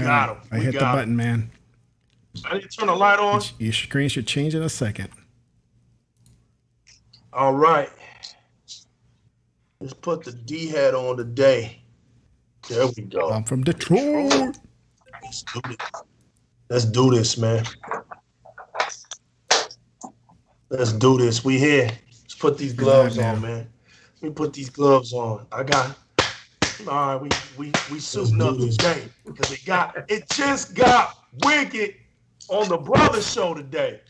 got him. I hit the button, man. I need to turn the light on. Your screen should change in a second. All right. Let's put the D hat on today. There we go. I'm from Detroit. Let's do this, man. Let's do this. We here. Let's put these gloves on, man. Let me put these gloves on. All right, we suiting up today because it just got wicked on the brother show today.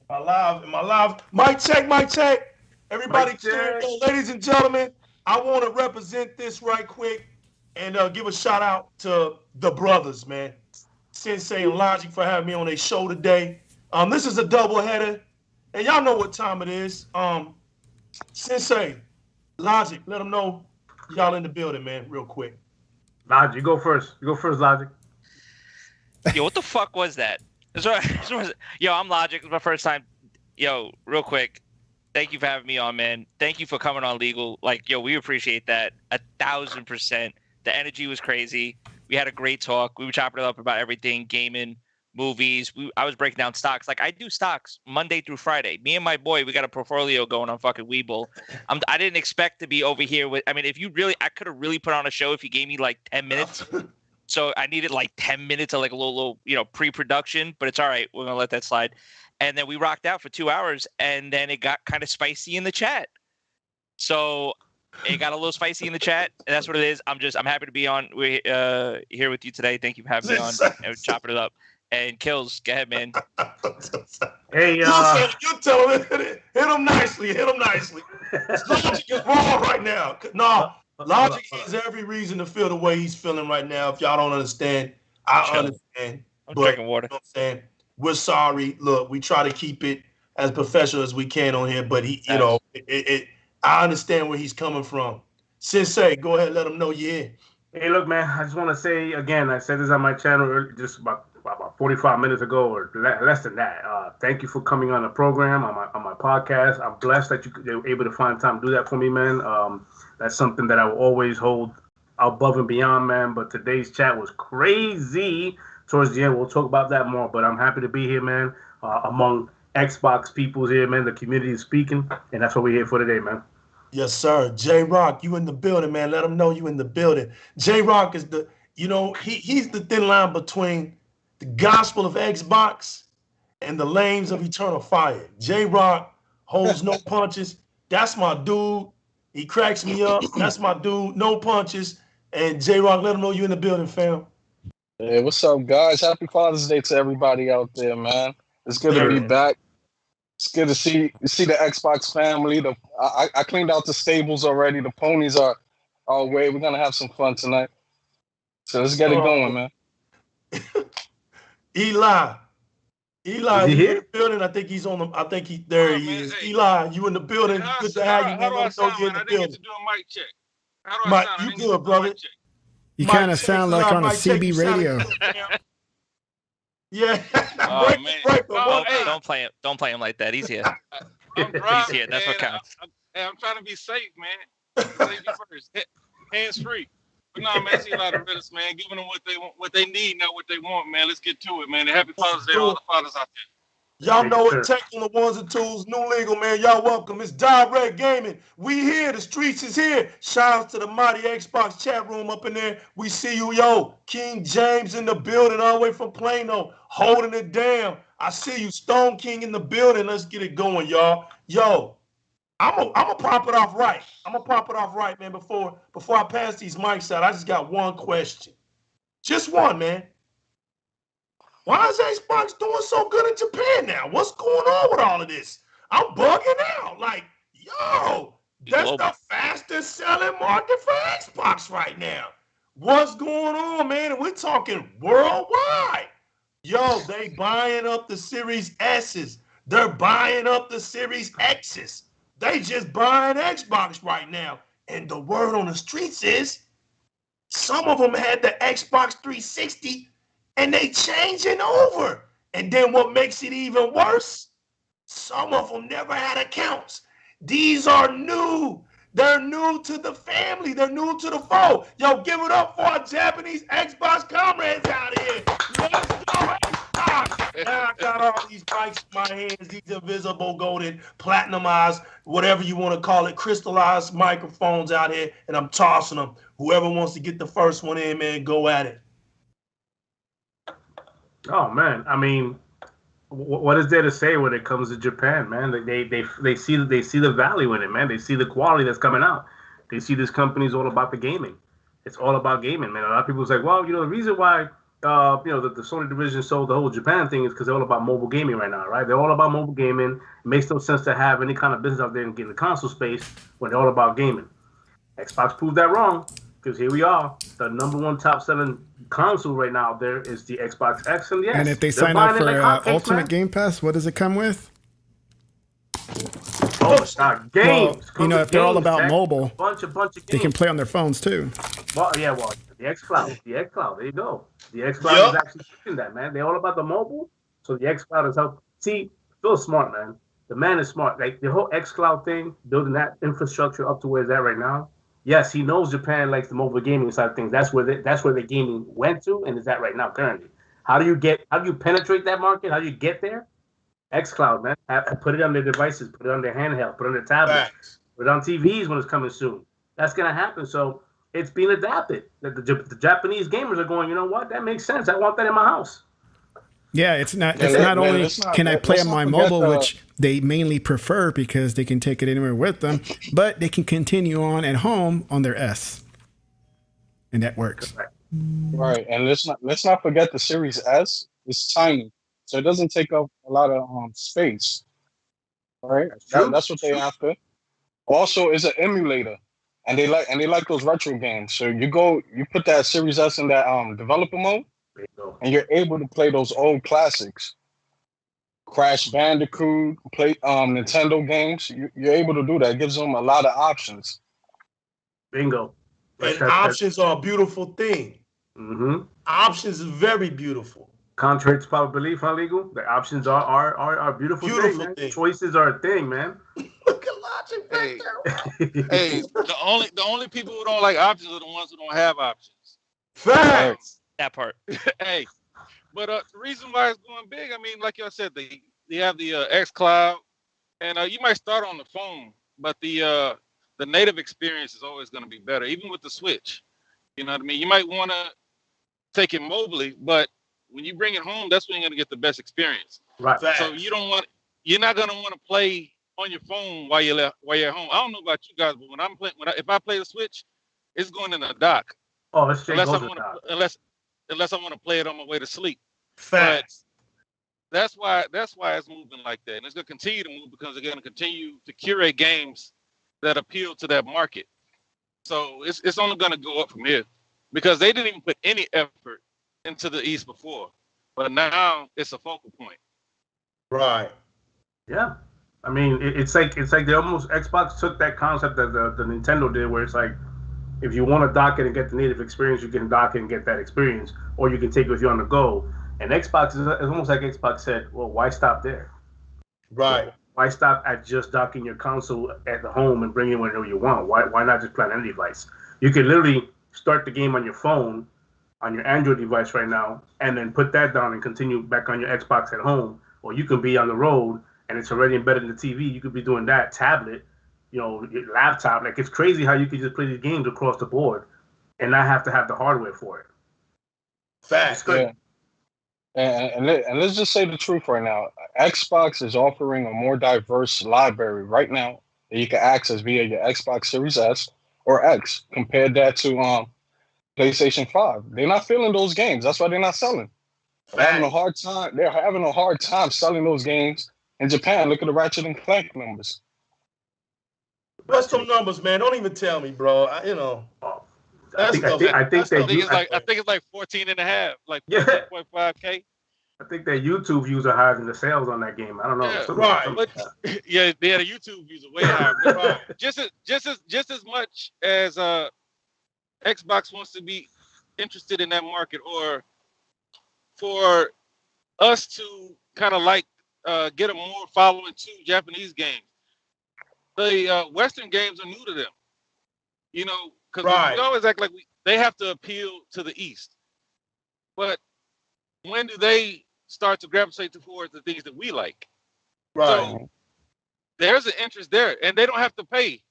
My live. Mic check. Everybody, ladies and gentlemen, I want to represent this right quick and give a shout out to the brothers, man. Sensei and Logic for having me on their show today. This is a doubleheader, and y'all know what time it is. Sensei, Logic, let them know y'all in the building, man, real quick. Logic, you go first. Logic. Yo, what the fuck was that? Yo, I'm Logic. It's my first time. Yo, real quick. Thank you for having me on, man. Thank you for coming on Legal. Like, yo, we appreciate that 1,000%. The energy was crazy. We had a great talk. We were chopping it up about everything, gaming, movies. I was breaking down stocks. Like, I do stocks Monday through Friday. Me and my boy, we got a portfolio going on fucking Weeble. I didn't expect to be over here with. I mean, I could have really put on a show if you gave me like 10 minutes. So I needed like 10 minutes of like a little pre-production, but it's all right. We're gonna let that slide. And then we rocked out for 2 hours, and then it got kind of spicy in the chat. So it got a little spicy in the chat, and that's what it is. I'm happy to be on. We're here with you today. Thank you for having me on and chopping it up. And Kills, go ahead, man. Hey, you tell him, hit him nicely. Logic is wrong right now. No, Logic has every reason to feel the way he's feeling right now. If y'all don't understand, I understand. I'm drinking water. You know what I'm saying? We're sorry. Look, we try to keep it as professional as we can on here, but I understand where he's coming from. Sensei, go ahead, let him know you're here. Hey, look, man, I just want to say again, I said this on my channel just about 45 minutes ago or less than that. Thank you for coming on the program, on my podcast. I'm blessed that you were able to find time to do that for me, man. That's something that I will always hold above and beyond, man. But today's chat was crazy. Towards the end, we'll talk about that more. But I'm happy to be here, man, among Xbox peoples here, man. The community is speaking, and that's what we're here for today, man. Yes, sir. J-Rock, you in the building, man. Let them know you in the building. J-Rock is he's the thin line between the gospel of Xbox and the lanes of eternal fire. J-Rock holds no punches. That's my dude. He cracks me up. That's my dude. No punches. And J-Rock, let him know you in the building, fam. Hey, what's up, guys? Happy Father's Day to everybody out there, man. It's good to be back. It's good to see the Xbox family. I cleaned out the stables already. The ponies are away. We're gonna have some fun tonight. So let's get it going, man. Eli, you in the building? I think he's on the. I think there he is. Hey. Eli, you in the building? Good to have you. How do I sound, man? I didn't get to do a mic check. How do I sound? You good, brother? You kind of sound like on a CB radio. Yeah. Oh, man. Don't play him like that. He's here. I'm driving, he's here. That's what counts. I'm trying to be safe, man. Safety first. Hands free. But no, man, see a lot of realist, man. Giving them what they need, not what they want, man. Let's get to it, man. Happy Father's Day to all the fathers out there. Y'all know it. Tech on the ones and twos. New legal, man. Y'all welcome. It's Di-RREC Gaming. We here. The streets is here. Shout out to the mighty Xbox chat room up in there. We see you, yo. King James in the building all the way from Plano. Holding it down. I see you. Stone King in the building. Let's get it going, y'all. Yo, I'm gonna pop it off right. Man. Before I pass these mics out, I just got one question. Just one, man. Why is Xbox doing so good in Japan now? What's going on with all of this? I'm bugging out. Like, yo, that's the fastest selling market for Xbox right now. What's going on, man? And we're talking worldwide. Yo, they buying up the Series S's. They're buying up the Series X's. They just buying Xbox right now. And the word on the streets is some of them had the Xbox 360 and they changing over. And then what makes it even worse, some of them never had accounts. These are new. They're new to the family. They're new to the fold. Yo, give it up for our Japanese Xbox comrades out all these mics in my hands, these invisible, golden, platinumized, whatever you want to call it, crystallized microphones out here, and I'm tossing them. Whoever wants to get the first one in, man, go at it. Oh man, I mean, what is there to say when it comes to Japan, man? They see the value in it, man. They see the quality that's coming out. They see this company's all about the gaming. It's all about gaming, man. A lot of people say, well, the reason why the Sony division sold the whole Japan thing is because they're all about mobile gaming right now, right? They're all about mobile gaming. It makes no sense to have any kind of business out there and get in the console space when they're all about gaming. Xbox proved that wrong. Because here we are, the number one top selling console right now there is the Xbox X and the X. And if they sign up for like Ultimate Game Pass, what does it come with? Oh, it's not games. Well, if they're all about mobile, a bunch of games. They can play on their phones too. Well, the xCloud, there you go. The xCloud is actually doing that, man. They're all about the mobile, so the xCloud is helping. See, Phil's smart, man. The man is smart. Like the whole xCloud thing, building that infrastructure up to where it's at right now. Yes, he knows Japan likes the mobile gaming side of things. That's where the gaming went to and is at right now currently. How do you penetrate that market? How do you get there? xCloud, man. Put it on their devices, put it on their handheld, put it on their tablets, put it on TVs when it's coming soon. That's gonna happen. So it's being adapted. The Japanese gamers are going, you know what? That makes sense. I want that in my house. Yeah, it's not only can I play on my mobile, which they mainly prefer because they can take it anywhere with them, but they can continue on at home on their S, and that works. Right, and let's not forget the Series S is tiny, so it doesn't take up a lot of space. All right, that's what they after. Also, it's an emulator, and they like those retro games. So you put that Series S in that developer mode. And you're able to play those old classics, Crash Bandicoot, play Nintendo games. You're able to do that. It gives them a lot of options. Bingo. And options are a beautiful thing. Mm-hmm. Options is very beautiful. Contrary to popular belief, legal. The options are beautiful thing. Choices are a thing, man. Look at logic back there. Hey, the only people who don't like options are the ones who don't have options. Facts. That part. Hey, but the reason why it's going big, I mean, like y'all said, they have the xCloud, and you might start on the phone, but the native experience is always going to be better, even with the Switch. You know what I mean? You might want to take it mobily, but when you bring it home, that's when you're going to get the best experience. Right. So you're not going to want to play on your phone while you're at home. I don't know about you guys, but when I'm playing, if I play the Switch, it's going in the dock. Oh, it's straight unless I want to play it on my way to sleep. Facts. But that's why it's moving like that, and it's going to continue to move because they're going to continue to curate games that appeal to that market. So it's only going to go up from here because they didn't even put any effort into the East before, but now it's a focal point. Right. Yeah. I mean, it's like they almost Xbox took that concept that the Nintendo did, where it's like, if you want to dock it and get the native experience, you can dock it and get that experience, or you can take it with you on the go. And Xbox is almost like Xbox said, well, why stop there? Right. Why stop at just docking your console at the home and bring it whenever you want? Why not just play on any device? You can literally start the game on your phone, on your Android device right now, and then put that down and continue back on your Xbox at home. Or you can be on the road and it's already embedded in the TV. You could be doing that, tablet, your laptop. Like, it's crazy how you can just play these games across the board and not have to have the hardware for it. Facts. Yeah. And let's just say the truth right now. Xbox is offering a more diverse library right now that you can access via your Xbox Series S or X. Compared that to PlayStation 5. They're not feeling those games. That's why they're not selling. They're having a hard time. They're having a hard time selling those games in Japan. Look at the Ratchet and Clank numbers. What's some numbers, man? Don't even tell me, bro. I think it's like 14 and a half, like 4.5K. I think that YouTube views are higher than the sales on that game. I don't know. Yeah, right. But, yeah, the YouTube views are way higher. But, just as much as Xbox wants to be interested in that market, or for us to kind of like get a more following to Japanese games. The Western games are new to them, because we always act like they have to appeal to the East. But when do they start to gravitate towards the things that we like. Right. So there's an interest there, and they don't have to pay.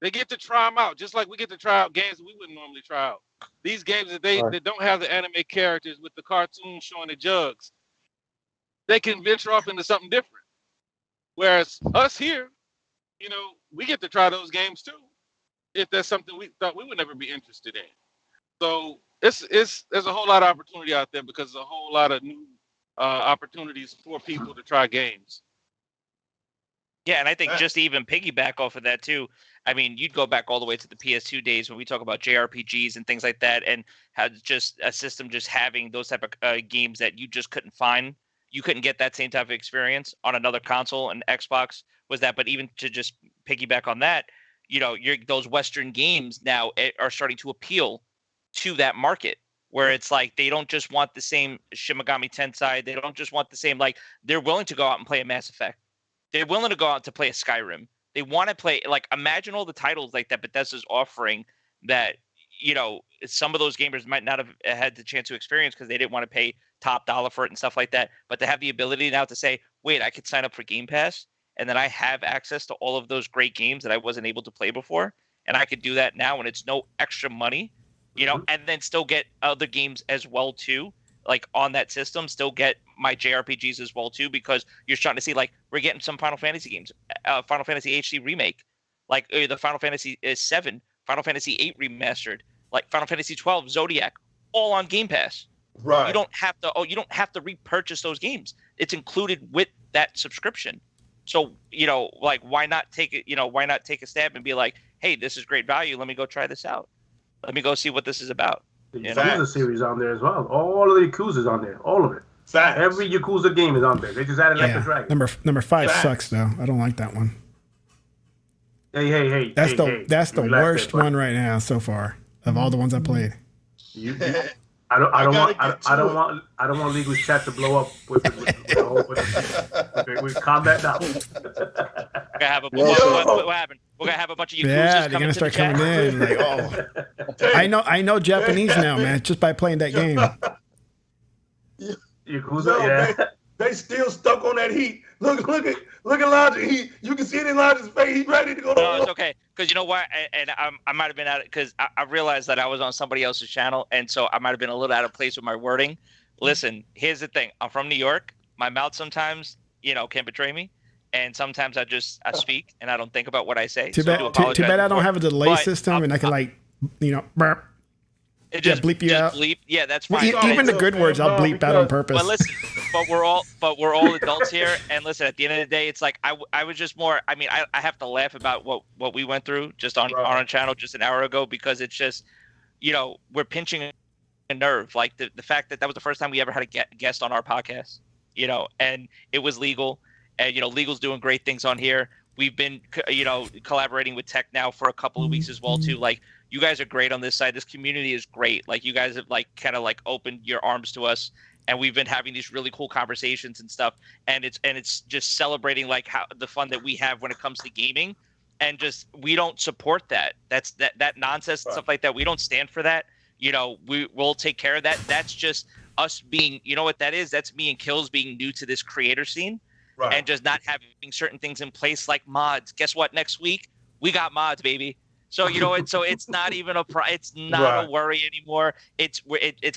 They get to try them out, just like we get to try out games that we wouldn't normally try out. These games that that don't have the anime characters with the cartoons showing the jugs, they can venture off into something different. Whereas us here, you know, we get to try those games too, if that's something we thought we would never be interested in. So there's a whole lot of opportunity out there because there's a whole lot of new opportunities for people to try games. Yeah, and I think just to even piggyback off of that too, I mean, you'd go back all the way to the PS2 days when we talk about JRPGs and things like that, and how just a system just having those type of games that you just couldn't find. You couldn't get that same type of experience on another console, and Xbox was that. But even to just piggyback on that, you know, those Western games now are starting to appeal to that market, where it's like they don't just want the same Shin Megami Tensei. They don't just want the same, like, they're willing to go out and play a Mass Effect. They're willing to go out to play a Skyrim. They want to play, like, imagine all the titles like that Bethesda's offering that, you know, some of those gamers might not have had the chance to experience because they didn't want to pay top dollar for it and stuff like that. But to have the ability now to say, wait, I could sign up for Game Pass and then I have access to all of those great games that I wasn't able to play before. And I could do that now and it's no extra money, you know, and then still get other games as well too. Like on that system, still get my JRPGs as well too, because you're starting to see, like, we're getting some Final Fantasy games, Final Fantasy HD remake, like the Final Fantasy 7, Final Fantasy 8 remastered, like Final Fantasy 12, Zodiac, all on Game Pass. Right. You don't have to repurchase those games. It's included with that subscription. So, you know, like, why not take it? You know, why not take a stab and be like, hey, this is great value. Let me go try this out. Let me go see what this is about. The Yakuza series on there as well. All of the Yakuza's on there. All of it. Facts. Every Yakuza game is on there. They just added Like a Dragon. Number 5 sucks though. I don't like that one. Hey. That's the worst one right now so far of all the ones I played. I don't want Legal's chat to blow up with the whole. Okay, we calm that down. We're gonna have what happened? We're gonna have a bunch of Yakuzas they're gonna start coming in. Like, oh, I know Japanese now, man, just by playing that game. Yakuza, they still stuck on that heat. Look at Elijah. You can see it in Elijah's face. He's ready to go. No, it's okay. Because you know what? And I might have been out because I realized that I was on somebody else's channel, and so I might have been a little out of place with my wording. Listen, here's the thing. I'm from New York. My mouth sometimes, you know, can betray me, and sometimes I speak and I don't think about what I say. Too bad I don't have a delay system, and I can, like, you know, burp. It just bleep you out. Bleep. Yeah, that's fine. Even the good words, I'll bleep out on purpose. But listen, we're all adults here, and listen. At the end of the day, it's like I was just more. I mean, I have to laugh about what we went through just on our channel just an hour ago, because it's just, you know, we're pinching a nerve. Like the fact that was the first time we ever had a guest on our podcast, you know, and it was Legal, and you know, Legal's doing great things on here. We've been, you know, collaborating with Tech now for a couple of weeks as well too. Like, you guys are great on this side. This community is great. Like, you guys have, like, kind of like opened your arms to us, and we've been having these really cool conversations and stuff. And it's just celebrating, like, how the fun that we have when it comes to gaming, and just, we don't support that. That's that nonsense and stuff like that. We don't stand for that. You know, we'll take care of that. That's just us being, you know what that is? That's me and Kills being new to this creator scene. Right. And just not having certain things in place like mods. Guess what? Next week we got mods, baby. So you know it. So it's not even it's not a worry anymore. It's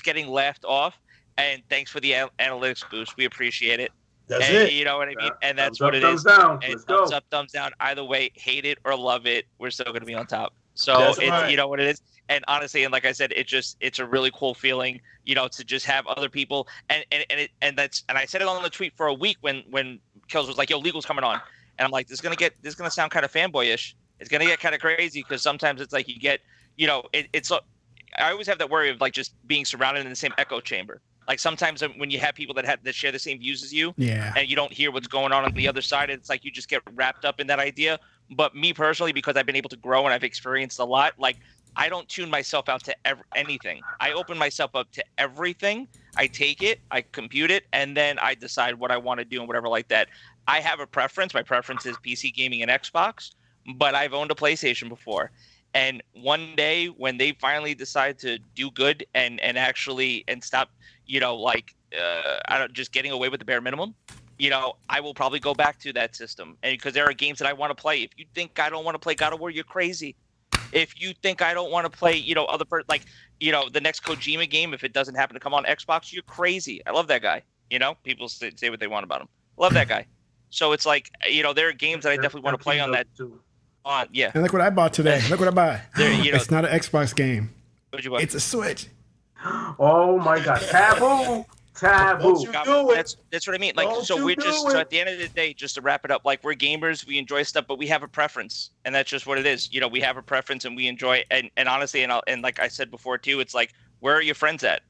getting laughed off. And thanks for the analytics boost. We appreciate it. That's it. You know what I mean? And that's what it is. And thumbs up, thumbs down. Either way, hate it or love it, we're still going to be on top. So you know what it is. And honestly, and like I said, it's a really cool feeling, you know, to just have other people. And I said it on the tweet for a week when Kills was like, yo, Legal's coming on. And I'm like, this is gonna sound kind of fanboyish. It's gonna get kind of crazy, because sometimes it's like you get, you know, I always have that worry of, like, just being surrounded in the same echo chamber. Like, sometimes when you have people that share the same views as you, and you don't hear what's going on the other side, it's like you just get wrapped up in that idea. But me personally, because I've been able to grow and I've experienced a lot, like, I don't tune myself out to anything. I open myself up to everything. I take it, I compute it, and then I decide what I want to do and whatever like that. I have a preference. My preference is PC gaming and Xbox, but I've owned a PlayStation before. And one day when they finally decide to do good and actually stop, you know, like, just getting away with the bare minimum, I will probably go back to that system. And because there are games that I want to play. If you think I don't want to play God of War, you're crazy. If you think I don't want to play, the next Kojima game, if it doesn't happen to come on Xbox, you're crazy. I love that guy. People say what they want about him. Love that guy. So it's like, there are games that I definitely want to play on that. Yeah. And look what I bought today. Look what I bought. It's not an Xbox game. What'd you buy? It's a Switch. Oh my God. Taboo. Don't you do it. That's what I mean. So at the end of the day, just to wrap it up, we're gamers, we enjoy stuff, but we have a preference, and that's just what it is. We have a preference, and we enjoy. And honestly, and like I said before too, it's like, where are your friends at?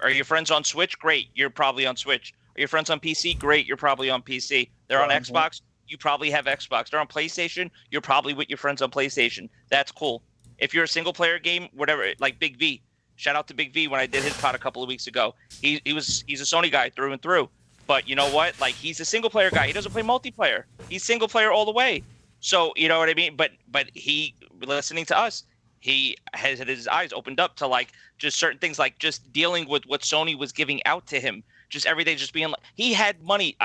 Are your friends on Switch? Great, you're probably on Switch. Are your friends on PC? Great, you're probably on PC. They're on Xbox. You probably have Xbox. They're on PlayStation. You're probably with your friends on PlayStation. That's cool. If you're a single player game, whatever, like Big V. Shout out to Big V when I did his pod a couple of weeks ago. He's a Sony guy through and through. But you know what? He's a single player guy. He doesn't play multiplayer. He's single player all the way. So you know what I mean? But he, listening to us, he has had his eyes opened up to just certain things, just dealing with what Sony was giving out to him. Just every day, just being he had money.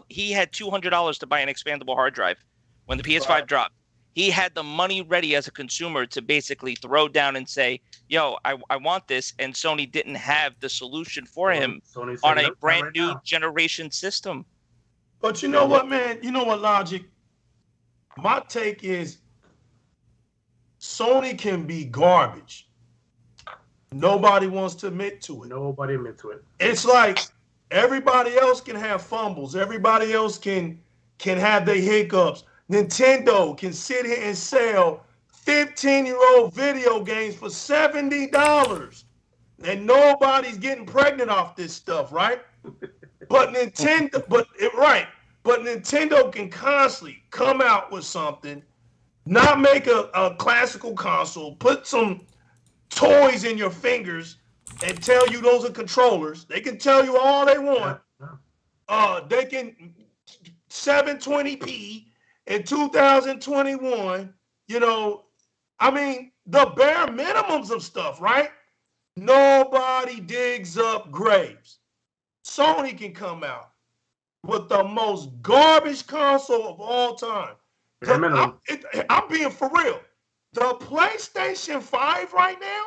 He had $200 to buy an expandable hard drive when the PS5 dropped. He had the money ready as a consumer to basically throw down and say, yo, I want this. And Sony didn't have the solution for him on a brand new generation system. But you know what, man? You know what, Logic? My take is Sony can be garbage. Nobody wants to admit to it. It's like everybody else can have fumbles. Everybody else can have their hiccups. Nintendo can sit here and sell 15-year-old video games for $70, and nobody's getting pregnant off this stuff, right? But Nintendo can constantly come out with something, not make a classical console, put some toys in your fingers, and tell you those are controllers. They can tell you all they want. They can 720p. In 2021, the bare minimums of stuff, right? Nobody digs up graves. Sony can come out with the most garbage console of all time. I'm being for real. The PlayStation 5 right now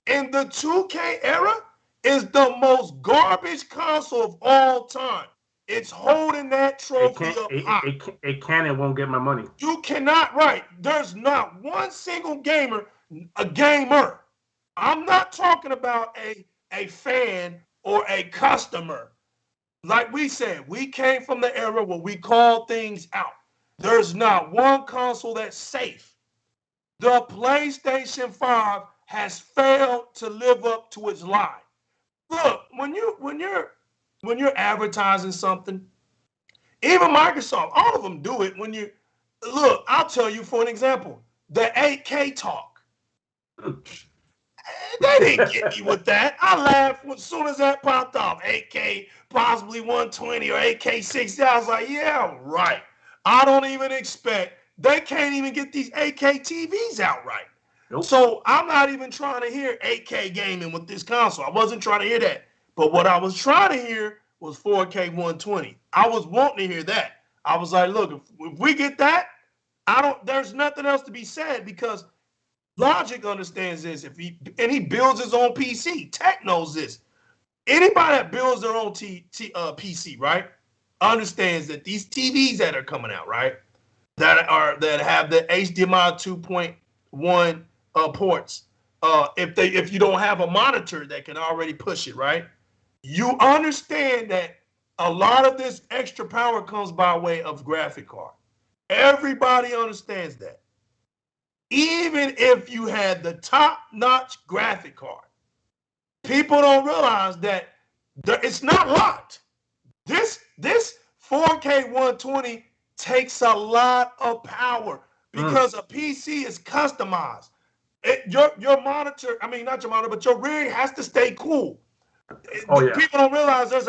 in the 2K era is the most garbage console of all time. It's holding that trophy up high. It can and won't get my money. You cannot, right. There's not one single gamer. I'm not talking about a fan or a customer. Like we said, we came from the era where we call things out. There's not one console that's safe. The PlayStation 5 has failed to live up to its lie. Look, when you're advertising something, even Microsoft, all of them do it. I'll tell you for an example, the 8K talk. They didn't get me with that. I laughed as soon as that popped off. 8K, possibly 120 or 8K 60. I was like, yeah, right. I don't even expect. They can't even get these 8K TVs out right. Nope. So I'm not even trying to hear 8K gaming with this console. I wasn't trying to hear that. But what I was trying to hear was 4K 120. I was wanting to hear that. I was like, look, if we get that, there's nothing else to be said because Logic understands this. He builds his own PC. Tech knows this. Anybody that builds their own PC, right, understands that these TVs that are coming out, right, that have the HDMI 2.1 ports, if you don't have a monitor that can already push it, right, you understand that a lot of this extra power comes by way of graphic card. Everybody understands that. Even if you had the top-notch graphic card, people don't realize that it's not locked. This 4K 120 takes a lot of power because a PC is customized. Your monitor, not your monitor, but your rig has to stay cool. People don't realize there's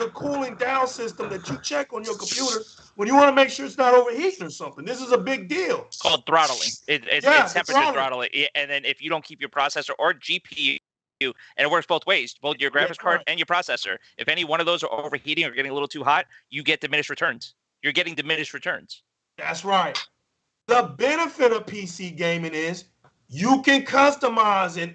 a cooling down system that you check on your computer when you want to make sure it's not overheating or something. This is a big deal. It's called throttling. It's temperature throttling. And then if you don't keep your processor or GPU and it works both ways, both your graphics card and your processor. If any one of those are overheating or getting a little too hot, you get diminished returns. You're getting diminished returns. That's right. The benefit of PC gaming is you can customize and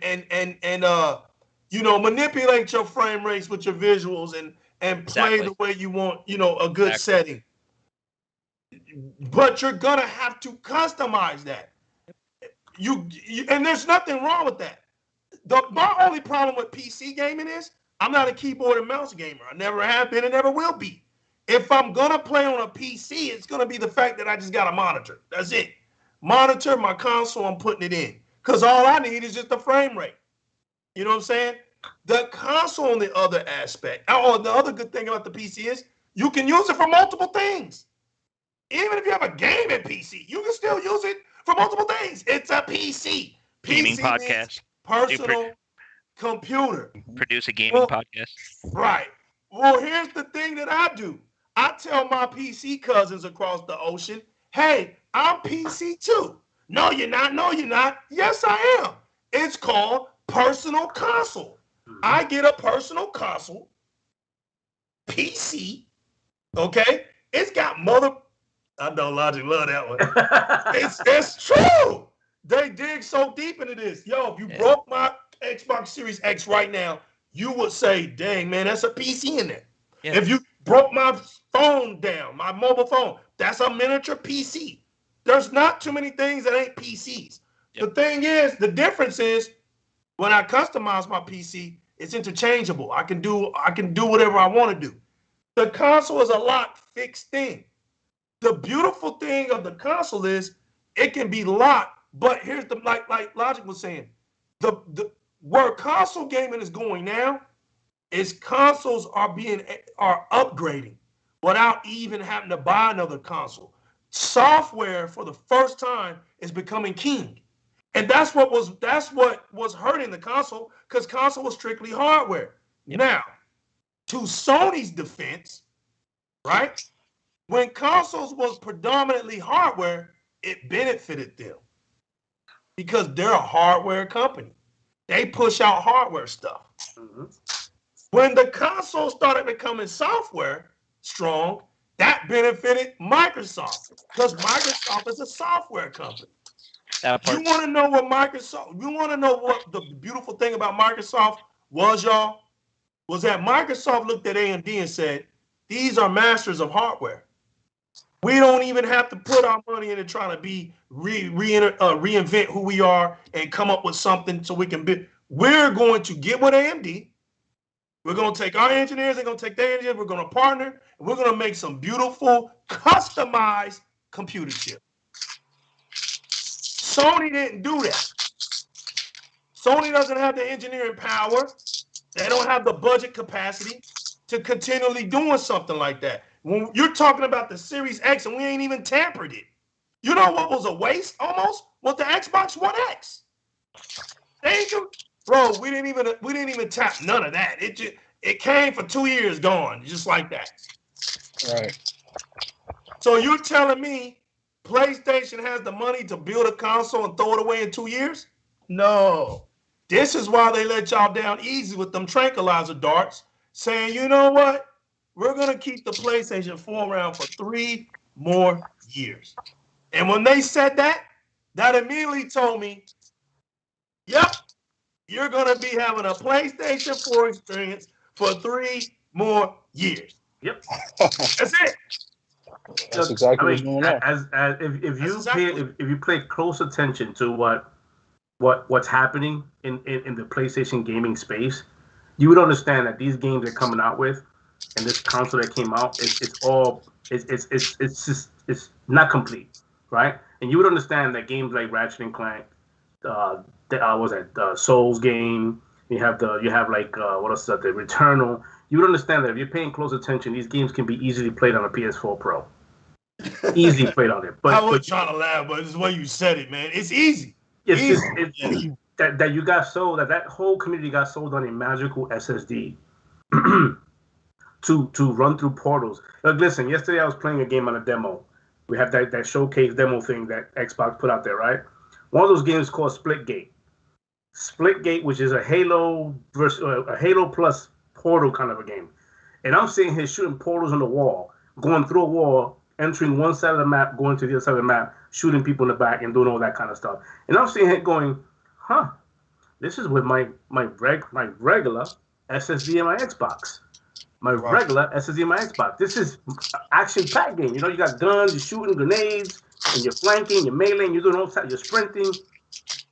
manipulate your frame rates with your visuals and play the way you want, a good setting. But you're gonna have to customize that. You and there's nothing wrong with that. My only problem with PC gaming is I'm not a keyboard and mouse gamer. I never have been and never will be. If I'm gonna play on a PC, it's gonna be the fact that I just got a monitor. That's it. Monitor, my console, I'm putting it in. Because all I need is just the frame rate. You know what I'm saying? The console on the other aspect, or the other good thing about the PC is you can use it for multiple things. Even if you have a gaming PC, you can still use it for multiple things. It's a PC. Gaming podcast. Personal computer. Produce a gaming podcast. Right. Well, here's the thing that I do. I tell my PC cousins across the ocean, hey, I'm PC too. No, you're not. No, you're not. Yes, I am. It's called personal console. I get a personal console, PC, okay? It's got I know Logic love that one. It's true. They dig so deep into this. Yo, if you broke my Xbox Series X right now, you would say, dang, man, that's a PC in there. Yeah. If you broke my phone down, my mobile phone, that's a miniature PC. There's not too many things that ain't PCs. Yep. The thing is, the difference is when I customize my PC, it's interchangeable. I can do whatever I want to do. The console is a locked, fixed thing. The beautiful thing of the console is it can be locked, but here's the like Logic was saying, the where console gaming is going now is consoles are upgrading without even having to buy another console. Software for the first time is becoming king. And that's what was hurting the console, because console was strictly hardware. Yep. Now, to Sony's defense, right? When consoles was predominantly hardware, it benefited them because they're a hardware company. They push out hardware stuff. Mm-hmm. When the console started becoming software strong, that benefited Microsoft because Microsoft is a software company. You want to know what the beautiful thing about Microsoft was, y'all? Was that Microsoft looked at AMD and said, these are masters of hardware. We don't even have to put our money into trying to reinvent who we are and come up with something so we can be. We're going to get with AMD. We're going to take our engineers, they're going to take their engineers, we're going to partner, and we're going to make some beautiful, customized computer chip. Sony didn't do that. Sony doesn't have the engineering power. They don't have the budget capacity to continually doing something like that. When you're talking about the Series X and we ain't even tampered it. You know what was a waste almost? Was the Xbox One X. Bro, we didn't even tap none of that. It came for 2 years gone, just like that. Right. So you're telling me PlayStation has the money to build a console and throw it away in 2 years? No. This is why they let y'all down easy with them tranquilizer darts, saying, you know what? We're going to keep the PlayStation 4 around for 3 more years. And when they said that, that immediately told me, yep, you're going to be having a PlayStation 4 experience for 3 more years. Yep. That's it. That's exactly what's going on. If you pay close attention to what's happening in the PlayStation gaming space, you would understand that these games they're coming out with and this console that came out, it's not complete, right? And you would understand that games like Ratchet and Clank, the Souls game, you have what else is that? The Returnal. You would understand that if you're paying close attention, these games can be easily played on a PS4 Pro. Easily played on it. But I was trying to laugh, but it's the way you said it, man. It's easy. It's that you got sold, that whole community got sold on a magical SSD to run through portals. Look, listen, yesterday I was playing a game on a demo. We have that showcase demo thing that Xbox put out there, right? One of those games is called Splitgate. Splitgate, which is a Halo versus a Halo plus Portal kind of a game. And I'm sitting here shooting portals on the wall, going through a wall, entering one side of the map, going to the other side of the map, shooting people in the back, and doing all that kind of stuff. And I'm sitting here going, huh, this is with my regular SSD in my Xbox. My regular SSD in my Xbox. This is action-packed game. You know, you got guns, you're shooting grenades, and you're flanking, you're meleeing, you're doing all that, you're sprinting.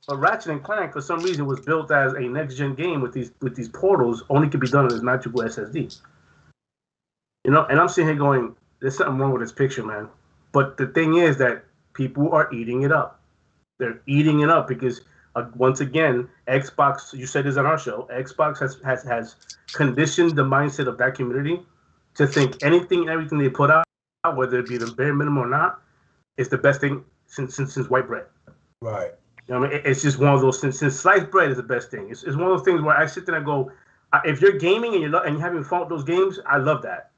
But Ratchet and Clank, for some reason, was built as a next-gen game with these portals. Only could be done on this magical SSD. You know, and I'm sitting here going, there's something wrong with this picture, man. But the thing is that people are eating it up. They're eating it up because, once again, Xbox, you said this on our show, Xbox has conditioned the mindset of that community to think anything and everything they put out, whether it be the bare minimum or not, is the best thing since white bread. Right. You know what I mean? It's just one of those, since sliced bread is the best thing. It's one of those things where I sit there and go, if you're gaming and you're having fun with those games, I love that.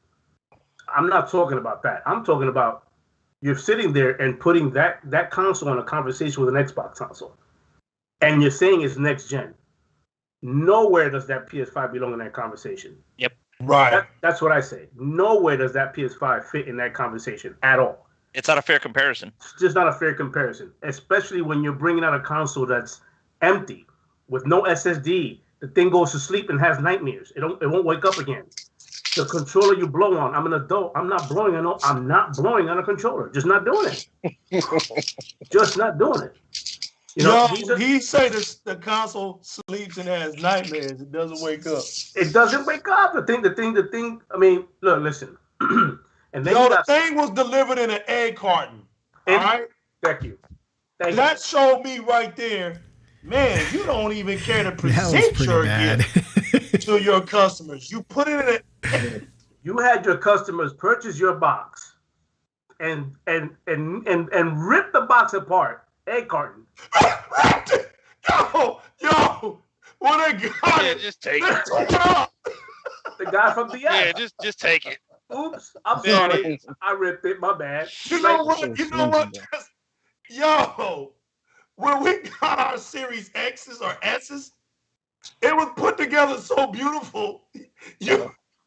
I'm not talking about that. I'm talking about you're sitting there and putting that console in a conversation with an Xbox console. And you're saying it's next gen. Nowhere does that PS5 belong in that conversation. Yep. Right. That's what I say. Nowhere does that PS5 fit in that conversation at all. It's not a fair comparison. It's just not a fair comparison, especially when you're bringing out a console that's empty with no SSD. The thing goes to sleep and has nightmares. It won't wake up again. The controller you blow on. I'm an adult. I'm not blowing on a controller. Just not doing it. Just not doing it. You know, he say the console sleeps and has nightmares. It doesn't wake up. It doesn't wake up. The thing. I mean, look, listen. And then the thing was delivered in an egg carton. All right. Thank you. That showed me right there. Man, you don't even care to present your gift to your customers. You put it in You had your customers purchase your box and rip the box apart. Egg carton. Yo, when I got it, just take it. The guy from the Yeah, just take it. Oops, I'm sorry. I ripped it. My bad. You know what? Yo, when we got our Series X's or S's, it was put together so beautiful.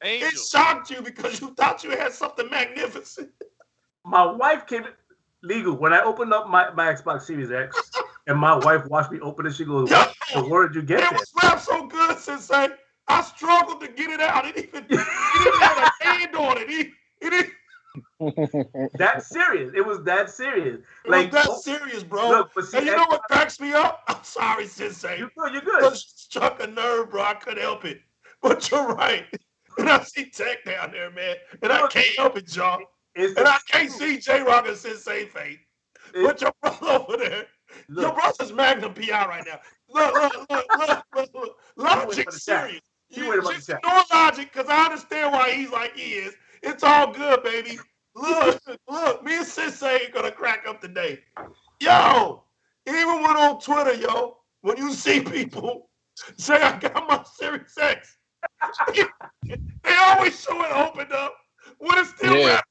It shocked you because you thought you had something magnificent. My wife came legal when I opened up my Xbox Series X, and my wife watched me open it. She goes, "What the word did you get?" It was wrapped so good, Sensei. I struggled to get it out. It even had a hand on it. That serious. It was that serious. It was that serious, bro. Look, but see, and you know what cracks me up? I'm sorry, Sensei. You're good. It struck a nerve, bro. I couldn't help it. But you're right. And I see Tech down there, man. And I can't help it, John. And I can't see J-Rock and Sensei face. But your brother over there, your brother's Magnum PI right now. Look. Logic's serious. You ignore Logic because I understand why he's like he is. It's all good, baby. Look, me and Sensei ain't gonna crack up today. Yo, even when on Twitter, yo, when you see people say I got my Series X, they always show it opened up when it's still wrapped.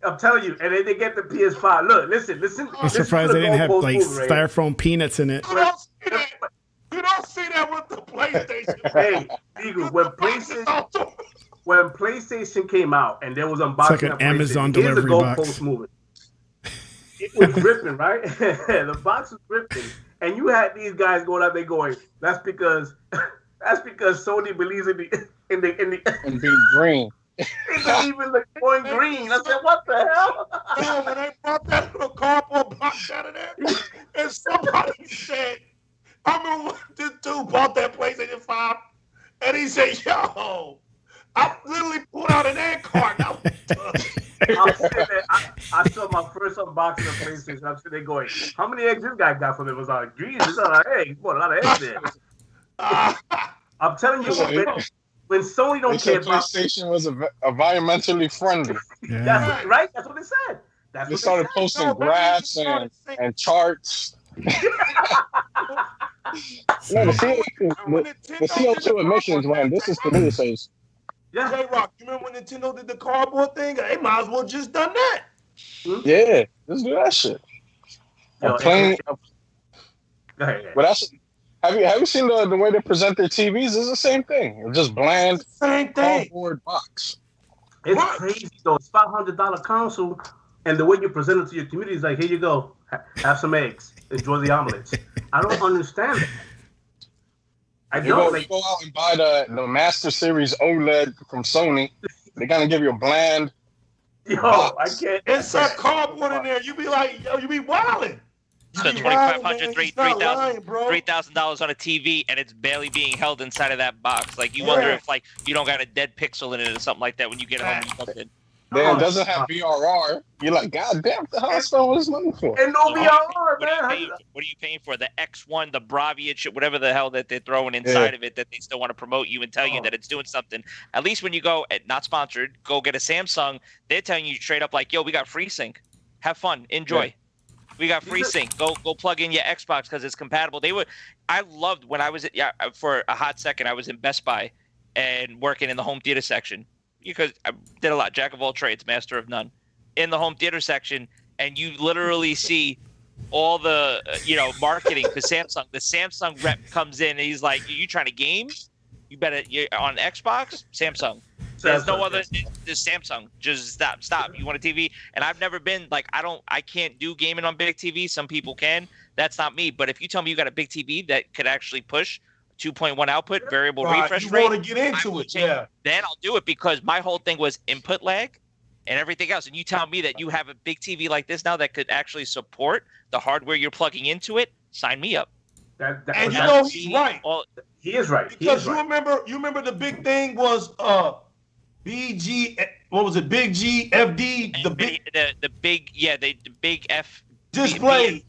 I'm telling you, and then they get the PS5. Look, listen. I'm surprised they didn't have like styrofoam peanuts in it. You don't see that with the PlayStation. Hey, Eagle, when PlayStation came out and there was unboxing, it's like an Amazon delivery box. Moving. It was ripping, right? The box was ripping, and you had these guys going out there going, "That's because Sony believes in being green." It didn't even look going green. I said, "What the hell?" Man, when they brought that little cardboard box out of there, and somebody said, I remember when this dude bought that PlayStation 5, and he said, "Yo, I literally pulled out an egg carton." I saw my first unboxing of PlayStation. I'm sitting there going, "How many eggs this guy got from it?" Was like, "Jesus, it's a lot of eggs. He bought a lot of eggs there." I'm telling you, when Sony don't care about PlayStation was environmentally friendly. Yeah. That's right. That's what they said. They started posting graphs and charts. No, the CO2 emissions, man. This is the news says. Yeah, J-Rock, you remember when Nintendo did the cardboard thing? They might as well just done that. Yeah, let's do that shit. But that's have you seen the way they present their TVs? It's the same thing. It's just bland same thing. cardboard box. It's crazy though. It's $500 console, and the way you present it to your community is like, here you go, have some eggs, enjoy the omelets. I don't understand it. You go out and buy the Master Series OLED from Sony. They're gonna give you a bland. Box. I can't. It's that cardboard in there. You be like, yo, you be wilding. So $2,500, $3,000 on a TV, and it's barely being held inside of that box. Like you wonder if like you don't got a dead pixel in it or something like that when you get home and you plug it in. Then it doesn't have VRR. You're like, God damn, the hell I spent all this money for? And no VRR, man. What are you paying for? The X1, the Bravi and shit, whatever the hell that they're throwing inside of it that they still want to promote you and tell you that it's doing something. At least when you go, not sponsored, go get a Samsung, they're telling you straight up like, yo, we got FreeSync. Have fun. Enjoy. Yeah. We got FreeSync. Go plug in your Xbox because it's compatible. I loved when I was for a hot second, I was in Best Buy and working in the home theater section. Because I did a lot, jack of all trades, master of none, in the home theater section, and you literally see all the marketing for Samsung. The Samsung rep comes in and he's like, "You trying to game? You're on Xbox, Samsung. There's no other. There's Samsung. Just stop. You want a TV?" And I've never been like, I can't do gaming on big TV. Some people can. That's not me. But if you tell me you got a big TV that could actually push 2.1 output, variable refresh rate. You want to get into it, then I'll do it because my whole thing was input lag and everything else. And you tell me that you have a big TV like this now that could actually support the hardware you're plugging into it, sign me up. He's right. He is right. Because you remember the big thing was BG, what was it? Big G, FD, the big F display.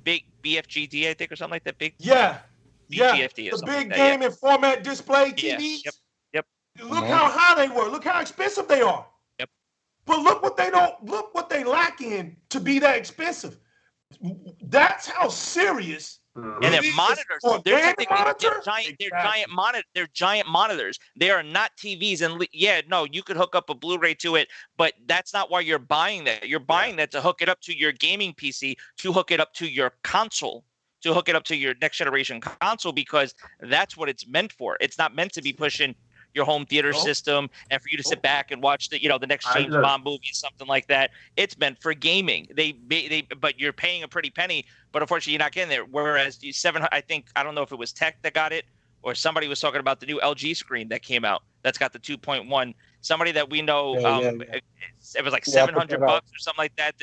Big BFGD, I think, or something like that. Big BGFD the big game and format display TVs. Yep. Look how high they were. Look how expensive they are. Yep. But look what they lack in to be that expensive. That's how serious. And their monitors, they're giant monitors. They are not TVs. And you could hook up a Blu-ray to it, but that's not why you're buying that. You're buying that to hook it up to your gaming PC, to hook it up to your console, to hook it up to your next generation console, because that's what it's meant for. It's not meant to be pushing your home theater system and for you to sit back and watch the next James Bond movie, something like that. It's meant for gaming. But you're paying a pretty penny, but unfortunately you're not getting there. Whereas I don't know if it was Tech that got it or somebody was talking about the new LG screen that came out that's got the 2.1. Somebody that we know, it was like $700 or something like that.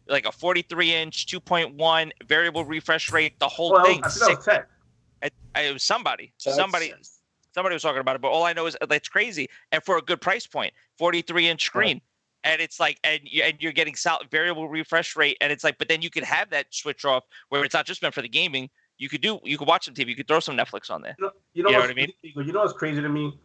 Like a 43-inch, 2.1 variable refresh rate, the whole thing. It was somebody. Somebody was talking about it, but all I know is that's crazy. And for a good price point, 43-inch screen. And it's like, and you're getting variable refresh rate. And it's like, but then you could have that switch off where it's not just meant for the gaming. You could watch some TV. You could throw some Netflix on there. You know what I mean? You know what's crazy to me?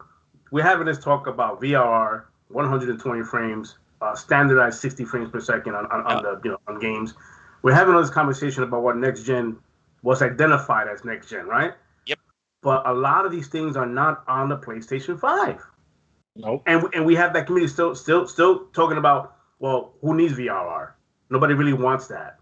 We're having this talk about VRR, 120 frames, standardized 60 frames per second on games. We're having this conversation about what next gen was identified as next gen, right? Yep. But a lot of these things are not on the PlayStation 5. Nope. And we have that community still talking about, well, who needs VRR? Nobody really wants that.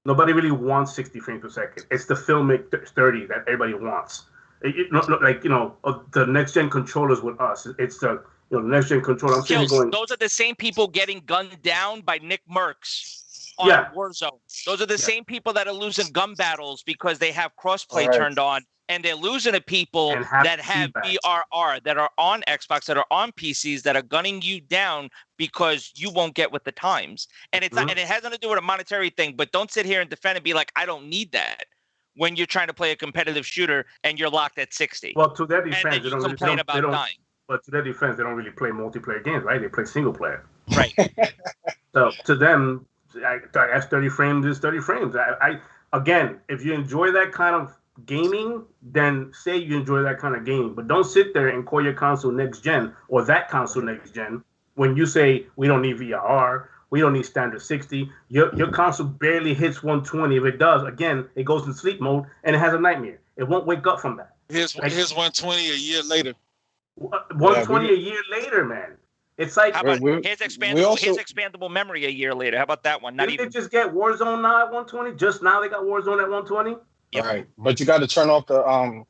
Nobody really wants 60 frames per second. It's the Filmic 30 that everybody wants. The next gen controllers with us. It's the next gen controller. I'm sitting going. Those are the same people getting gunned down by Nick Merckx on Warzone. Those are the same people that are losing gun battles because they have crossplay turned on, and they're losing to people that have VRR, that are on Xbox, that are on PCs, that are gunning you down because you won't get with the times. And it's not, and it has nothing to do with a monetary thing. But don't sit here and defend and be like, I don't need that, when you're trying to play a competitive shooter and you're locked at 60. Well, to their defense, they don't complain about dying. But to their defense, they don't really play multiplayer games, right? They play single player. Right. So to them, that's 30 frames is 30 frames. Again, if you enjoy that kind of gaming, then say you enjoy that kind of game. But don't sit there and call your console next gen or that console next gen when you say we don't need VRR, we don't need standard 60. Your console barely hits 120. If it does, again, it goes in sleep mode and it has a nightmare. It won't wake up from that. Here's 120 a year later. 120 a year later, man. It's like here's expandable memory a year later. How about that one? Didn't they just get Warzone now at 120? Just now they got Warzone at 120? Yep. Right, but you got to turn off the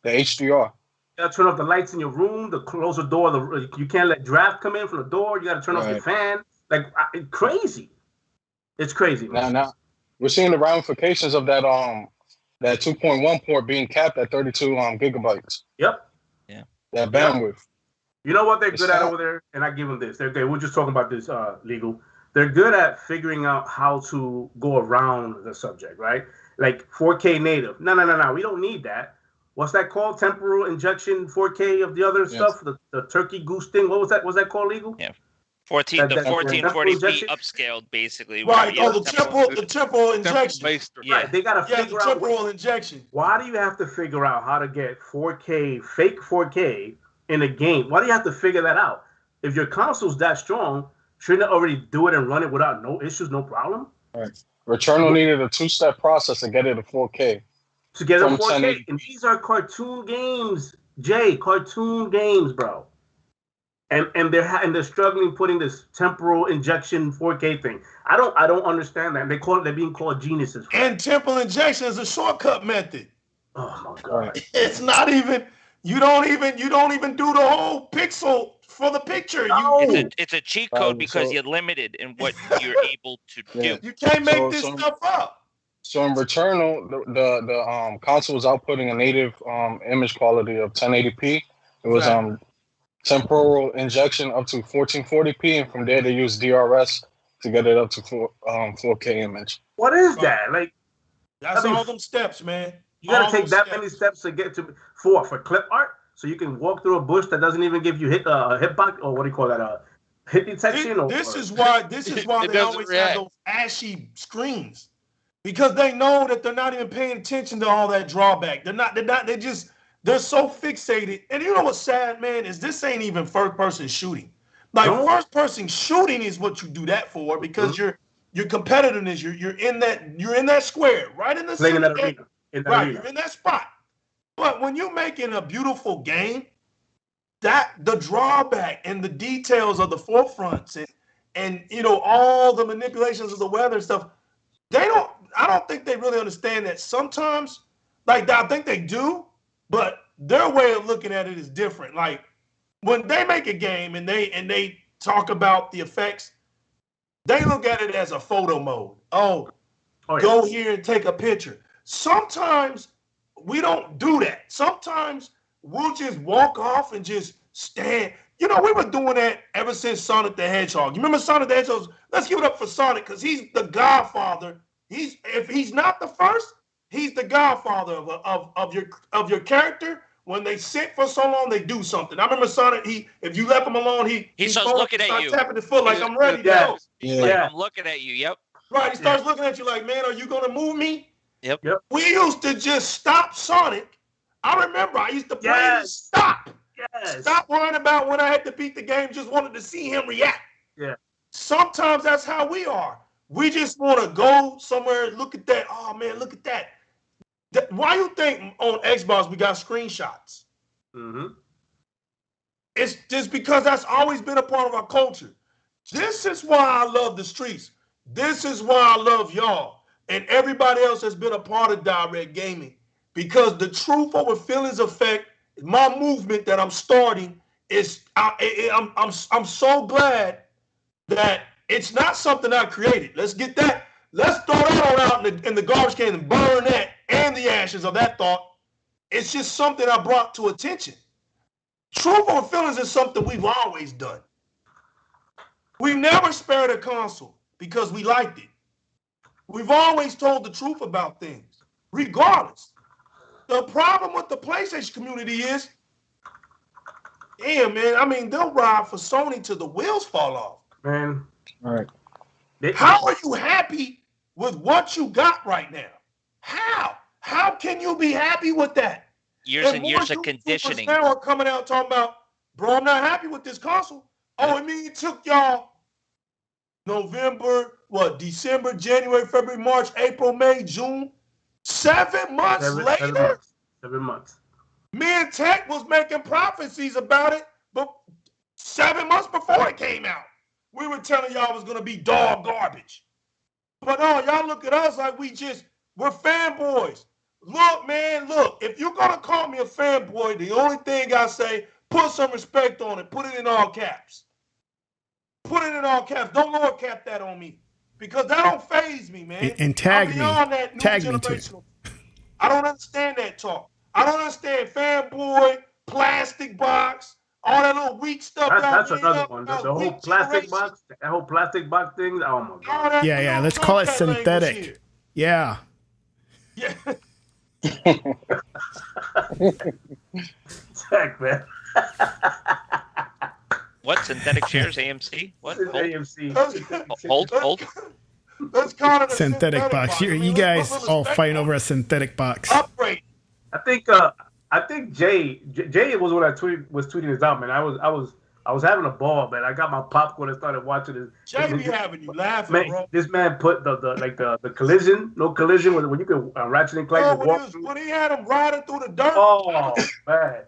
HDR. You gotta turn off the lights in your room, close the door. You can't let draft come in from the door. You gotta turn off your fan. Like, it's crazy. It's crazy, man. Now we're seeing the ramifications of that 2.1 port being capped at 32 gigabytes. Yep. Yeah. That bandwidth. You know what they're good at over there, and I give them this. We're just talking about this legal. They're good at figuring out how to go around the subject, right? Like 4K native. No. We don't need that. What's that called? Temporal injection 4K of the other stuff? The turkey goose thing. What was that? Was that called legal? Yeah. 1440p upscaled, basically. Right. The temporal injection. Right. They got to figure out temporal injection. Why do you have to figure out how to get 4K, fake 4K in a game? Why do you have to figure that out? If your console's that strong, shouldn't it already do it and run it without no issues, no problem? Right. Returnal needed a 2-step process to get it to 4K. To get it to 4K. And these are cartoon games, Jay. Cartoon games, bro. And they're struggling putting this temporal injection 4K thing. I don't understand that. They're being called geniuses. And temporal injection is a shortcut method. Oh my god! It's not even. You don't even do the whole pixel for the picture. No. It's a cheat code because you're limited in what you're able to do. You can't make this stuff up. So in Returnal, the console was outputting a native image quality of 1080p. It was temporal injection up to 1440p, and from there they used DRS to get it up to 4K image. What is that? Like, that's all them steps, man. You gotta take that many steps to get to for clip art, so you can walk through a bush that doesn't even give you hitbox, or what do you call that? Hit detection. This is why they always have those ashy screens, because they know that they're not even paying attention to all that drawback. They're so fixated. And you know what's sad, man, is this ain't even first person shooting. Like first person shooting is what you do that for, because your competitiveness, you're in that square, right in the center. You're in that spot. But when you're making a beautiful game, that the drawback and the details of the forefronts and all the manipulations of the weather and stuff, I don't think they really understand that sometimes. Like, I think they do, but their way of looking at it is different. Like, when they make a game and they talk about the effects, they look at it as a photo mode. Go here and take a picture. Sometimes we don't do that. Sometimes we'll just walk off and just stand. We were doing that ever since Sonic the Hedgehog. You remember Sonic the Hedgehog? Let's give it up for Sonic, because he's the godfather. If he's not the first, he's the godfather of your character. When they sit for so long, they do something. I remember Sonic. If you left him alone, he starts looking at you, tapping his foot like I'm ready to go. Yeah, I'm looking at you. Yep. Right. He starts looking at you like, man, are you gonna move me? Yep. We used to just stop Sonic. I remember I used to play and stop. Yes. Stop worrying about when I had to beat the game. Just wanted to see him react. Yeah. Sometimes that's how we are. We just want to go somewhere, look at that. Oh man, look at that. Why you think on Xbox we got screenshots? Mm-hmm. It's just because that's always been a part of our culture. This is why I love the streets. This is why I love y'all and everybody else that's been a part of Direct Gaming. Because the truth over feelings effect, my movement that I'm starting is, I'm so glad that it's not something I created. Let's get that. Let's throw that on out in the garbage can and burn that and the ashes of that thought. It's just something I brought to attention. Truth over feelings is something we've always done. We never spared a console because we liked it. We've always told the truth about things, regardless. The problem with the PlayStation community is, man, I mean, they'll ride for Sony till the wheels fall off. Man. All right. How are you happy with what you got right now? How can you be happy with that? Years and years of conditioning. Now are coming out talking about, bro, I'm not happy with this console. Oh, I mean, it took y'all November, December, January, February, March, April, May, June. 7 months later? 7 months. Me and Tech was making prophecies about it, but 7 months before it came out, we were telling y'all it was going to be dog garbage. But y'all look at us like we're fanboys. Look, man, look. If you're gonna call me a fanboy, the only thing I say, put some respect on it. Put it in all caps. Put it in all caps. Don't lower cap that on me. Because that don't faze me, man. And tag I'm me. beyond that new Tag me too. generational. I don't understand that talk. I don't understand fanboy, plastic box, all that little weak stuff. That's another one. The whole plastic box, that whole plastic box thing. Oh my god. Yeah. Let's call it synthetic. Yeah. Yeah. Heck, man. What? Synthetic chairs? AMC? What? AMC. Hold. Let's call it a synthetic box. You guys all fighting over a synthetic box. Upgrade. I think Jay was what was tweeting this out, man. I was having a ball, man. I got my popcorn and started watching this. Jay be having you laughing, man, bro. This man put the collision, no collision, when you can ratchet and clank. When he had him riding through the dirt. Oh man.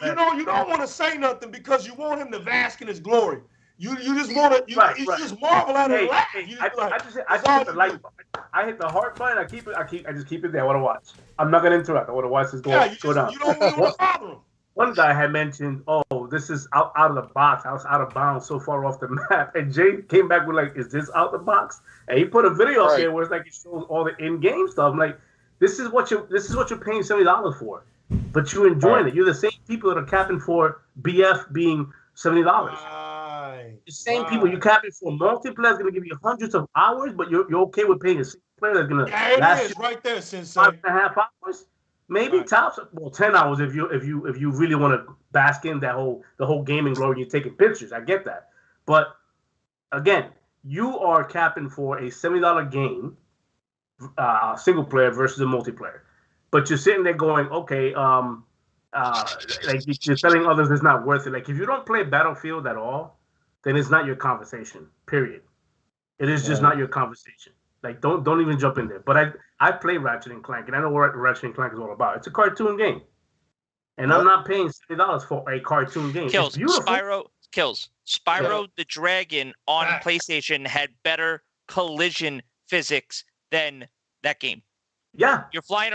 You know, you don't want to say nothing because you want him to bask in his glory. You just want to, you just marvel at it. I hit the heart button. I just keep it there. I want to watch. I'm not gonna interrupt. I want to watch this go down. You don't want to bother him. One guy had mentioned, "Oh, this is out of the box. I was out of bounds, so far off the map." And Jay came back with like, "Is this out the box?" And he put a video up there where it's like it shows all the in-game stuff. I'm like, this is what you're paying $70 for, but you enjoying it. You're the same people that are capping for BF being $70. The same people you capping for multiplayer is going to give you hundreds of hours, but you're okay with paying a single player that's going to last you right there, Sensei. 5.5 hours, maybe tops. Well, 10 hours if you really want to bask in the whole gaming glory and you're taking pictures. I get that, but again, you are capping for a $70 game, single player versus a multiplayer, but you're sitting there going, okay, like you're telling others it's not worth it. Like if you don't play Battlefield at all, then it's not your conversation, period. It is just not your conversation. Like, don't even jump in there. But I play Ratchet and Clank, and I know what Ratchet and Clank is all about. It's a cartoon game. And I'm not paying $70 for a cartoon game. Kills. Spyro the Dragon on PlayStation had better collision physics than that game. Yeah. You're flying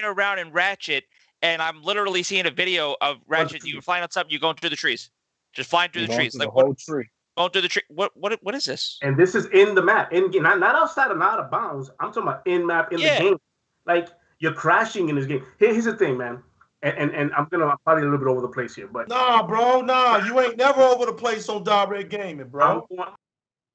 around in Ratchet, and I'm literally seeing a video of Ratchet. You're flying on something, you're going through the trees. Just flying through the trees. Like the whole tree. Going through the tree. What is this? And this is in the map. Not outside and out of bounds. I'm talking about in map in the game. Like you're crashing in this game. Here's the thing, man. And I'm probably a little bit over the place here, but nah, you ain't never over the place on Di-RREC Gaming, bro.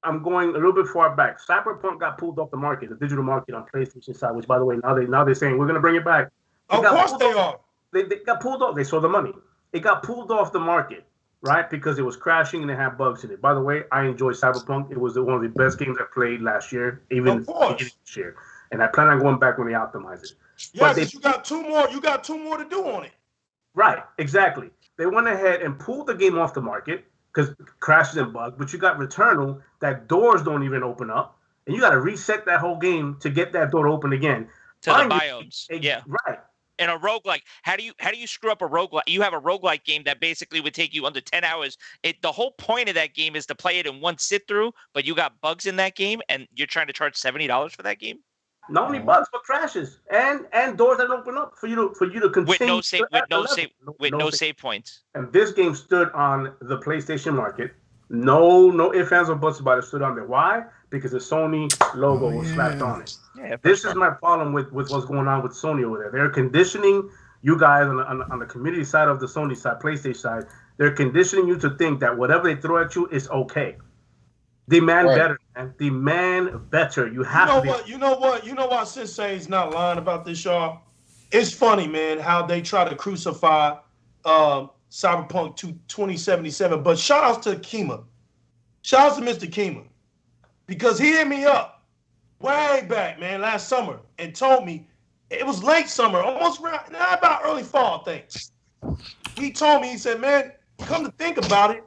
I'm going a little bit far back. Cyberpunk got pulled off the market, the digital market on PlayStation side, which by the way, now they're saying we're gonna bring it back. Of course they are. They got pulled off. They saw the money. It got pulled off the market. Right, because it was crashing and it had bugs in it. By the way, I enjoy Cyberpunk. It was one of the best games I played last year, even this year. And I plan on going back when they optimize it. Yeah, because you got two more. You got two more to do on it. Right, exactly. They went ahead and pulled the game off the market because crashes and bugs. But you got Returnal that doors don't even open up, and you got to reset that whole game to get that door to open again. To the biomes. Right. In a roguelike, how do you screw up a roguelike? You have a roguelike game that basically would take you under 10 hours. The whole point of that game is to play it in one sit through, but you got bugs in that game and you're trying to charge $70 for that game? Not only bugs, but crashes and doors that open up for you to continue with no save points. And this game stood on the PlayStation market. No ifs, ands, or buts about it. Stood on there. Why? Because the Sony logo was slapped on it. Yeah, this is my problem with what's going on with Sony over there. They're conditioning you guys on the community side of the Sony side, PlayStation side. They're conditioning you to think that whatever they throw at you is okay. Demand better, man. Demand better. You have to. You know why Sensei's not lying about this, y'all? It's funny, man, how they try to crucify Cyberpunk 2077. But shout outs to Kima. Shout outs to Mr. Kima. Because he hit me up way back, man, last summer and told me it was late summer, almost about early fall, I think. He told me, he said, man, come to think about it,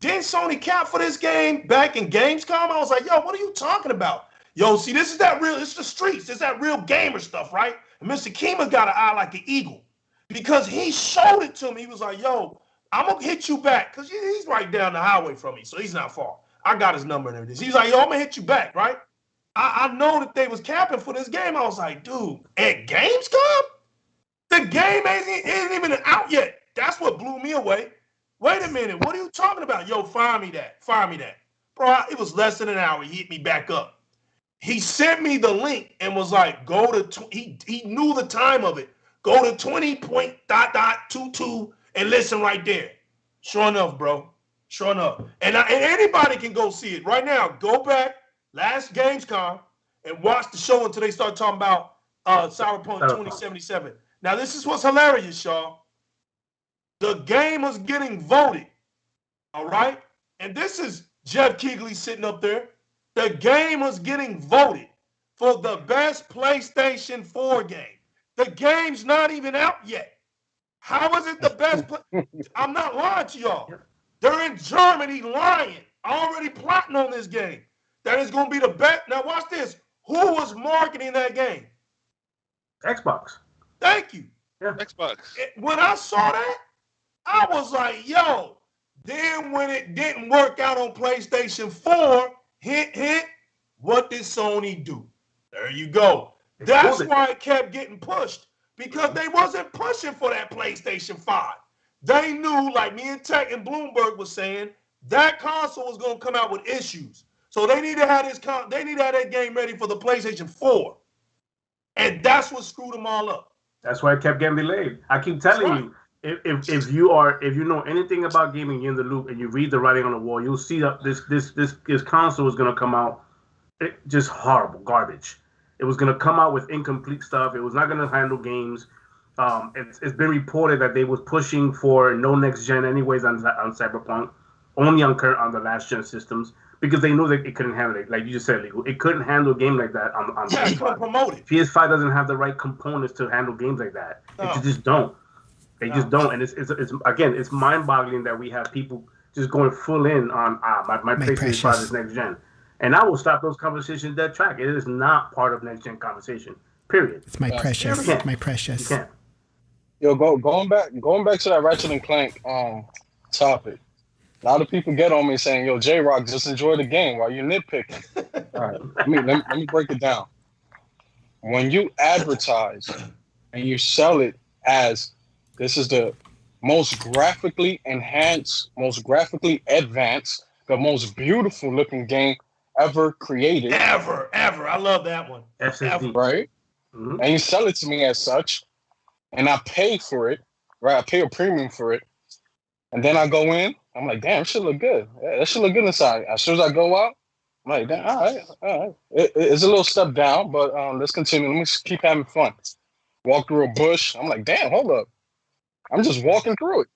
didn't Sony cap for this game back in Gamescom? I was like, yo, what are you talking about? Yo, see, this is the streets. It's that real gamer stuff, right? And Mr. Kima's got an eye like an eagle because he showed it to me. He was like, yo, I'm going to hit you back because he's right down the highway from me, so he's not far. I got his number and everything. He's like, yo, I'm going to hit you back, right? I know that they was capping for this game. I was like, dude, at Gamescom, the game isn't even out yet. That's what blew me away. Wait a minute, what are you talking about? Yo, fire me that. Bro, it was less than an hour. He hit me back up. He sent me the link and was like, go to, he knew the time of it. Go to 20.22 and listen right there. Sure enough, bro. Sure enough. And anybody can go see it. Right now, go back, last Gamescom, and watch the show until they start talking about Cyberpunk 2077. Now, this is what's hilarious, y'all. The game was getting voted, all right? And this is Jeff Keighley sitting up there. The game was getting voted for the best PlayStation 4 game. The game's not even out yet. How is it the best? I'm not lying to y'all. They're in Germany lying, already plotting on this game. That is going to be the best. Now, watch this. Who was marketing that game? Xbox. Thank you. Yeah. Xbox. When I saw that, I was like, yo. Then when it didn't work out on PlayStation 4, hint, what did Sony do? There you go. That's why it kept getting pushed, because they wasn't pushing for that PlayStation 5. They knew, like me and Tech and Bloomberg was saying, that console was going to come out with issues. So they need to have that game ready for the PlayStation 4. And that's what screwed them all up. That's why it kept getting delayed. I keep telling you, if you know anything about gaming, you're in the loop, and you read the writing on the wall, you'll see that this console is going to come out just horrible garbage. It was going to come out with incomplete stuff. It was not going to handle games. It's been reported that they was pushing for no next gen anyways on Cyberpunk, only on the last gen systems, because they knew that it couldn't handle it. Like you just said, Legal, it couldn't handle a game like that on PS5. Promote it. PS5 doesn't have the right components to handle games like that. No. They just don't. Just don't. And it's mind-boggling that we have people just going full in on my PlayStation 5 is next gen. And I will stop those conversations dead track. It is not part of next gen conversation. Period. It's my precious. My precious. You can't. Yo, going back to that Ratchet and Clank topic. A lot of people get on me saying, "Yo, J-Rock, just enjoy the game while you're nitpicking." All right, let me break it down. When you advertise and you sell it as this is the most graphically enhanced, most graphically advanced, the most beautiful looking game ever created. Ever. I love that one. SSD. Right? Mm-hmm. And you sell it to me as such, and I pay for it, right? I pay a premium for it. And then I go in, I'm like, damn, it should look good. Yeah, it should look good inside. As soon as I go out, I'm like, damn, all right. It's a little step down, but let's continue. Let me keep having fun. Walk through a bush. I'm like, damn, hold up. I'm just walking through it.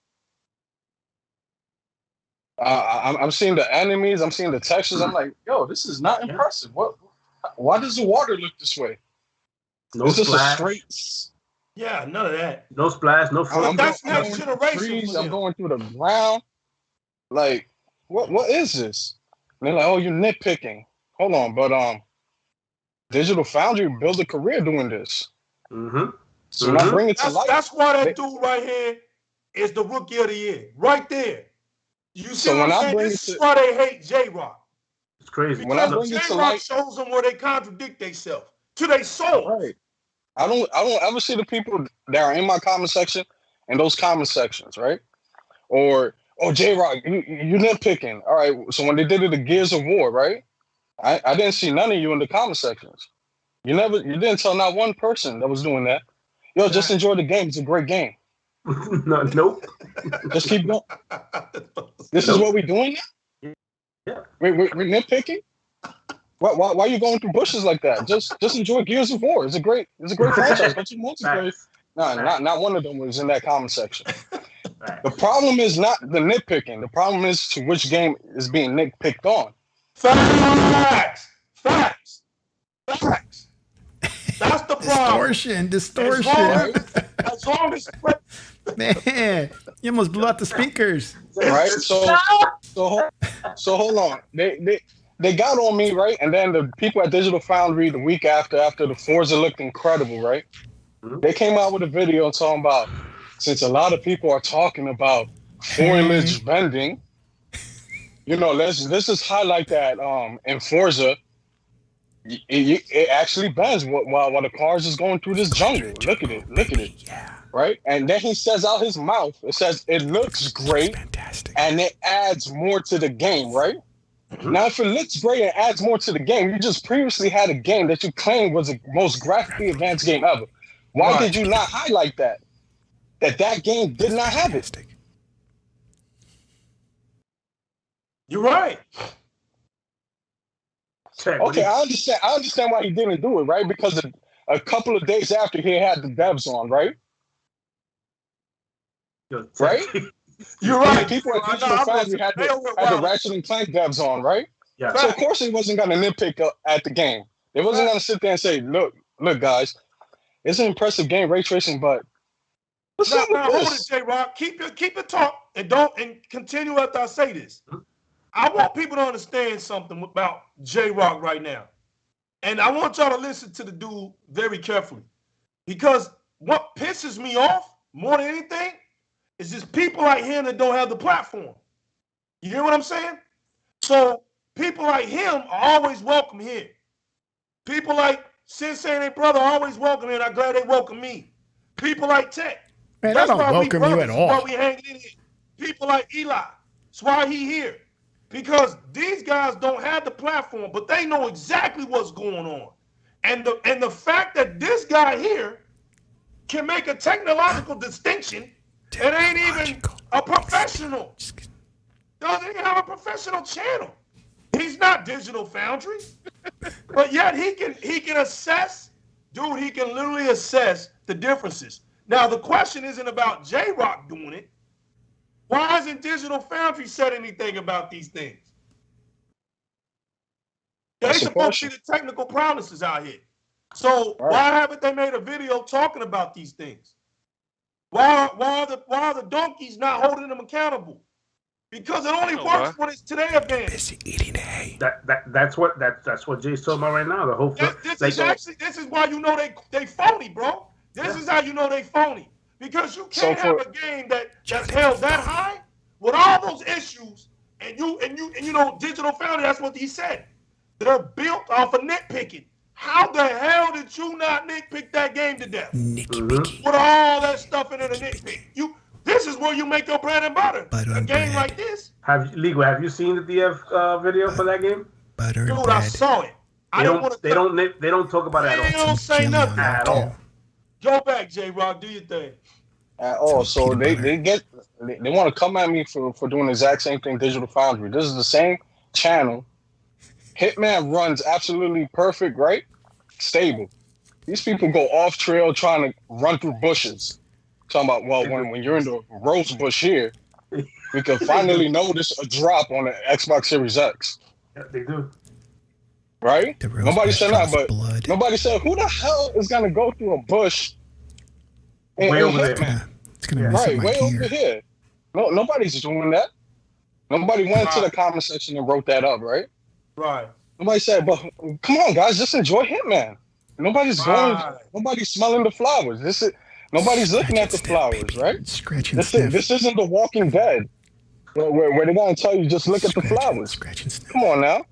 I'm seeing the enemies. I'm seeing the textures. I'm like, yo, this is not impressive. What? Why does the water look this way? No is splash. This a straight? Yeah, none of that. No splash. No flood. That's next generation. I'm going through the ground. Like, what is this? And they're like, oh, you're nitpicking. Hold on, but Digital Foundry built a career doing this. Mm-hmm. So when I bring it to life, that's why that dude right here is the rookie of the year, right there. You see what I'm saying? This is why they hate J-Rock. It's crazy. When I bring it to life, shows them where they contradict themselves to their soul. Right. I don't ever see the people that are in my comment section in those comment sections, right? Or, oh, J-Rock, you nitpicking. All right, so when they did it, the Gears of War, right? I didn't see none of you in the comment sections. You didn't tell not one person that was doing that. Yo, just enjoy the game. It's a great game. Nope. Just keep going. This is what we're doing now? Yeah. We're nitpicking? Why are you going through bushes like that? Just enjoy Gears of War. It's a great franchise. But you multiplayer. Not one of them was in that comment section. Right. The problem is not the nitpicking. The problem is to which game is being nitpicked on. Facts. That's the problem. Distortion. As long as man, you almost blew out the speakers. Right. So hold on. They got on me, right? And then the people at Digital Foundry the week after the Forza looked incredible, right? Mm-hmm. They came out with a video talking about, since a lot of people are talking about foliage bending, let's just highlight that in Forza, It actually bends while the car's just going through this jungle. Look at it. Yeah. Right? And then he says out his mouth, it says, it looks great. Fantastic. And it adds more to the game, right? Mm-hmm. Now, if it looks great and adds more to the game, you just previously had a game that you claimed was the most graphically advanced game ever. Why did you not highlight that? That game did not have it. You're right. Okay, I understand why he didn't do it, right? Because a couple of days after he had the devs on, right? Right? You're right. People at Digital Foundry had the Ratchet and Clank devs on, right? Yeah. So of course he wasn't going to nitpick at the game. They wasn't going to sit there and say, look, guys, it's an impressive game, ray tracing, but what's up with hold it, J-Rock. Keep it talk and continue after I say this. I want people to understand something about J-Rock right now. And I want y'all to listen to the dude very carefully. Because what pisses me off more than anything is just people like him that don't have the platform. You hear what I'm saying? So people like him are always welcome here. People like Sensei and their brother are always welcome here, and I'm glad they welcome me. People like Tech. Man, I don't welcome you at all. That's why we hanging in here. People like Eli. That's why he here. Because these guys don't have the platform, but they know exactly what's going on. And the fact that this guy here can make a technological distinction, it ain't even a professional. Doesn't even have a professional channel. He's not Digital Foundry. But yet he can assess, dude, he can literally assess the differences. Now the question isn't about J-Rock doing it. Why hasn't Digital Foundry said anything about these things? They're supposed to be the technical prowesses out here. So why haven't they made a video talking about these things? Why are the donkeys not holding them accountable? Because it only works when it's to their advantage. Busy eating hay. That's what Jay's talking about right now. The whole this is why you know they phony, bro. This is how you know they phony. Because you can't have a game that's held that high with all those issues, and you know, Digital Foundry, that's what he said. They're built off of nitpicking. How the hell did you not nitpick that game to death? Nitpicky. With all that stuff in it, nitpick. This is where you make your bread and butter. A game like this. Have you seen the DF video for that game? Dude, I saw it. They don't talk about it at all. They don't say nothing at all. Go back, J-Rock. Do your thing. At all. So they want to come at me for doing the exact same thing Digital Foundry. This is the same channel. Hitman runs absolutely perfect, right? Stable. These people go off trail trying to run through bushes. Talking about, well, when you're in the rose bush here, we can finally notice a drop on the Xbox Series X. Yeah, they do. Right? Nobody said that, but nobody said, who the hell is going to go through a bush way over there? It's gonna mess up my gear. Over here. No, nobody's doing that. Nobody went to the comment section and wrote that up, right? Right. Nobody said, but come on, guys, just enjoy Hitman. Nobody's smelling the flowers. Nobody's looking at the flowers, right? Scratching this isn't The Walking Dead, where they're gonna tell you just look at the flowers. Come on now.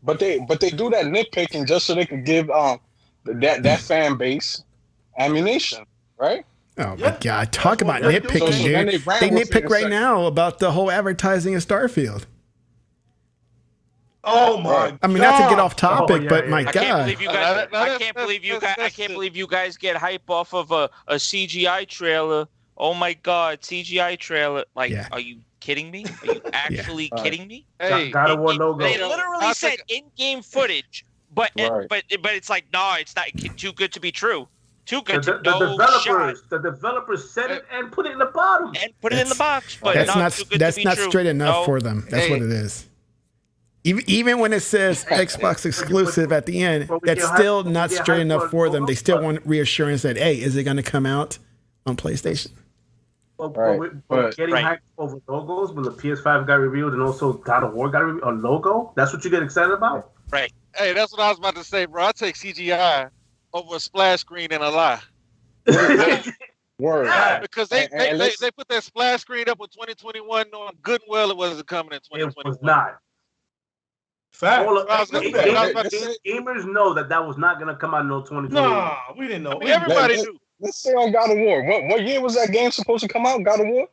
But they do that nitpicking just so they can give that fan base ammunition, right? Oh my God! Talk about nitpicking, dude. They nitpick right now about the whole advertising of Starfield. Oh my God. I mean, not to get off topic, but my God. I can't believe you guys get hype off of a CGI trailer. Oh my God, CGI trailer. Like, are you kidding me? Are you actually kidding me? Hey, God of War logo. They literally said in-game footage, but it's like, no, it's not too good to be true. Too good to The developers said it and put it in the bottom. And put it in the box, but that's not straight enough for them. That's what it is. Even when it says Xbox exclusive at the end, that's still not straight enough for them. They still want reassurance that, hey, is it going to come out on PlayStation? But getting hyped over logos when the PS5 got revealed and also God of War got revealed, a logo, that's what you get excited about? Right. Hey, that's what I was about to say, bro. I take CGI over a splash screen and a lie. Word. Because they put that splash screen up in 2021 knowing good and well it wasn't coming in 2021. It was not. Fact. Gamers know that was not gonna come out until 2020. Nah, we didn't know. I mean, everybody knew. Let's stay on God of War. What year was that game supposed to come out? God of War?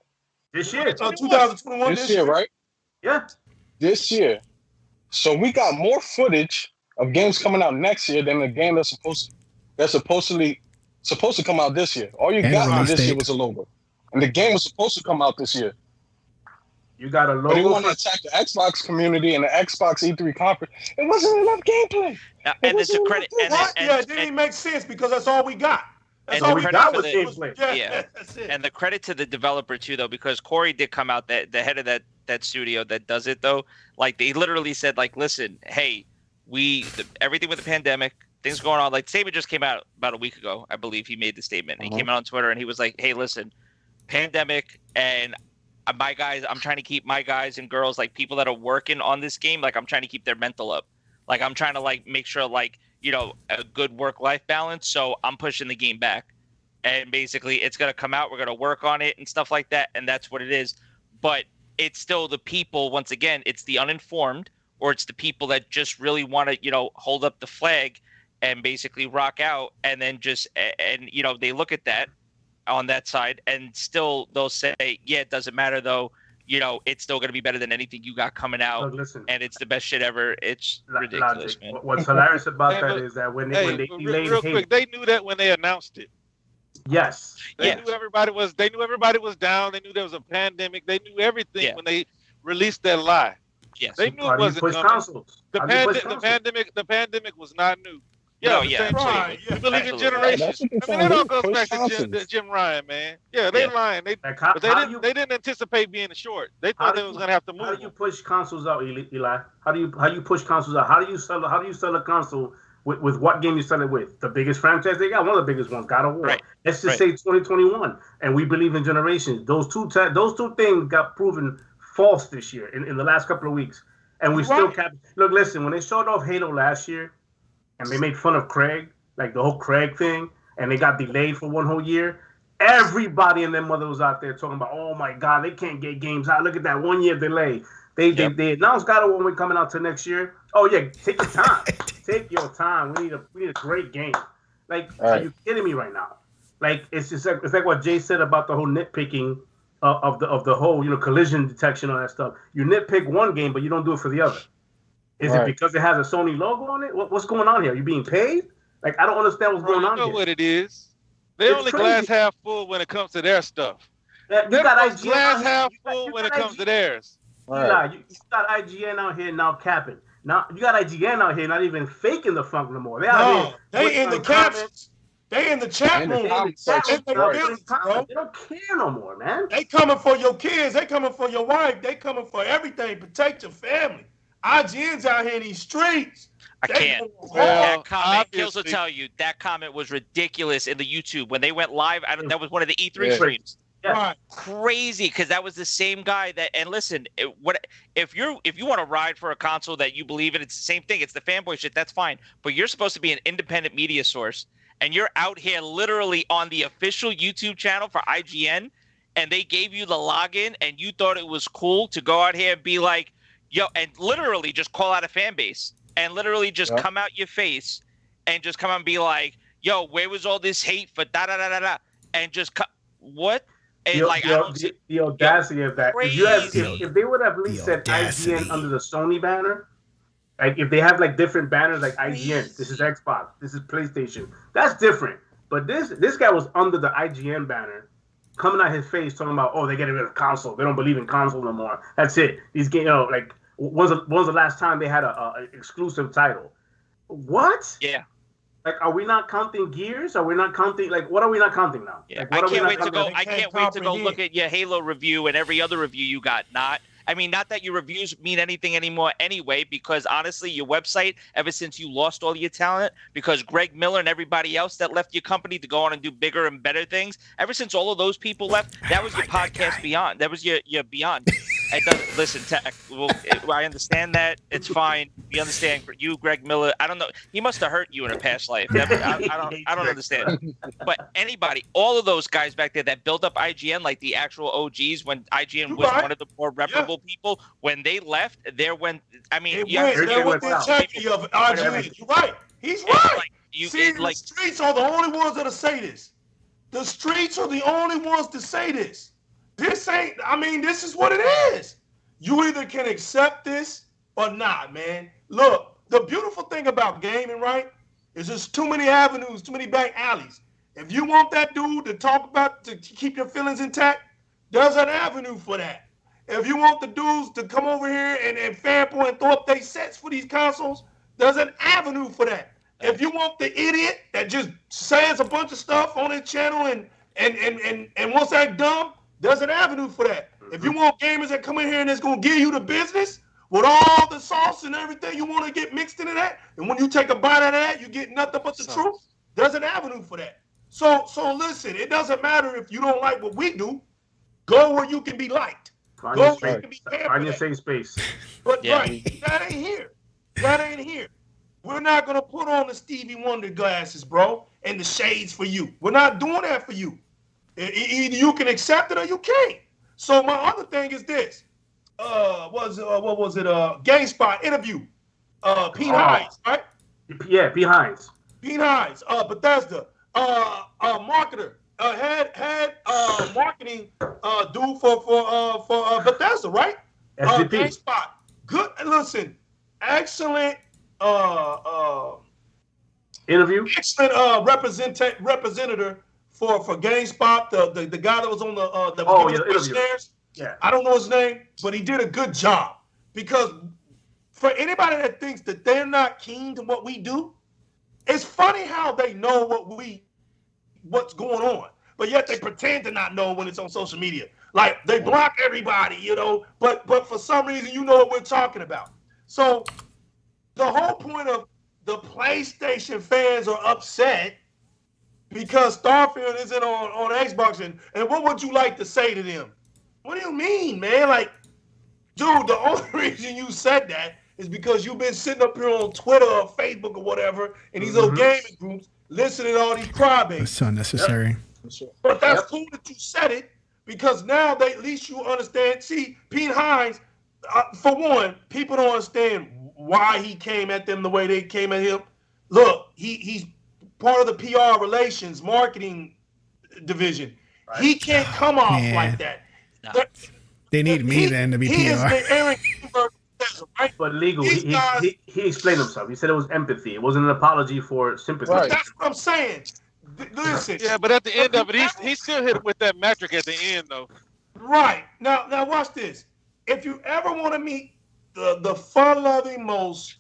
This year. 2021. This year, right? Yeah. This year. So we got more footage of games coming out next year than the game that's supposed to come out this year. All you got from this year was a logo, and the game was supposed to come out this year. You got a logo. But they want to attack the Xbox community and the Xbox E3 conference. It wasn't enough gameplay. And it's a credit. It didn't make sense because that's all we got. That's all we got was gameplay. Yeah, that's it. And the credit to the developer too, though, because Corey did come out, the head of that studio that does it, though. Like they literally said, like, listen, hey, everything with the pandemic, things going on. Like statement just came out about a week ago, I believe. He made the statement. He came out on Twitter and he was like, hey, listen, pandemic and my guys, I'm trying to keep my guys and girls, like people that are working on this game, like I'm trying to keep their mental up. Like I'm trying to like make sure like, you know, a good work-life balance. So I'm pushing the game back. And basically it's going to come out. We're going to work on it and stuff like that. And that's what it is. But it's still the people, once again, it's the uninformed, or it's the people that just really want to, you know, hold up the flag and basically rock out. And then you know, they look at that on that side and still they'll say, yeah, it doesn't matter though. You know, it's still going to be better than anything you got coming out. Look, listen, and it's the best shit ever. It's ridiculous, man. What's hilarious about that is that when they delayed real quick, they knew that when they announced it. Yes. They knew everybody was down. They knew there was a pandemic. They knew everything when they released that lie. Yes. They knew it wasn't coming. The pandemic was not new. Yeah, right. We believe in generations. I mean, it all goes back to Jim Ryan, man. Yeah, they lying. They didn't anticipate being short. They thought they was gonna have to move. How do you push consoles out, Eli? How do you push consoles out? How do you sell a console with what game you sell it with? The biggest franchise they got, one of the biggest ones, God of War. Right. Let's just say 2021, and we believe in generations. Those two things got proven false this year in the last couple of weeks, and we still kept. Look, listen, when they showed off Halo last year, and they made fun of Craig, like the whole Craig thing, and they got delayed for one whole year. Everybody and their mother was out there talking about, oh my God, they can't get games out. Look at that 1 year delay. They announced God of War coming out to next year. Oh yeah, take your time. Take your time. We need a great game. Like, are you kidding me right now? Like, it's like what Jay said about the whole nitpicking of the whole, you know, collision detection, all that stuff. You nitpick one game, but you don't do it for the other. Is it because it has a Sony logo on it? What's going on here? Are you being paid? Like, I don't understand what's going on here. You know what it is. They only glass half full when it comes to their stuff. You got IGN glass half full when it comes to theirs. Eli, you got IGN out here now capping. Now you got IGN out here not even faking the funk no more. They in the captions. They in the chat room. They don't care no more, man. They coming for your kids. They coming for your wife. They coming for everything. Protect your family. IGN's out here in these streets. I can't. That comment, Kills will tell you, that comment was ridiculous in the YouTube. When they went live, that was one of the E3 streams. Yeah. Crazy, because that was the same guy that, and listen, if you want to ride for a console that you believe in, it's the same thing. It's the fanboy shit, that's fine. But you're supposed to be an independent media source, and you're out here literally on the official YouTube channel for IGN, and they gave you the login, and you thought it was cool to go out here and be like, yo, and literally just call out a fan base and literally just come out your face and just come out and be like, yo, where was all this hate for da-da-da-da-da? And just what? And the audacity of that. If they would have at least said IGN under the Sony banner, like if they have like different banners like IGN, this is Xbox, this is PlayStation, that's different. But this guy was under the IGN banner, coming out his face talking about, oh, they're getting rid of console. They don't believe in console no more. That's it. These games, like when's the last time they had a exclusive title? What? Yeah. Like, are we not counting Gears? Are we not counting? Like, what are we not counting now? Yeah. Like, I can't wait to go look at your Halo review and every other review you got. Not that your reviews mean anything anymore anyway, because honestly, your website, ever since you lost all your talent, because Greg Miller and everybody else that left your company to go on and do bigger and better things, ever since all of those people left, that was your podcast Beyond. That was your Beyond. It doesn't. Listen, Tech. Well, I understand that. It's fine. We understand. For you, Greg Miller. I don't know. He must have hurt you in a past life. I don't understand. But anybody, all of those guys back there that built up IGN, like the actual OGs, when IGN was one of the more reputable people, when they left, there went. I mean, there went the integrity of IGN. You're right. He's right. The streets are the only ones that'll say this. The streets are the only ones to say this. This is what it is. You either can accept this or not, man. Look, the beautiful thing about gaming, right, is there's too many avenues, too many back alleys. If you want that dude to talk about, to keep your feelings intact, there's an avenue for that. If you want the dudes to come over here and fanboy and throw up their sets for these consoles, there's an avenue for that. If you want the idiot that just says a bunch of stuff on his channel and wants to act dumb, there's an avenue for that. If you want gamers that come in here and it's going to give you the business with all the sauce and everything you want to get mixed into that, and when you take a bite out of that, you get nothing but the truth, there's an avenue for that. So listen, it doesn't matter if you don't like what we do. Go where you can be liked. Find your safe space. But right, that ain't here. That ain't here. We're not going to put on the Stevie Wonder glasses, bro, and the shades for you. We're not doing that for you. Either you can accept it or you can't. So my other thing is this. What was it? GameSpot interview. Pete Hines, right? Yeah, Pete Hines. Pete Hines, Bethesda, marketer, head marketing dude for Bethesda, right? GameSpot. Good. Listen, excellent interview. Excellent representative for GameSpot, the guy that was on the stairs. Yeah. I don't know his name, but he did a good job. Because for anybody that thinks that they're not keen to what we do, it's funny how they know what's going on, but yet they pretend to not know when it's on social media. Like they block everybody, but for some reason you know what we're talking about. So the whole point of the PlayStation fans are upset because Starfield isn't on Xbox. And what would you like to say to them? What do you mean, man? Like, dude, the only reason you said that is because you've been sitting up here on Twitter or Facebook or whatever in these little gaming groups listening to all these crybabies. It's so unnecessary. Yep. But that's cool that you said it because now at least you understand. See, Pete Hines, for one, people don't understand why he came at them the way they came at him. Look, he's part of the PR relations marketing division. Right. He can't come off like that. No. They need me then to be PR. He is the Aaron Grrenberg, right? But legal, he explained himself. He said it was empathy. It wasn't an apology for sympathy. Right. That's what I'm saying. Listen. Yeah, but at the end of it, he still hit it with that metric at the end, though. Right. Now watch this. If you ever want to meet the fun-loving, most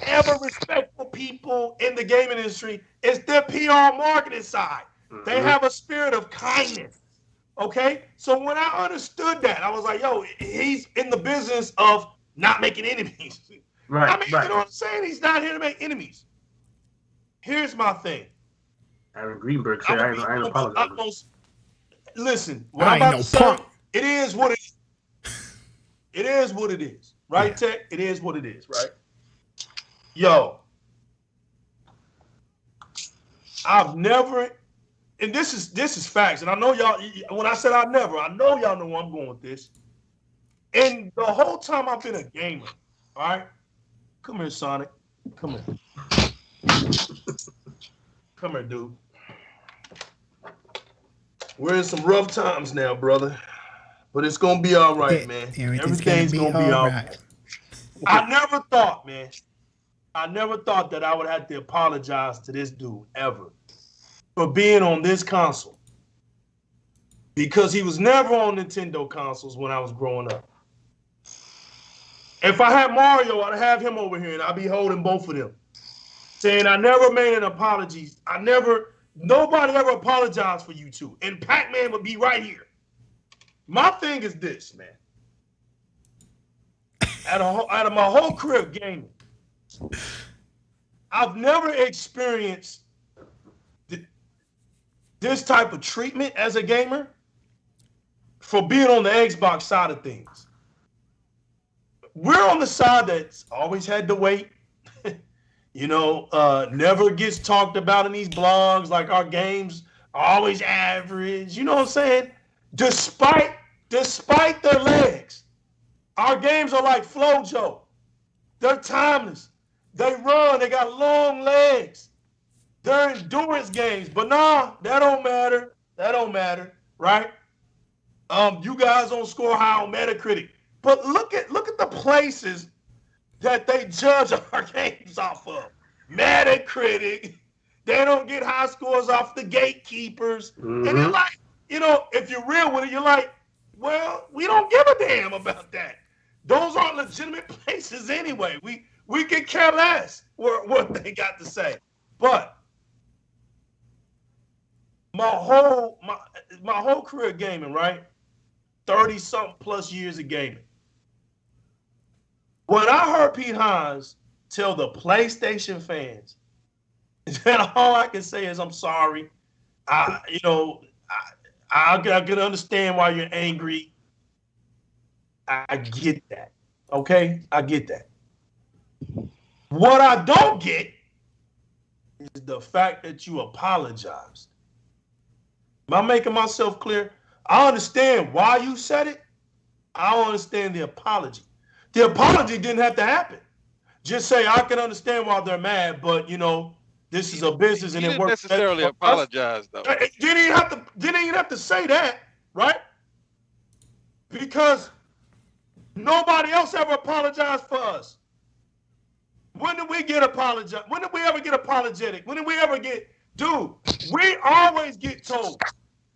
ever respectful people in the gaming industry, it's their PR marketing side. Mm-hmm. They have a spirit of kindness. Okay? So when I understood that, I was like, yo, he's in the business of not making enemies. Right. You know what I'm saying? He's not here to make enemies. Here's my thing. Aaron Grrenberg said, I ain't apologizing. Listen, what I'm about to say, it is what it is. It is what it is. Right, Tech? It is what it is, right? Yo, I've never, and this is facts, and I know y'all, when I said I know y'all know where I'm going with this. And the whole time I've been a gamer, all right? Come here, Sonic. Come here. Come here, dude. We're in some rough times now, brother. But it's going to be all right, man. Everything's going to be all right. I never thought, man. I never thought that I would have to apologize to this dude ever for being on this console. Because he was never on Nintendo consoles when I was growing up. If I had Mario, I'd have him over here and I'd be holding both of them. Saying I never made an apology. Nobody ever apologized for you two. And Pac-Man would be right here. My thing is this, man. Out of my whole career of gaming, I've never experienced this type of treatment as a gamer for being on the Xbox side of things. we're on the side that's always had to wait. Never gets talked about in these blogs. Like our games are always average. You know what I'm saying? Despite their legs, our games are like Flojo. They're timeless. They run. They got long legs. They're endurance games. But nah, that don't matter. That don't matter, right? You guys don't score high on Metacritic. But look at the places that they judge our games off of. Metacritic. They don't get high scores off the gatekeepers. Mm-hmm. And they're like, if you're real with it, you're like, well, we don't give a damn about that. Those aren't legitimate places anyway. We can care less what they got to say. But my whole career gaming, right? 30-something plus years of gaming. When I heard Pete Hines tell the PlayStation fans that all I can say is I'm sorry. I can understand why you're angry. I get that. Okay? I get that. What I don't get is the fact that you apologized. Am I making myself clear? I understand why you said it. I don't understand the apology. The apology didn't have to happen. Just say, I can understand why they're mad, but, this is a business and it works. Didn't necessarily apologize, though. Didn't even have to say that, right? Because nobody else ever apologized for us. When did we get apologized? When did we ever get apologetic? When did we ever get, dude, we always get told,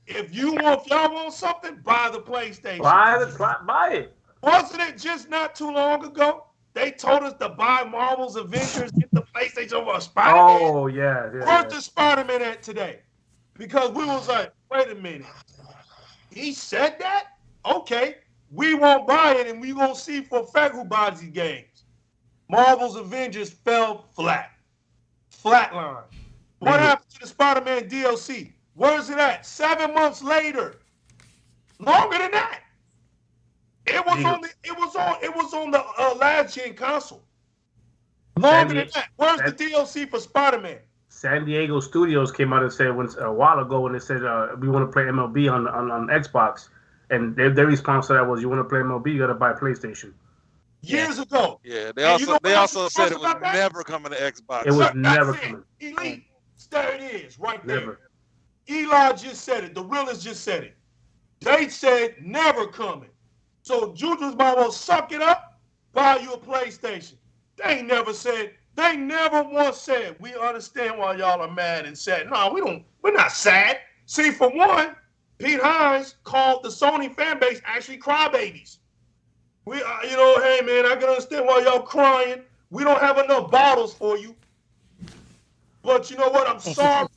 if y'all want something, buy the PlayStation. Buy it. Wasn't it just not too long ago? They told us to buy Marvel's Avengers, get the PlayStation over a Spider-Man. Oh, yeah. Where's the Spider-Man at today? Because we was like, wait a minute. He said that? Okay. We won't buy it, and we won't see for a fact who buys these games. Marvel's Avengers fell flat. Flatline. What happened to the Spider-Man DLC? Where's it at? 7 months later. Longer than that. It was on the last gen console. Longer than that. Where's the DLC for Spider-Man? San Diego Studios came out and said a while ago when they said we want to play MLB on Xbox, and their response to that was, you want to play MLB, you got to buy a PlayStation. Years ago. Yeah, they also said it was never coming to Xbox. It was never coming. Elite, there it is, right there. Never. Eli just said it. The realest just said it. They said never coming. So Juju's might well suck it up, buy you a PlayStation. They never once said, we understand why y'all are mad and sad. No, we're not sad. See, for one, Pete Hines called the Sony fan base actually crybabies. Hey man, I can understand why y'all crying. We don't have enough bottles for you. But you know what? I'm sorry.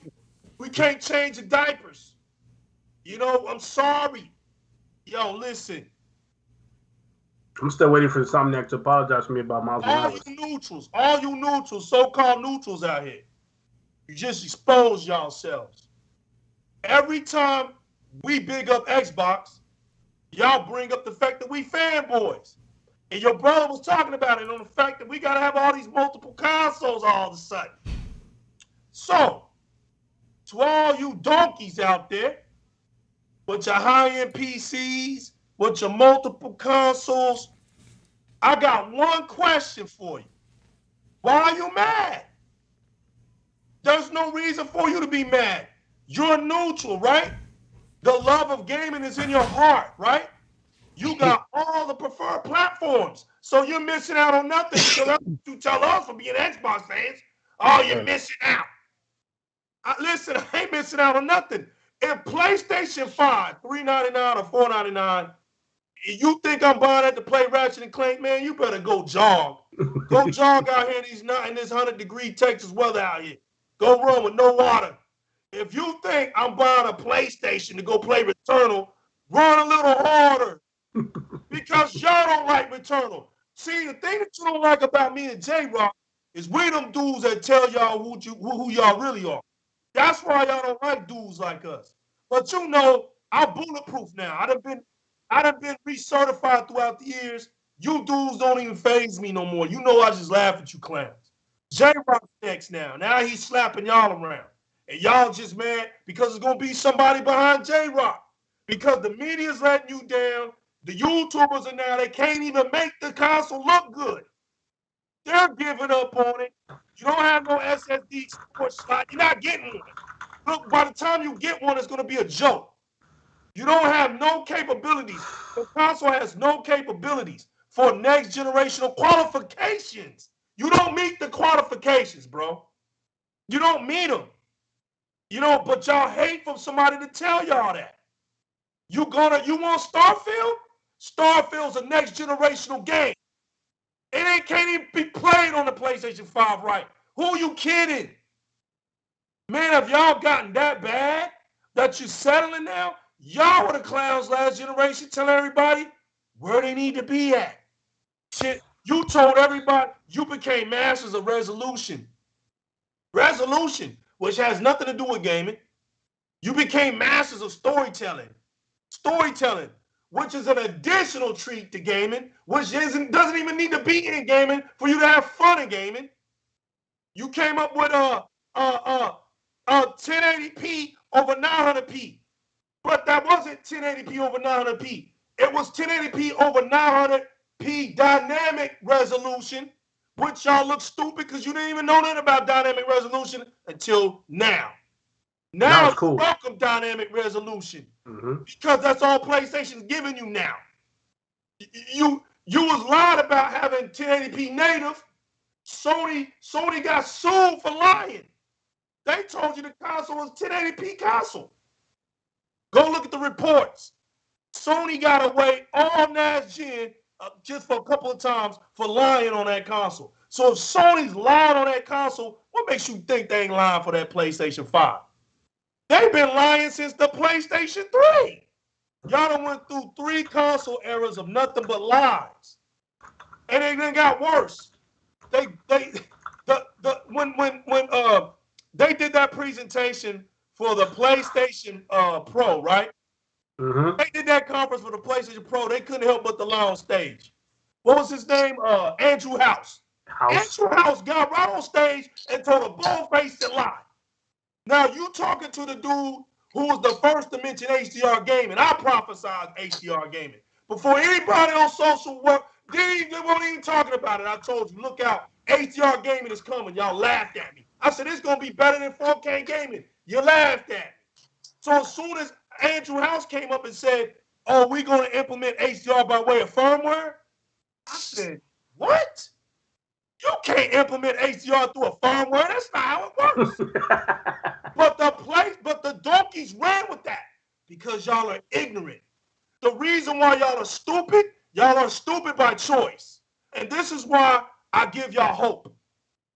We can't change the diapers. I'm sorry. Yo, listen. I'm still waiting for Insomniac to apologize to me about Miles Morales. All you neutrals, so-called neutrals out here, you just expose yourselves. Every time we big up Xbox, y'all bring up the fact that we fanboys. And your brother was talking about it on the fact that we got to have all these multiple consoles all of a sudden. So, to all you donkeys out there, with your high-end PCs, with your multiple consoles, I got one question for you. Why are you mad? There's no reason for you to be mad. You're neutral, right? The love of gaming is in your heart, right? You got all the preferred platforms. So you're missing out on nothing. Because you tell us for being Xbox fans, oh, you're missing out. Listen, I ain't missing out on nothing. If PlayStation 5, $399 or $499, you think I'm buying that to play Ratchet and Clank, man, you better go jog. Go jog out here in this 100-degree Texas weather out here. Go run with no water. If you think I'm buying a PlayStation to go play Returnal, run a little harder. Because y'all don't like Returnal. See, the thing that you don't like about me and J-Rock is we them dudes that tell y'all who y'all really are. That's why y'all don't like dudes like us. But I'm bulletproof now. I done been recertified throughout the years. You dudes don't even faze me no more. You know I just laugh at you clowns. J-Rock's next now. Now he's slapping y'all around. And y'all just mad because it's going to be somebody behind J-Rock. Because the media's letting you down. The YouTubers are now, they can't even make the console look good. They're giving up on it. You don't have no SSD storage slot. You're not getting one. Look, by the time you get one, it's going to be a joke. You don't have no capabilities. The console has no capabilities for next generational qualifications. You don't meet the qualifications, bro. You don't meet them. You know, but y'all hate for somebody to tell y'all that. You want Starfield? Starfield's a next generational game. It can't even be played on the PlayStation 5 right. Who are you kidding? Man, have y'all gotten that bad that you're settling now? Y'all were the clowns last generation telling everybody where they need to be at. Shit, you told everybody you became masters of resolution. Resolution, which has nothing to do with gaming. You became masters of storytelling. Storytelling, which is an additional treat to gaming, which doesn't even need to be in gaming for you to have fun in gaming. You came up with a 1080p over 900p, but that wasn't 1080p over 900p. It was 1080p over 900p dynamic resolution, which y'all look stupid because you didn't even know nothing about dynamic resolution until now. Now it's cool. Welcome dynamic resolution because that's all PlayStation's giving you now. You was lied about having 1080p native. Sony got sued for lying. They told you the console was 1080p console. Go look at the reports. Sony got away all last gen just for a couple of times for lying on that console. So if Sony's lying on that console, what makes you think they ain't lying for that PlayStation 5? They've been lying since the PlayStation 3. Y'all done went through 3 console eras of nothing but lies. And it then got worse. When they did that presentation for the PlayStation Pro, right? They did that conference for the PlayStation Pro. They couldn't help but to lie on stage. What was his name? Andrew House. Andrew House got right on stage and told a bold-faced lie. Now, you talking to the dude who was the first to mention HDR gaming. I prophesied HDR gaming. Before anybody on social work, they weren't even talking about it. I told you, look out. HDR gaming is coming. Y'all laughed at me. I said, it's going to be better than 4K gaming. You laughed at me. So as soon as Andrew House came up and said, oh, we're going to implement HDR by way of firmware, I said, what? You can't implement HDR through a firmware. That's not how it works. But the donkeys ran with that because y'all are ignorant. The reason why y'all are stupid by choice. And this is why I give y'all hope.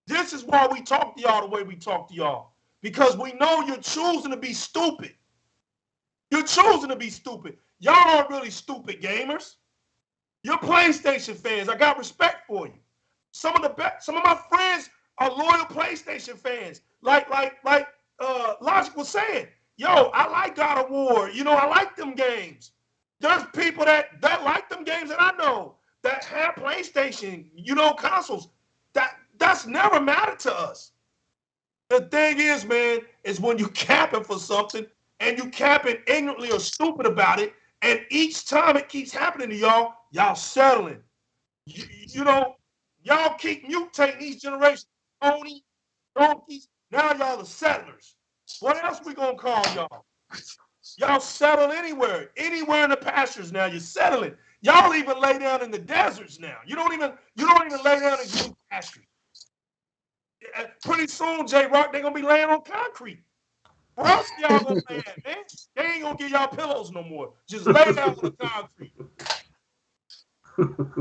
This is why we talk to y'all the way we talk to y'all. Because we know you're choosing to be stupid. You're choosing to be stupid. Y'all aren't really stupid gamers. You're PlayStation fans. I got respect for you. Some of my friends are loyal PlayStation fans. Like Logic was saying, yo, I like God of War. You know, I like them games. There's people that like them games that I know that have PlayStation, consoles. That's never mattered to us. The thing is, man, is when you capping for something and you capping ignorantly or stupid about it, and each time it keeps happening to y'all settling. Y'all keep mutating each generation. Pony, donkeys, now y'all the settlers. What else we gonna call y'all? Y'all settle anywhere in the pastures now. You're settling. Y'all even lay down in the deserts now. You don't even lay down in green pastures. Pretty soon, J-Rock, they're gonna be laying on concrete. Where else y'all gonna lay at, man? They ain't gonna give y'all pillows no more. Just lay down on the concrete.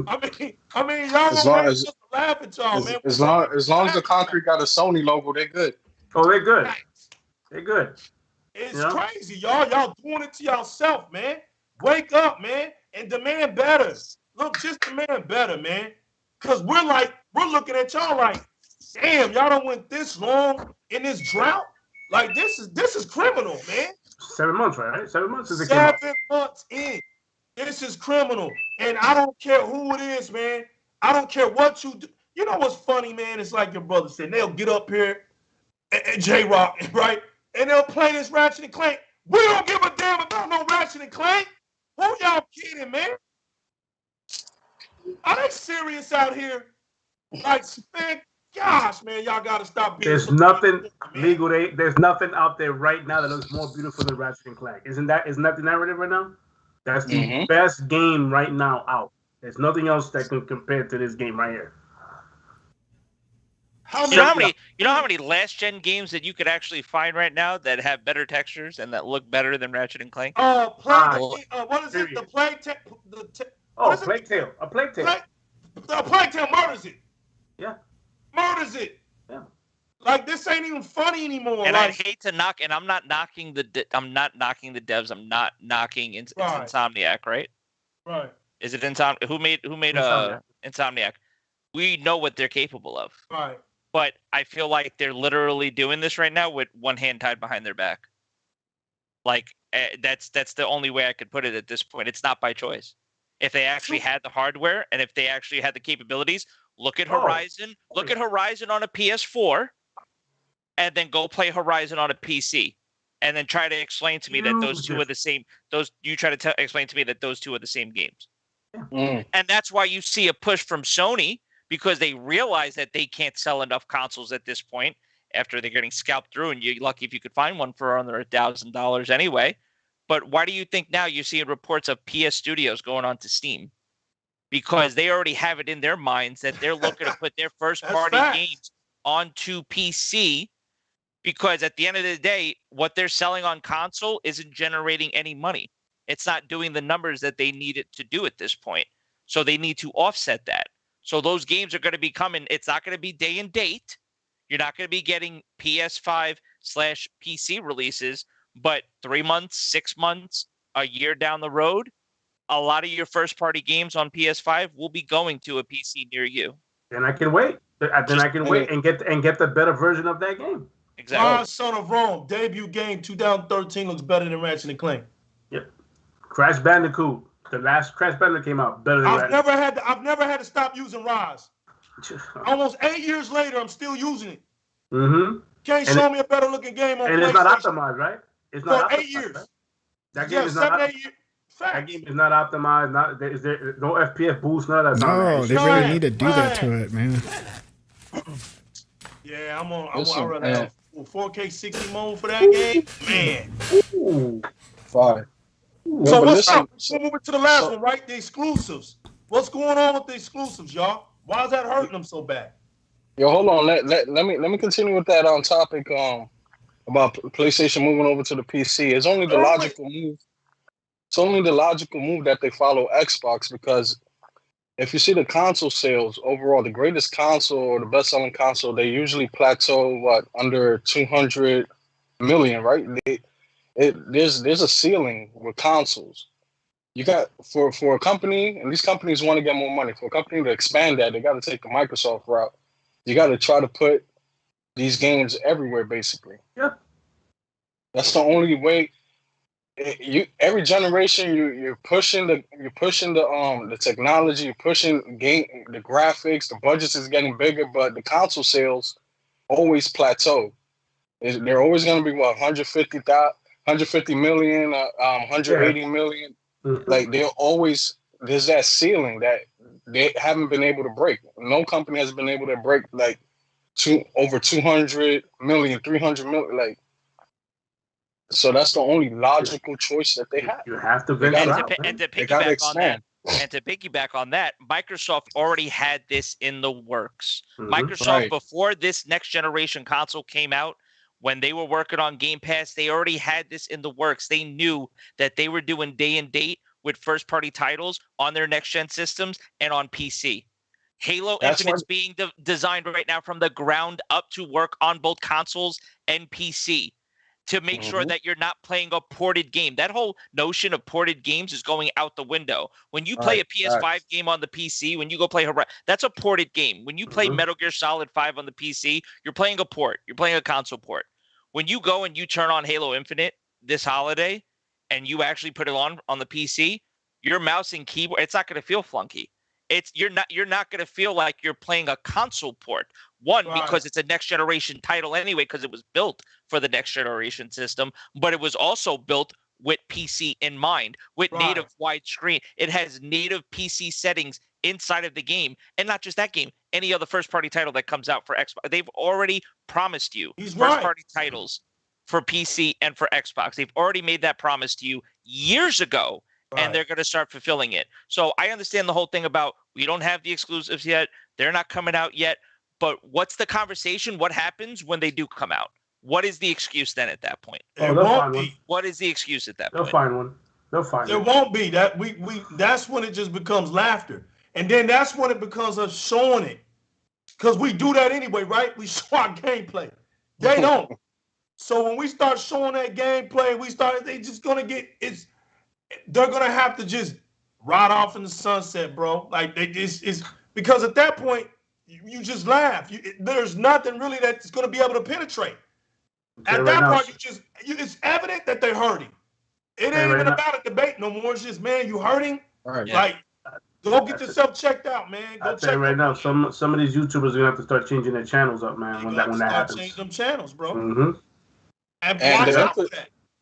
I mean, y'all gonna make us laugh at y'all, man. As long as the concrete got a Sony logo, they're good. Oh, they're good. They're good. It's crazy, y'all. Y'all doing it to yourself, man. Wake up, man, and demand better. Look, just demand better, man. Cause we're looking at y'all like, damn, y'all done went this long in this drought. Like this is criminal, man. 7 months, right? 7 months since it came out. 7 months in. This is criminal. And I don't care who it is, man. I don't care what you do. You know what's funny, man? It's like your brother said. They'll get up here, and J-Rock, right? And they'll play this Ratchet and Clank. We don't give a damn about no Ratchet and Clank. Who y'all kidding, man? Are they serious out here? Like, man, gosh, man, y'all gotta stop being. There's nothing legal. There's nothing out there right now that looks more beautiful than Ratchet and Clank. Isn't that the narrative right now? That's the best game right now out. There's nothing else that can compare to this game right here. You know how many last gen games that you could actually find right now that have better textures and that look better than Ratchet and Clank? What is it? The Plague Tale. Plague Tale. A Plague Tale. The Plague Tale murders it. Yeah. Murders it. Yeah. Like, this ain't even funny anymore. And like, I'd hate to knock, and I'm not knocking the devs. I'm not knocking it's Insomniac, right? Right. Is it Insomniac? Who made Insomniac? We know what they're capable of. Right. But I feel like they're literally doing this right now with one hand tied behind their back. Like, that's the only way I could put it at this point. It's not by choice. If they actually had the hardware and if they actually had the capabilities, look at Horizon. Look at Horizon on a PS4, and then go play Horizon on a PC, and then try to explain to me that those two are the same. Explain to me that those two are the same games. And that's why you see a push from Sony, because they realize that they can't sell enough consoles at this point after they're getting scalped through, and you're lucky if you could find one for under $1,000 anyway. But why do you think now you're seeing reports of PS Studios going on to Steam? Because they already have it in their minds that they're looking to put their first-party games onto PC, because at the end of the day, what they're selling on console isn't generating any money. It's not doing the numbers that they need it to do at this point. So they need to offset that. So those games are going to be coming. It's not going to be day and date. You're not going to be getting PS5/PC releases, but 3 months, 6 months, a year down the road, a lot of your first-party games on PS5 will be going to a PC near you. Then I can wait. I can wait and get the better version of that game. Exactly. Son of Rome debut game 2013 looks better than Ratchet and Clank. Yep. Crash Bandicoot, the last Crash Bandicoot came out better than I've never had to stop using Rise. Almost 8 years later, I'm still using it. Can't show me a better looking game on PlayStation. And it's not optimized, right? It's not for optimized, 8 years. Right? That game is not 8 years. That game is not optimized. Is there no FPS boost? None of that. No, they really need to do that to it, man. Yeah, I run out 4K 60 mode for that game, man. Ooh, fine. So what's up? We're moving to the last one, right? The exclusives. What's going on with the exclusives, y'all? Why is that hurting them so bad? Yo, hold on. Let me continue with that topic about PlayStation moving over to the PC. It's only the logical move. It's only the logical move that they follow Xbox, because if you see the console sales overall, the greatest console or the best-selling console, they usually plateau under 200 million, right? There's a ceiling with consoles. You got for a company, and these companies want to get more money. For a company to expand that, they got to take the Microsoft route. You got to try to put these games everywhere, basically. Yeah, that's the only way. Every generation you're pushing the technology, you're pushing the graphics, the budgets is getting bigger, but the console sales always plateau. They're always going to be 150 million, 180 million. Like there's that ceiling that they haven't been able to break. No company has been able to break over 200 million, 300 million, like. So that's the only logical choice that they have. You have to venture out. And to piggyback on that, Microsoft already had this in the works. Microsoft, before this next generation console came out, when they were working on Game Pass, they already had this in the works. They knew that they were doing day and date with first-party titles on their next-gen systems and on PC. Halo Infinite's being designed right now from the ground up to work on both consoles and PC, to make sure that you're not playing a ported game. That whole notion of ported games is going out the window. When you play a PS5 game on the PC, when you go play Horizon, that's a ported game. When you play Metal Gear Solid 5 on the PC, you're playing a port. You're playing a console port. When you go and you turn on Halo Infinite this holiday and you actually put it on the PC, your mouse and keyboard, it's not going to feel flunky. You're not going to feel like you're playing a console port. One, because it's a next generation title anyway, because it was built for the next generation system, but it was also built with PC in mind, with native widescreen. It has native PC settings inside of the game, and not just that game, any other first-party title that comes out for Xbox. They've already promised you first-party titles for PC and for Xbox. They've already made that promise to you years ago, and they're going to start fulfilling it. So I understand the whole thing about we don't have the exclusives yet. They're not coming out yet. But what's the conversation? What happens when they do come out? What is the excuse then at that point? Oh, they'll find one. What is the excuse at that point? They'll find one. They'll find one. There won't be. That's when it just becomes laughter. And then that's when it becomes us showing it. Because we do that anyway, right? We show our gameplay. They don't. So when we start showing that gameplay, they just gonna they're gonna have to just ride off in the sunset, bro. Like it's because at that point, you just laugh. There's nothing really that's gonna be able to penetrate. At that point, it's evident that they're hurting. It ain't even about a debate no more. It's just, man, you hurting? Right. Like, go get yourself checked out, man. I'll tell you right now, some of these YouTubers are gonna have to start changing their channels up, man. When that happens, change them channels, bro. Mm-hmm. And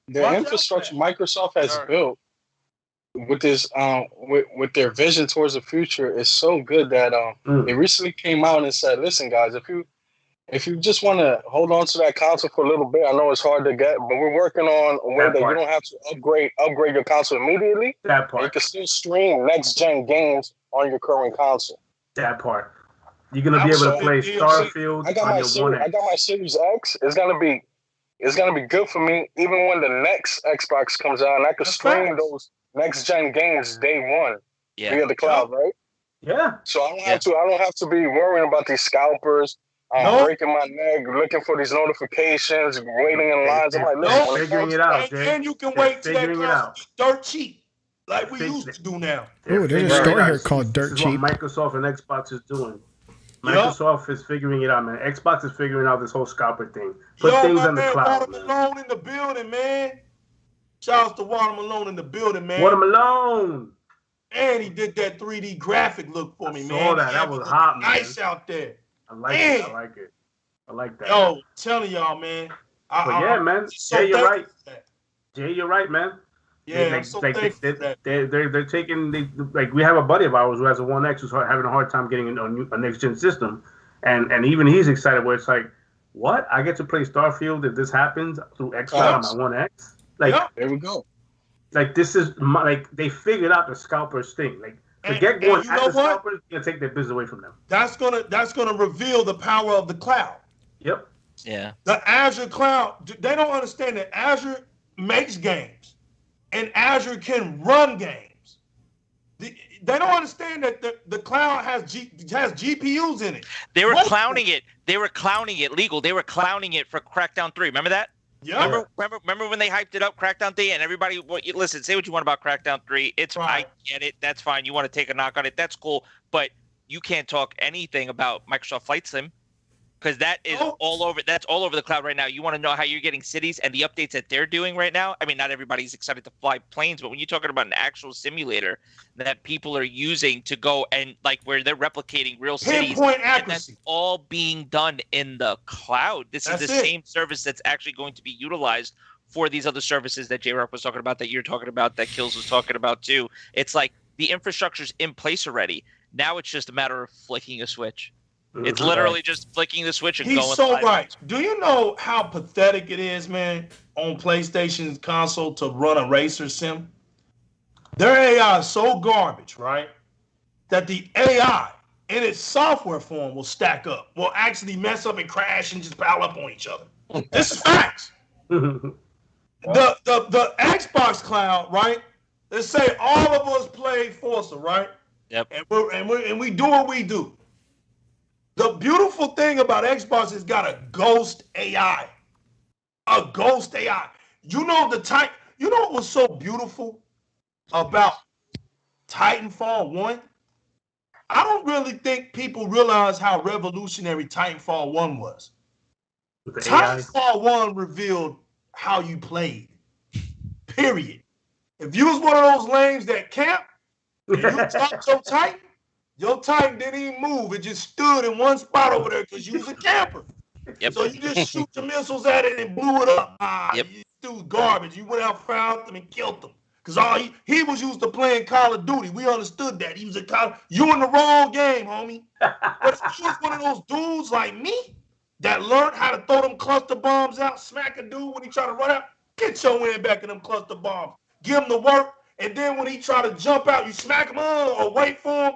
the infrastructure Microsoft has built with this, with their vision towards the future is so good that they recently came out and said, "Listen, guys, if you just want to hold on to that console for a little bit, I know it's hard to get, but we're working on a way that you don't have to upgrade your console immediately. That part. You can still stream next-gen games on your current console. That part. You're gonna be able to play Starfield I got my Series X. It's gonna be good for me even when the next Xbox comes out, and I can stream those next-gen games day one via the cloud, right? Yeah. So I don't have to be worrying about these scalpers. I'm breaking my neck, looking for these notifications, waiting in lines. I'm like, listen, figuring it out, Jay. And you can wait till that costs dirt cheap, like we used to do now. Oh, there's a story here called Dirt Cheap. What Microsoft and Xbox is doing. Microsoft is figuring it out, man. Xbox is figuring out this whole scalper thing. Put things on the cloud, man. Watermelon in the building, man. Shouts to Watermelon in the building, man. Watermelon. And he did that 3D graphic look for me, man. Saw that. That was hot, man. Nice out there. I like it. I like that. Yo, telling y'all, man. Man. Jay, you're right. Jay, you're right, man. Yeah, they're taking like we have a buddy of ours who has a 1X who's having a hard time getting a next gen system, and even he's excited. Where it's like, what? I get to play Starfield if this happens through Xbox on my 1X. Like, there we go. Like this is like they figured out the scalpers thing. Like. Forget going at the scalpers, gonna take their business away from them. That's gonna reveal the power of the cloud. Yep. Yeah. The Azure cloud, they don't understand that Azure makes games, and Azure can run games. They don't understand that the cloud has GPUs in it. They were clowning it. They were clowning it legal. They were clowning it for Crackdown 3. Remember that? Yeah. Remember when they hyped it up, Crackdown 3, and everybody, listen, say what you want about Crackdown 3. I get it. That's fine. You want to take a knock on it. That's cool. But you can't talk anything about Microsoft Flight Sim because that is all over. That's all over the cloud right now. You want to know how you're getting cities and the updates that they're doing right now? I mean, not everybody's excited to fly planes, but when you're talking about an actual simulator that people are using to go and like where they're replicating real cities, pinpoint accuracy, that's all being done in the cloud. This is the same service that's actually going to be utilized for these other services that J-Rock was talking about, that you're talking about, that Kills was talking about too. It's like the infrastructure's in place already. Now it's just a matter of flicking a switch. It's literally just flicking the switch and going. He's so right. Do you know how pathetic it is, man, on PlayStation's console to run a racer sim? Their AI is so garbage, right, that the AI in its software form will stack up, will actually mess up and crash and just pile up on each other. This is facts. The Xbox cloud, right? Let's say all of us play Forza, right? Yep. And we do what we do. The beautiful thing about Xbox is got a ghost AI. A ghost AI. You know what was so beautiful about Titanfall 1? I don't really think people realize how revolutionary Titanfall 1 was. Titanfall 1 revealed how you played. Period. If you was one of those lames that camp, and you dropped your Titan didn't even move. It just stood in one spot over there because you was a camper. Yep. So you just shoot your missiles at it and blew it up. Yep. You threw garbage. You went out, found them, and killed them. Because he was used to playing Call of Duty. We understood that. He was you in the wrong game, homie. But if you was one of those dudes like me that learned how to throw them cluster bombs out, smack a dude when he try to run out, get your wind back in them cluster bombs. Give him the work. And then when he try to jump out, you smack him or wait for him,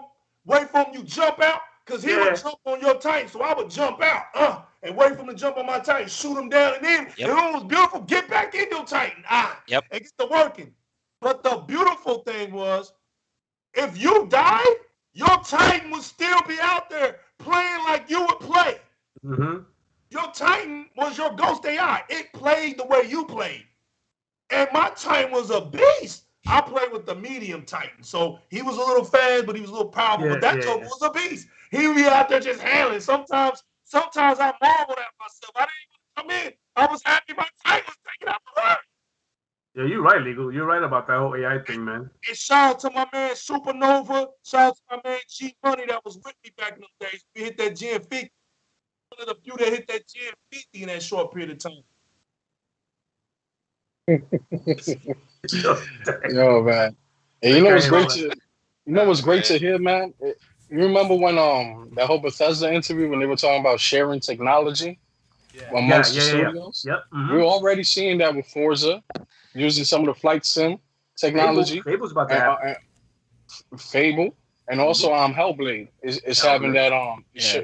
you jump out, because he would jump on your Titan. So I would jump out and wait for him to jump on my Titan, shoot him down, and then it was beautiful. Get back in your Titan. And get to working. But the beautiful thing was, if you died, your Titan would still be out there playing like you would play. Mm-hmm. Your Titan was your ghost AI. It played the way you played. And my Titan was a beast. I played with the medium Titan. So he was a little fast, but he was a little powerful. But that joke was a beast. He would be out there just handling. Sometimes I marveled at myself. I didn't even come in. I was happy my Titan was taking out the run. Yeah, you're right, Legal. You're right about that whole AI thing, man. And shout out to my man Supernova. Shout out to my man G Money that was with me back in the days. We hit that Gen 50. One of the few that hit that Gen 50 in that short period of time. Yo, man. And you know what's great to hear, man? You remember when that whole Bethesda interview when they were talking about sharing technology amongst the studios? Yep. Mm-hmm. We're already seeing that with Forza, using some of the flight sim technology. Fable's about to happen. Fable. And also Hellblade is having that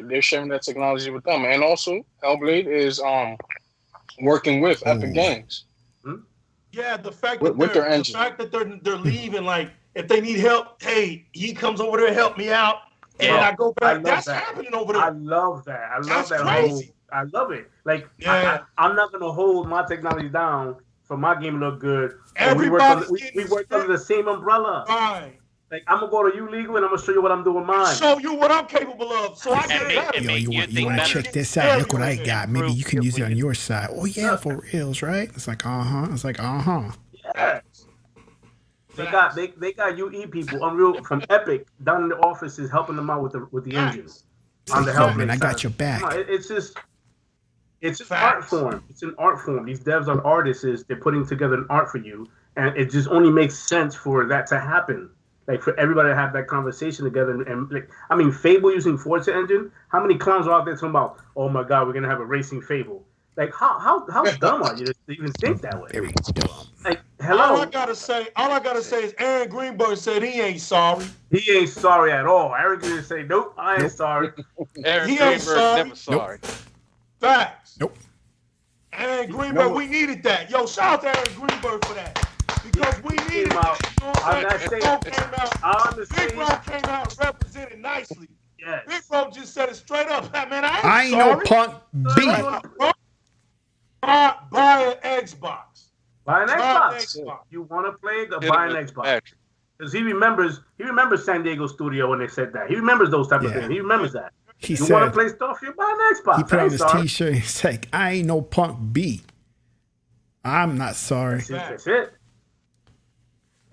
they're sharing that technology with them. And also Hellblade is working with Epic Games. Yeah, the fact that they're leaving, like if they need help, hey, he comes over there, help me out, and I go back. That's happening over there. I love that. I love that's that. Crazy. I love it. Like I'm not gonna hold my technology down for my game to look good. We work under the same umbrella. Right. Like I'm gonna go to you, Legal, and I'm gonna show you what I'm doing mine. Show you what I'm capable of. So I get better. Yo, you want to check this out? Look what I got. Maybe you can use it on your side. Oh yeah, for reals, right? It's like It's like Yes. They got UE people, Unreal from Epic down in the offices helping them out with the engines. On the help, man, I got your back. No, it's an art form. It's an art form. These devs are artists. They're putting together an art for you, and it just only makes sense for that to happen. Like for everybody to have that conversation together, and like I mean, Fable using Forza engine. How many clowns are out there talking about? Oh my God, we're gonna have a racing Fable. Like how dumb are you to even think that way? Very dumb. Like hello. All I gotta say is Aaron Greenberg said he ain't sorry. He ain't sorry at all. Aaron didn't say nope. I ain't sorry. Aaron He ain't sorry. Never sorry. Nope. Facts. Nope. Aaron Greenberg, we needed that. Yo, shout out to Aaron Greenberg for that. Because we needed that. You know I'm not saying Big Bro came out and represented nicely. Yes. Big Bro just said it straight up. Man, I ain't sorry. no punk B. Buy an Xbox. Buy an Xbox. You want to play? Buy an Xbox. Because he remembers San Diego Studio when they said that. He remembers those type of things. He remembers that. He you said, want to play stuff? You buy an Xbox. He put on his T-shirt. He's like, I ain't no punk B. I'm not sorry. That's it.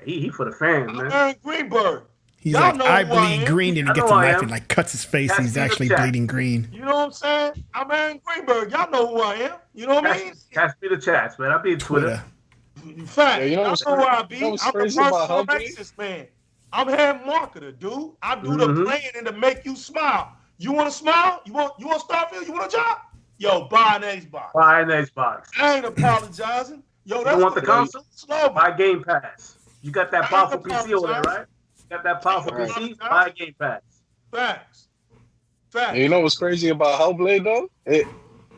He for the fans, man. Aaron Greenberg. He's like, I bleed green, and he gets a knife and like cuts his face, and he's actually bleeding green. You know what I'm saying? I'm Aaron Greenberg. Y'all know who I am. You know what I mean? Pass me the chats, man. I'll be in Twitter. In fact, yeah, you know who I be. I'm the personal racist man. I'm head marketer, dude. I do the playing and to make you smile. You want to smile? You want Starfield? You want a job? Yo, buy an Xbox. Buy an Xbox. I ain't apologizing. Yo, that's you want the console? Slow. Buy Game Pass. You got that powerful PC over there, right? You got that powerful PC? Buy Game Pass. Facts. You know what's crazy about Hellblade though?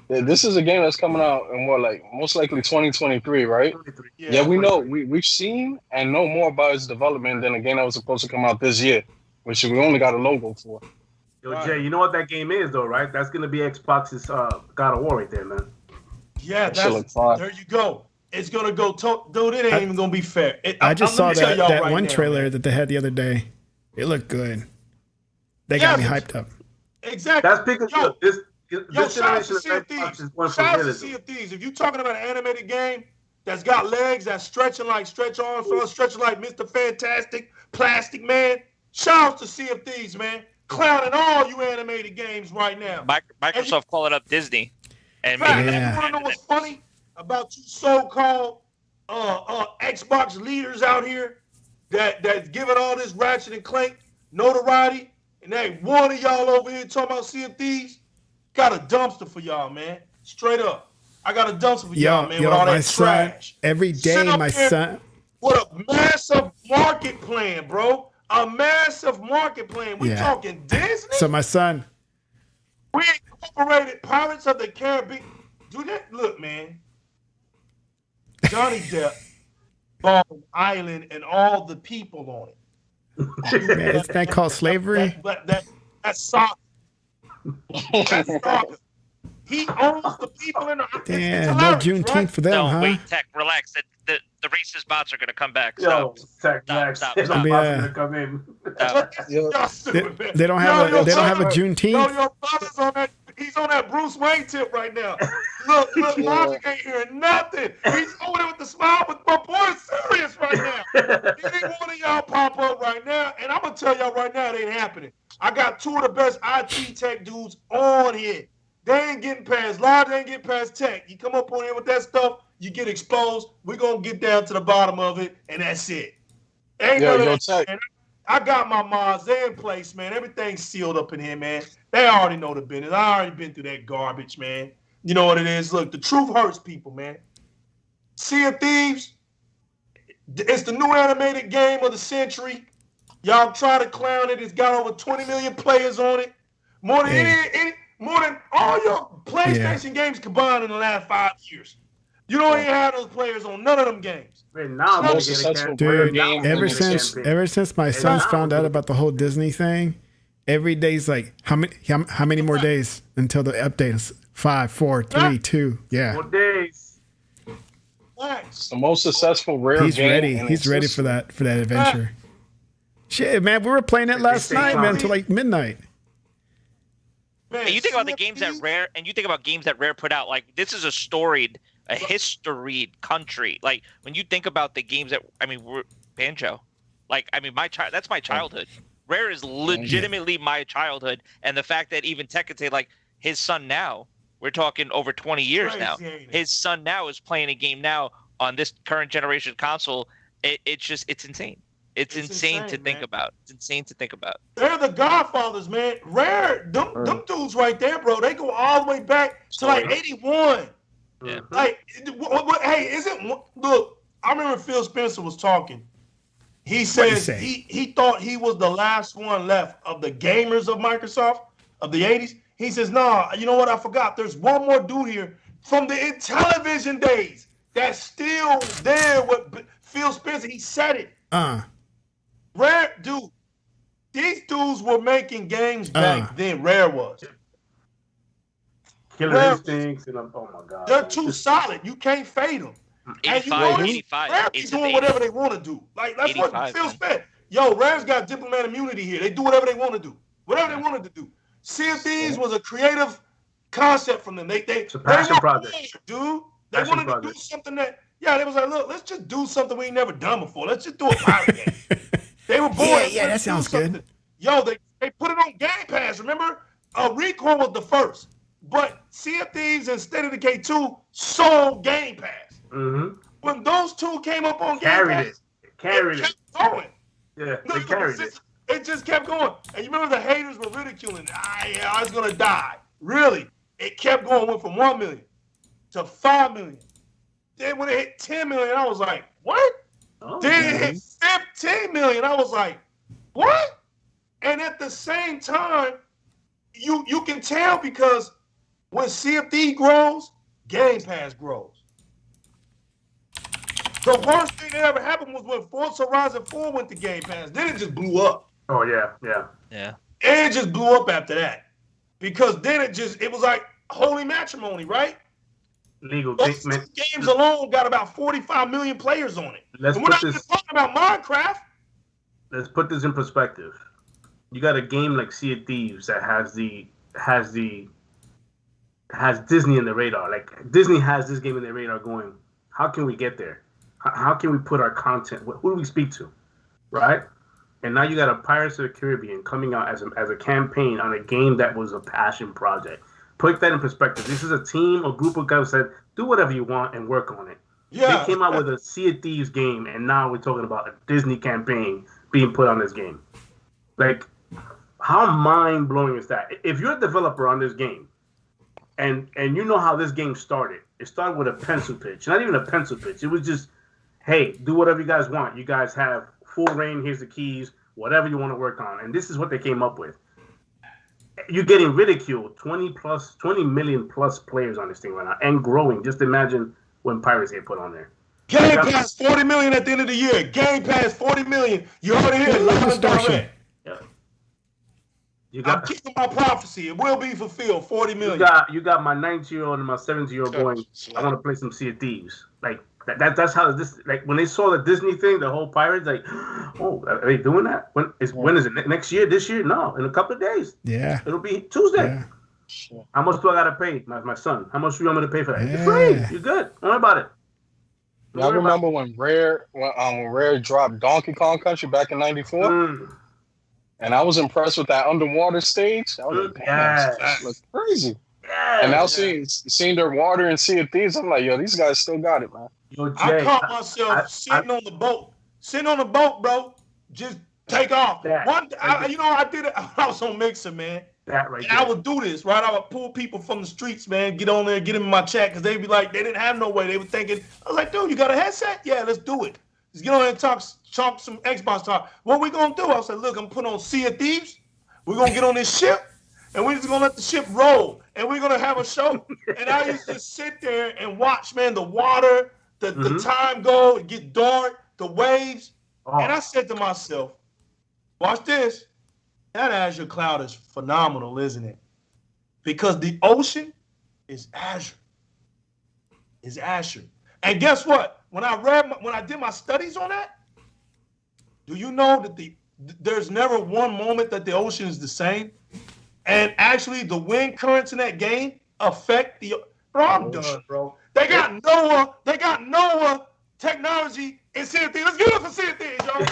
This is a game that's coming out in most likely 2023, right? 23. Yeah, we know we've seen and know more about its development than a game that was supposed to come out this year, which we only got a logo for. Yo, Jay, you know what that game is though, right? That's gonna be Xbox's God of War right there, man. Yeah, there you go. It's gonna go. Dude, it ain't even gonna be fair. I just saw that one trailer that they had the other day. It looked good. They got me hyped up. Exactly. That's because this shout out generation to of Xbox is one Shout out to for Sea of Thieves. If you're talking about an animated game, that's got legs that's stretching like Stretch Armstrong, stretching like Mr. Fantastic, Plastic Man. Shout out to Sea of Thieves, man. Clowning all you animated games right now. Microsoft call it up Disney. And you want to know what's funny about you so-called Xbox leaders out here that's giving all this Ratchet and Clank notoriety, and ain't one of y'all over here talking about Sea of Thieves? Got a dumpster for y'all, man. Straight up. I got a dumpster for y'all, man, with all that trash. Every day, my son. With a massive market plan, bro. A massive market plan. We talking Disney? So my son. We incorporated Pirates of the Caribbean. Do that. Look, man. Johnny Depp bought an island and all the people on it. Man, isn't that called slavery? That's soccer. That's soccer. He owns the people in the... Damn, no Juneteenth for them, huh? Wait, Tech, relax. The racist bots are going to come back. Stop. Stop. Gonna come in. They don't have a Juneteenth. Your brother's on that. He's on that Bruce Wayne tip right now. Look, Logic ain't hearing nothing. He's over there with the smile, but my boy's serious right now. Any one of y'all pop up right now, and I'm gonna tell y'all right now, it ain't happening. I got two of the best IT tech dudes on here. They ain't getting past Logic, they ain't getting past tech. You come up on here with that stuff, you get exposed. We're gonna get down to the bottom of it, and that's it. Ain't none of that, man. I got my mods. They're in place, man. Everything's sealed up in here, man. They already know the business. I already been through that garbage, man. You know what it is? Look, the truth hurts people, man. Sea of Thieves, it's the new animated game of the century. Y'all try to clown it. It's got over 20 million players on it. More than all your PlayStation games combined in the last 5 years. You don't even have those players on none of them games. Man, now dude, ever since my sons found out about the whole Disney thing, every day's like, how many more days until the update is 5, 4, 3, 2. Yeah. 4 days. It's the most successful rare He's game. ready. He's ready for that adventure. Shit, man, we were playing it last night, man, until like midnight. Man, you think about the games that Rare, and you think about games that Rare put out. Like, this is a historied country. Like, when you think about the games that, we're Banjo. Like, that's my childhood. Rare is legitimately my childhood, and the fact that even Tech could say, like, his son now, we're talking over 20 years now. His son now is playing a game now on this current generation console. It's insane. It's insane to think about. It's insane to think about. They're the godfathers, man. Rare, them dudes right there, bro. They go all the way back to like 81. Yeah. Like, hey, look, I remember Phil Spencer was talking. He says he thought he was the last one left of the gamers of Microsoft of the 80s. He says, nah, you know what? I forgot. There's one more dude here from the Intellivision days that's still there with Phil Spencer. He said it. Rare, dude, these dudes were making games back then. Rare was. Killer Instincts and oh my God. They're too solid. You can't fade them. 85. Rare be doing whatever they want to do. Like, that's what Phil said. Yo, Rare's got diplomat immunity here. They do whatever they want to do. Whatever they wanted to do. Sea of Thieves was a creative concept from them. It's a passion project, dude. They wanted to do something that, they was like, look, let's just do something we ain't never done before. Let's just do a pirate game. They were born. Yeah, that sounds good. Yo, they put it on Game Pass. Remember, Recoil was the first, but Sea of Thieves and State of Decay 2 sold Game Pass. Mm-hmm. When those two came up on Game Pass, it carried it. Going. Yeah, they carried it. It just kept going. And you remember the haters were ridiculing. I was gonna die. Really, it kept going. Went from 1 million to 5 million. Then when it hit 10 million, I was like, what? Then it hit 15 million. I was like, what? And at the same time, you can tell because when Sea of Thieves grows, Game Pass grows. The worst thing that ever happened was when Forza Horizon 4 went to Game Pass. Then it just blew up. Oh, yeah. And it just blew up after that. Because then it was like holy matrimony, right? Legal those games alone got about 45 million players on it. And we're not just talking about Minecraft. Let's put this in perspective. You got a game like Sea of Thieves that has Disney in the radar. Like, Disney has this game in their radar going, how can we get there? How can we put our content? Who do we speak to, right? And now you got a Pirates of the Caribbean coming out as a campaign on a game that was a passion project. Put that in perspective. This is a team, a group of guys that said, do whatever you want and work on it. Yeah. They came out with a Sea of Thieves game, and now we're talking about a Disney campaign being put on this game. Like, how mind-blowing is that? If you're a developer on this game, and you know how this game started, it started with a pencil pitch. Not even a pencil pitch. It was just, hey, do whatever you guys want. You guys have full reign. Here's the keys. Whatever you want to work on. And this is what they came up with. You're getting ridiculed. 20 million plus players on this thing right now, and growing. Just imagine when Pirates get put on there. Game Pass 40 million at the end of the year. Game Pass 40 million. You heard it here. Live and direct. I'm keeping my prophecy. It will be fulfilled. 40 million. You got my 19-year-old and my 17-year-old going, I want to play some Sea of Thieves. Like that's how this, like, when they saw the Disney thing, the whole Pirates, like, oh, are they doing that? When is it? Next year? This year? No, in a couple of days. Yeah. It'll be Tuesday. Yeah. How much do I gotta pay? My son. How much do you want me to pay for that? Yeah. You're free. You're good. Don't worry about it. I remember when Rare dropped Donkey Kong Country back in '94, and I was impressed with that underwater stage. I was like, damn, that looks crazy. Yeah, and now seeing their water and Sea of Thieves, I'm like, yo, these guys still got it, man. Yo, Jay, I caught myself sitting on the boat, bro. Just take off. I did it. I was on Mixer, man. I would do this, right? I would pull people from the streets, man, get on there, get them in my chat, because they'd be like, they didn't have no way. They were thinking, I was like, dude, you got a headset? Yeah, let's do it. Let's get on there and talk some Xbox talk. What we going to do? I said, look, I'm putting on Sea of Thieves. We're going to get on this ship, and we're just going to let the ship roll, and we're going to have a show. And I used to just sit there and watch, man, the water, the time go, it get dark, the waves. Oh. And I said to myself, watch this. That Azure cloud is phenomenal, isn't it? Because the ocean is Azure. Is Azure. And guess what? When I did my studies on that, do you know that there's never one moment that the ocean is the same? And actually, the wind currents in that game affect the. Bro, I'm done, bro. They got Noah technology in Sea of Thieves. Let's get up for Sea of Thieves, y'all.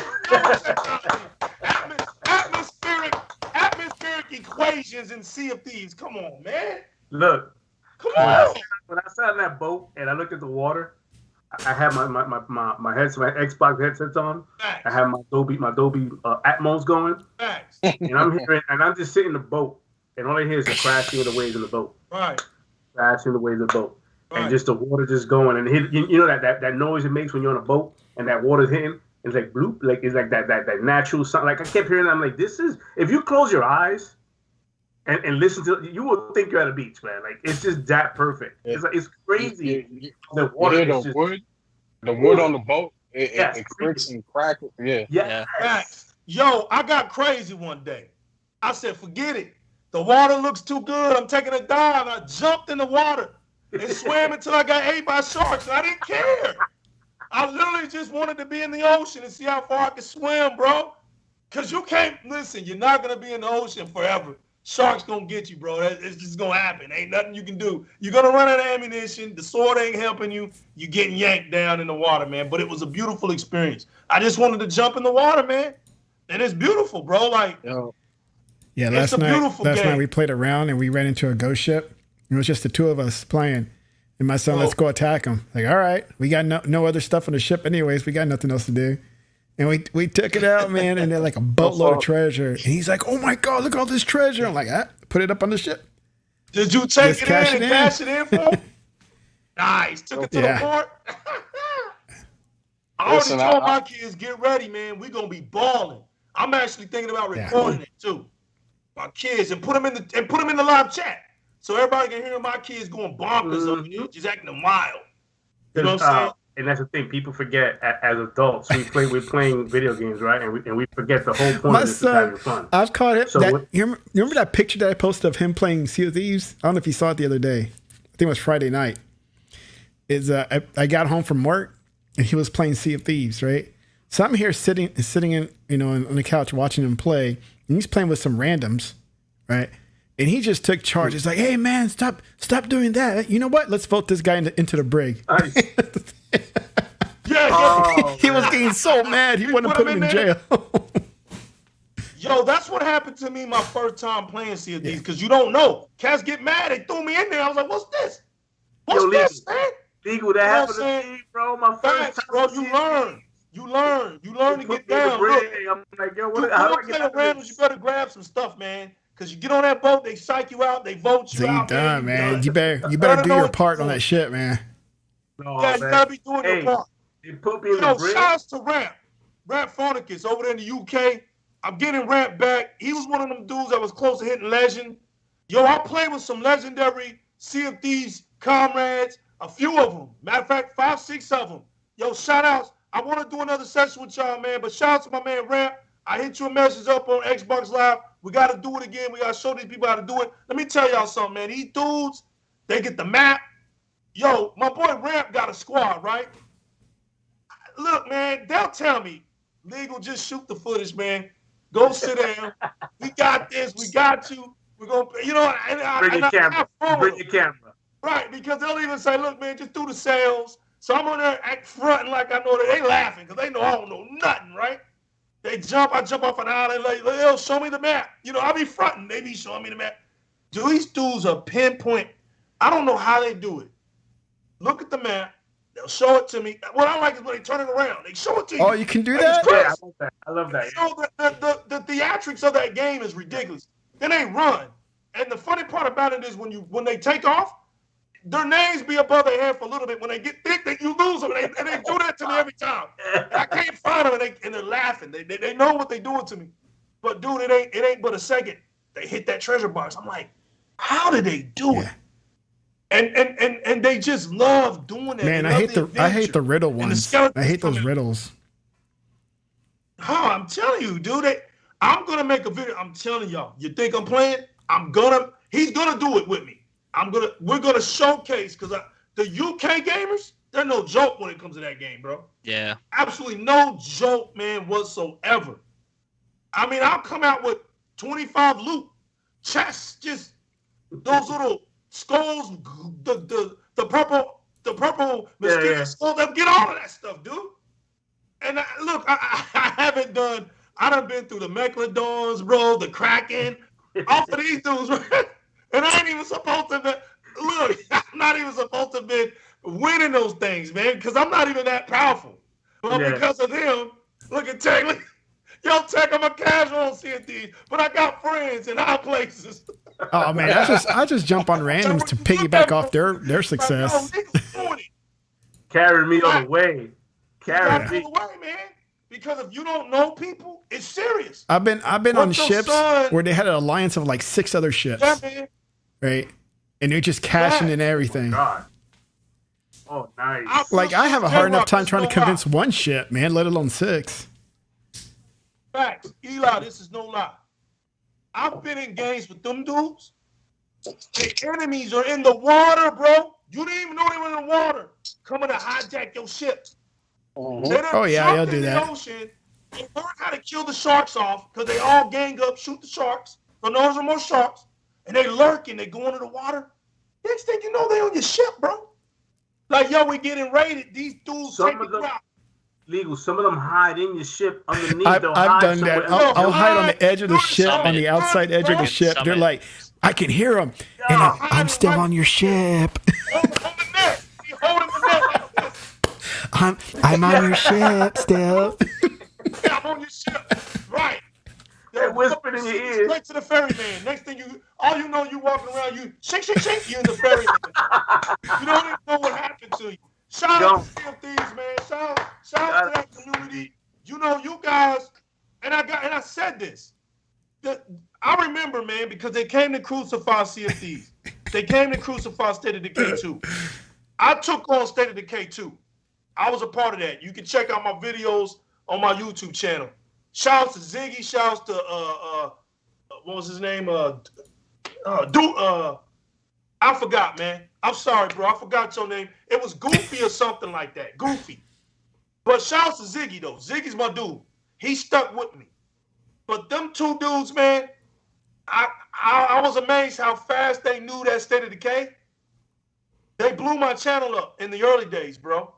Atmospheric equations in Sea of Thieves. Come on, man. Look. Come on. When I sat in that boat and I looked at the water, I had my Xbox headsets on. Facts. I had my Dolby Atmos going. Facts. And I'm just sitting in the boat, and all I hear is the crashing of the waves in the boat. Right. Crashing the waves of the boat. Right. And just the water just going, and you know that noise it makes when you're on a boat and that water's hitting. It's like bloop, like it's like that natural sound. Like I kept hearing that. I'm like, this is, if you close your eyes and listen to it, you will think you're at a beach, man. Like it's just that perfect. Yeah. It's crazy. The water, the wood on the boat, it creaks and crackles. Yeah. Yes. Yo, I got crazy one day. I said, forget it. The water looks too good. I'm taking a dive. I jumped in the water and swam until I got ate by sharks. I didn't care. I literally just wanted to be in the ocean and see how far I could swim, bro. Because you can't, listen, you're not going to be in the ocean forever. Sharks going to get you, bro. It's just going to happen. Ain't nothing you can do. You're going to run out of ammunition. The sword ain't helping you. You're getting yanked down in the water, man. But it was a beautiful experience. I just wanted to jump in the water, man. And it's beautiful, bro. Like, yeah, last night we played around and we ran into a ghost ship. It was just the two of us playing. And my son, let's go attack him. Like, all right, we got no other stuff on the ship anyways. We got nothing else to do. And we took it out, man, and they're like a boatload of treasure. And he's like, oh my God, look at all this treasure. I'm like, put it up on the ship. Did you take it in and cash it in for him? Nice. Took it to the port. I already told my kids, get ready, man. We're going to be balling. I'm actually thinking about recording it too. My kids, and put them in the live chat. So everybody can hear my kids going bonkers over here, just acting wild. You know what I'm saying? And that's the thing. People forget as adults, we're playing video games, right? And we forget the whole point of this is having fun. I've caught it. So you remember that picture that I posted of him playing Sea of Thieves? I don't know if you saw it the other day. I think it was Friday night. I got home from work and he was playing Sea of Thieves, right? So I'm here sitting in, on the couch watching him play, and he's playing with some randoms, right? And he just took charge. It's like, hey man, stop doing that. You know what? Let's vote this guy into the brig. Yeah, he was getting so mad he wanted to put him in jail. Yo, that's what happened to me my first time playing CFDs, because you don't know. Cats get mad. They threw me in there. I was like, what's this? What's this, man? Legal, that happened to me, bro. My first time. Bro, you learn to get down. Look, I'm like, yo, what? How do I get randoms? You better grab some stuff, man. Because you get on that boat, they psych you out, they vote you out. Done, man. You better do your part on that shit, man. No, yeah, you gotta be doing your part. You put me in the bridge. Shouts to Ramp Phonicus over there in the UK. I'm getting Ramp back. He was one of them dudes that was close to hitting legend. Yo, I played with some legendary Sea of Thieves comrades, a few of them. Matter of fact, 5, 6 of them. Yo, shout outs. I want to do another session with y'all, man, but shout out to my man Ramp. I hit your message up on Xbox Live. We got to do it again. We got to show these people how to do it. Let me tell y'all something, man. These dudes, they get the map. Yo, my boy Ramp got a squad, right? Look, man, they'll tell me, Legal, just shoot the footage, man. Go sit down. We got this. We got you. We're going to, you know, bring your camera. Bring your camera. Right, because they'll even say, look, man, just do the sales. So I'm on there act fronting like I know that they laughing because they know I don't know nothing, right? I jump off an island, like, they'll show me the map. You know, I'll be fronting. They be showing me the map. Dude, these dudes are pinpoint. I don't know how they do it. Look at the map. They'll show it to me. What I like is when they turn it around. They show it to you. Oh, you can do that? Yeah, I love that. You know, the theatrics of that game is ridiculous. Then they run. And the funny part about it is when they take off, their names be above their head for a little bit. When they get thick, you lose them. And they do that to me every time. And I can't find them, and they're laughing. They know what they're doing to me. But, dude, it ain't but a second. They hit that treasure box. I'm like, how did they do it? And they just love doing that. Man, I hate the riddle ones. I hate those riddles. Oh, I'm telling you, dude. I'm gonna make a video. I'm telling y'all. You think I'm playing? He's gonna do it with me. We're gonna showcase, because the UK gamers, they're no joke when it comes to that game, bro. Yeah. Absolutely no joke, man, whatsoever. I mean, I'll come out with 25 loot chests, just those little skulls, the purple mysterious skulls. They'll get all of that stuff, dude. And look, I haven't done. I done been through the Megalodons, bro, the Kraken, all of these dudes, right? And I ain't even supposed to be. Look, I'm not even supposed to be winning those things, man, because I'm not even that powerful. But because of them, look at Tech. Look, yo, Tech, I'm a casual on CFD, but I got friends in high places. Oh man, I just jump on randoms to piggyback off their success. Carry me on the way. Carry me on the way, man. Because if you don't know people, it's serious. I've been on ships where they had an alliance of like 6 other ships. Yeah, man. Right? And they're just cashing in everything. Oh, God. Oh, nice. Like, I have a hard enough time trying to convince one ship, man, let alone 6. Facts. Eli, this is no lie. I've been in games with them dudes. The enemies are in the water, bro. You didn't even know they were in the water. Coming to hijack your ship. Oh, yeah, I'll do that. Ocean. They learn how to kill the sharks off because they all gang up, shoot the sharks. So there's more sharks. And they lurking, they go into the water. Next thing you know, they on your ship, bro. Like, yo, we getting raided. These dudes take the crowd. Legal. Some of them hide in your ship underneath. I've done that. I'll hide on the edge of the ship, on the outside edge of the ship. They're like, I can hear them, and I'm still on your ship. I'm on your ship still. Yeah, I'm on your ship. Right. They're whispering in your ear. Straight to the ferryman. Next thing you walking around, you shake, you in the ferryman. You don't even know what happened to you. Shout out to CFDs, man. Shout out to that community. You know, you guys, and I said this. I remember, man, because they came to crucify CFDs. They came to crucify State of Decay 2. I took on State of Decay 2. I was a part of that. You can check out my videos on my YouTube channel. Shouts to Ziggy. Shouts to what was his name? I forgot, man. I'm sorry, bro. I forgot your name. It was Goofy or something like that. Goofy. But shouts to Ziggy though. Ziggy's my dude. He stuck with me. But them 2 dudes, man, I was amazed how fast they knew that State of Decay. They blew my channel up in the early days, bro.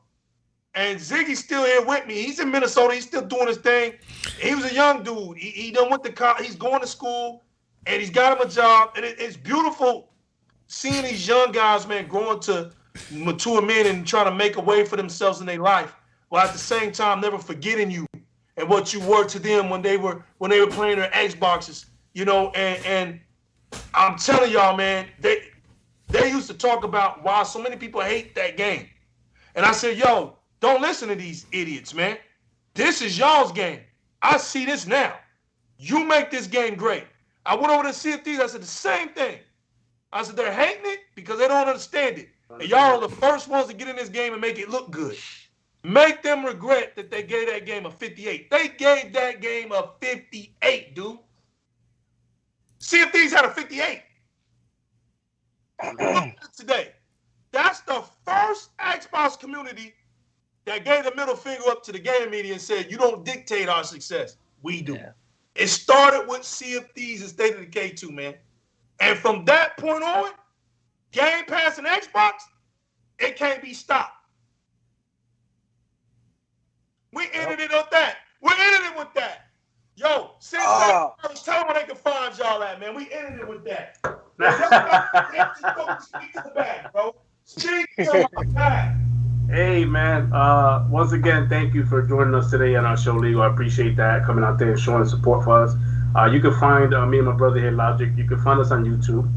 And Ziggy's still here with me. He's in Minnesota. He's still doing his thing. He was a young dude. He done went to college. He's going to school, and he's got him a job. And it's beautiful seeing these young guys, man, growing to mature men and trying to make a way for themselves in their life, while at the same time never forgetting you and what you were to them when they were playing their Xboxes, you know. And I'm telling y'all, man, they used to talk about why so many people hate that game. And I said, yo, don't listen to these idiots, man. This is y'all's game. I see this now. You make this game great. I went over to see if these. I said the same thing. I said they're hating it because they don't understand it. And y'all are the first ones to get in this game and make it look good. Make them regret that they gave that game a 58. They gave that game a 58, dude. See if these had a 58. Today. That's the first Xbox community that gave the middle finger up to the gaming media and said, you don't dictate our success. We do. Yeah. It started with Sea of Thieves and State of Decay 2, man. And from that point on, Game Pass and Xbox, it can't be stopped. We ended it with that. We ended it with that. Yo, since tell them where they can find y'all at, man. We ended it with that. Speak to the bag, bro. Speak to the bag. Hey, man. Once again, thank you for joining us today on our show, Legal. I appreciate that, coming out there and showing the support for us. You can find me and my brother here, Logic. You can find us on YouTube.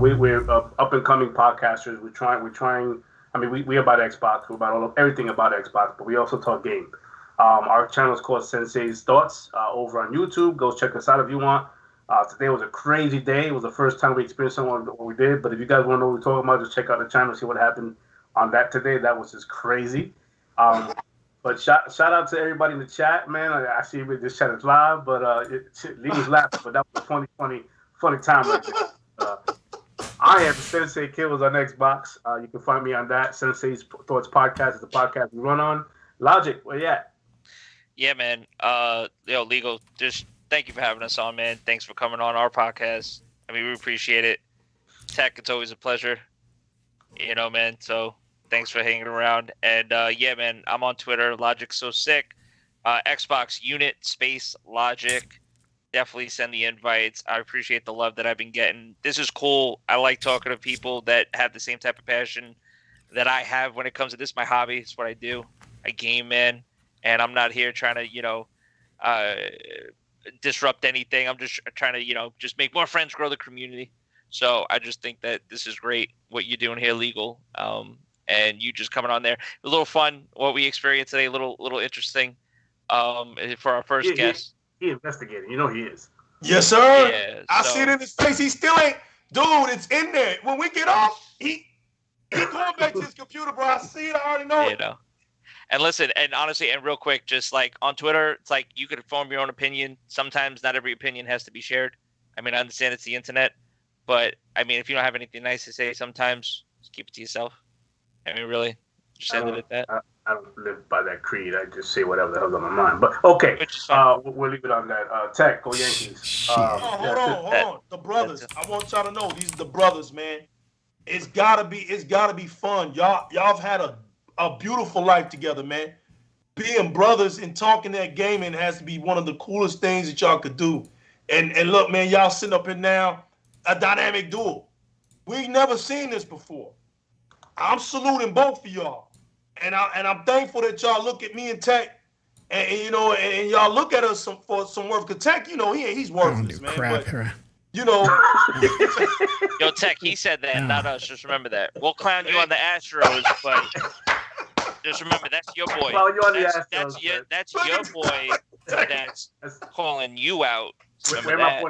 We're up-and-coming podcasters. We're trying. I mean, we're about Xbox. We're about everything about Xbox, but we also talk game. Our channel is called Sensei's Thoughts over on YouTube. Go check us out if you want. Today was a crazy day. It was the first time we experienced something what we did. But if you guys want to know what we're talking about, just check out the channel, see what happened on that today. That was just crazy. But shout out to everybody in the chat, man. I see this chat is live, but Lee's laughing. But that was a funny time right there. I am Sensei Kills on Xbox. You can find me on that. Sensei's Thoughts Podcast is the podcast we run on. Logic, where you at? Yeah, man. Legal, just thank you for having us on, man. Thanks for coming on our podcast. I mean, we appreciate it. Tech, it's always a pleasure. You know, man. So thanks for hanging around. And yeah, man, I'm on Twitter. Logic's so sick. Xbox Unit Space Logic. Definitely send the invites. I appreciate the love that I've been getting. This is cool. I like talking to people that have the same type of passion that I have when it comes to this. My hobby. It's what I do. I game, man. And I'm not here trying to, disrupt anything. I'm just trying to, just make more friends, grow the community. So I just think that this is great what you're doing here, Legal. And you just coming on there. A little fun, what we experienced today, a little interesting for our first guest. He investigating. You know he is. Yes, sir. Yeah, I see it in his face. He still ain't. Dude, it's in there. When we get off, he going back to his computer, bro. I see it. I already know it. And listen, and honestly, and real quick, just like on Twitter, it's like you could form your own opinion. Sometimes not every opinion has to be shared. I mean, I understand it's the internet, but I mean, if you don't have anything nice to say, sometimes just keep it to yourself. I mean, really, just end it at that. I don't live by that creed. I just say whatever the hell's on my mind. But okay, we'll leave it on that. Tech, go Yankees. Hold on. The brothers. I want y'all to know these are the brothers, man. It's gotta be fun. Y'all have had a beautiful life together, man. Being brothers and talking that gaming has to be one of the coolest things that y'all could do. And look, man, y'all sitting up here now, a dynamic duo. We've never seen this before. I'm saluting both of y'all. And I'm thankful that y'all look at me and Tech, and y'all look at us for some worth. Cause Tech, he's worthless, man. Crap, but, Yo, Tech, he said that, not us. Just remember that. We'll clown you on the Astros, but just remember that's your boy. Well, you're on the Astros. That's your boy that's calling you out. Remember that.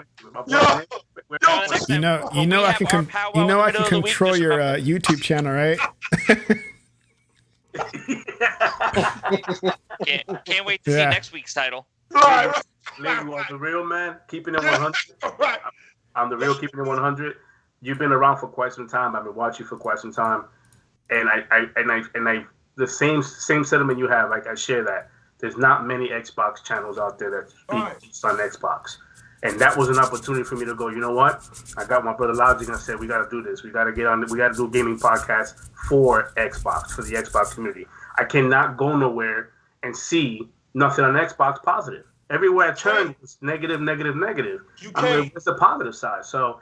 I can control your YouTube channel, right? Can't wait to see next week's title. Right. Lady was the real man, keeping it 100. Right. I'm the real, keeping it 100. You've been around for quite some time. I've been watching you for quite some time, and I the same sentiment you have. Like I share that. There's not many Xbox channels out there that speak on Xbox. And that was an opportunity for me to go, you know what? I got my brother Logic and I said, we got to do this. We got to get on. We got to do a gaming podcast for Xbox, for the Xbox community. I cannot go nowhere and see nothing on Xbox positive. Everywhere I turn, it's negative. You can't. It's the positive side. So,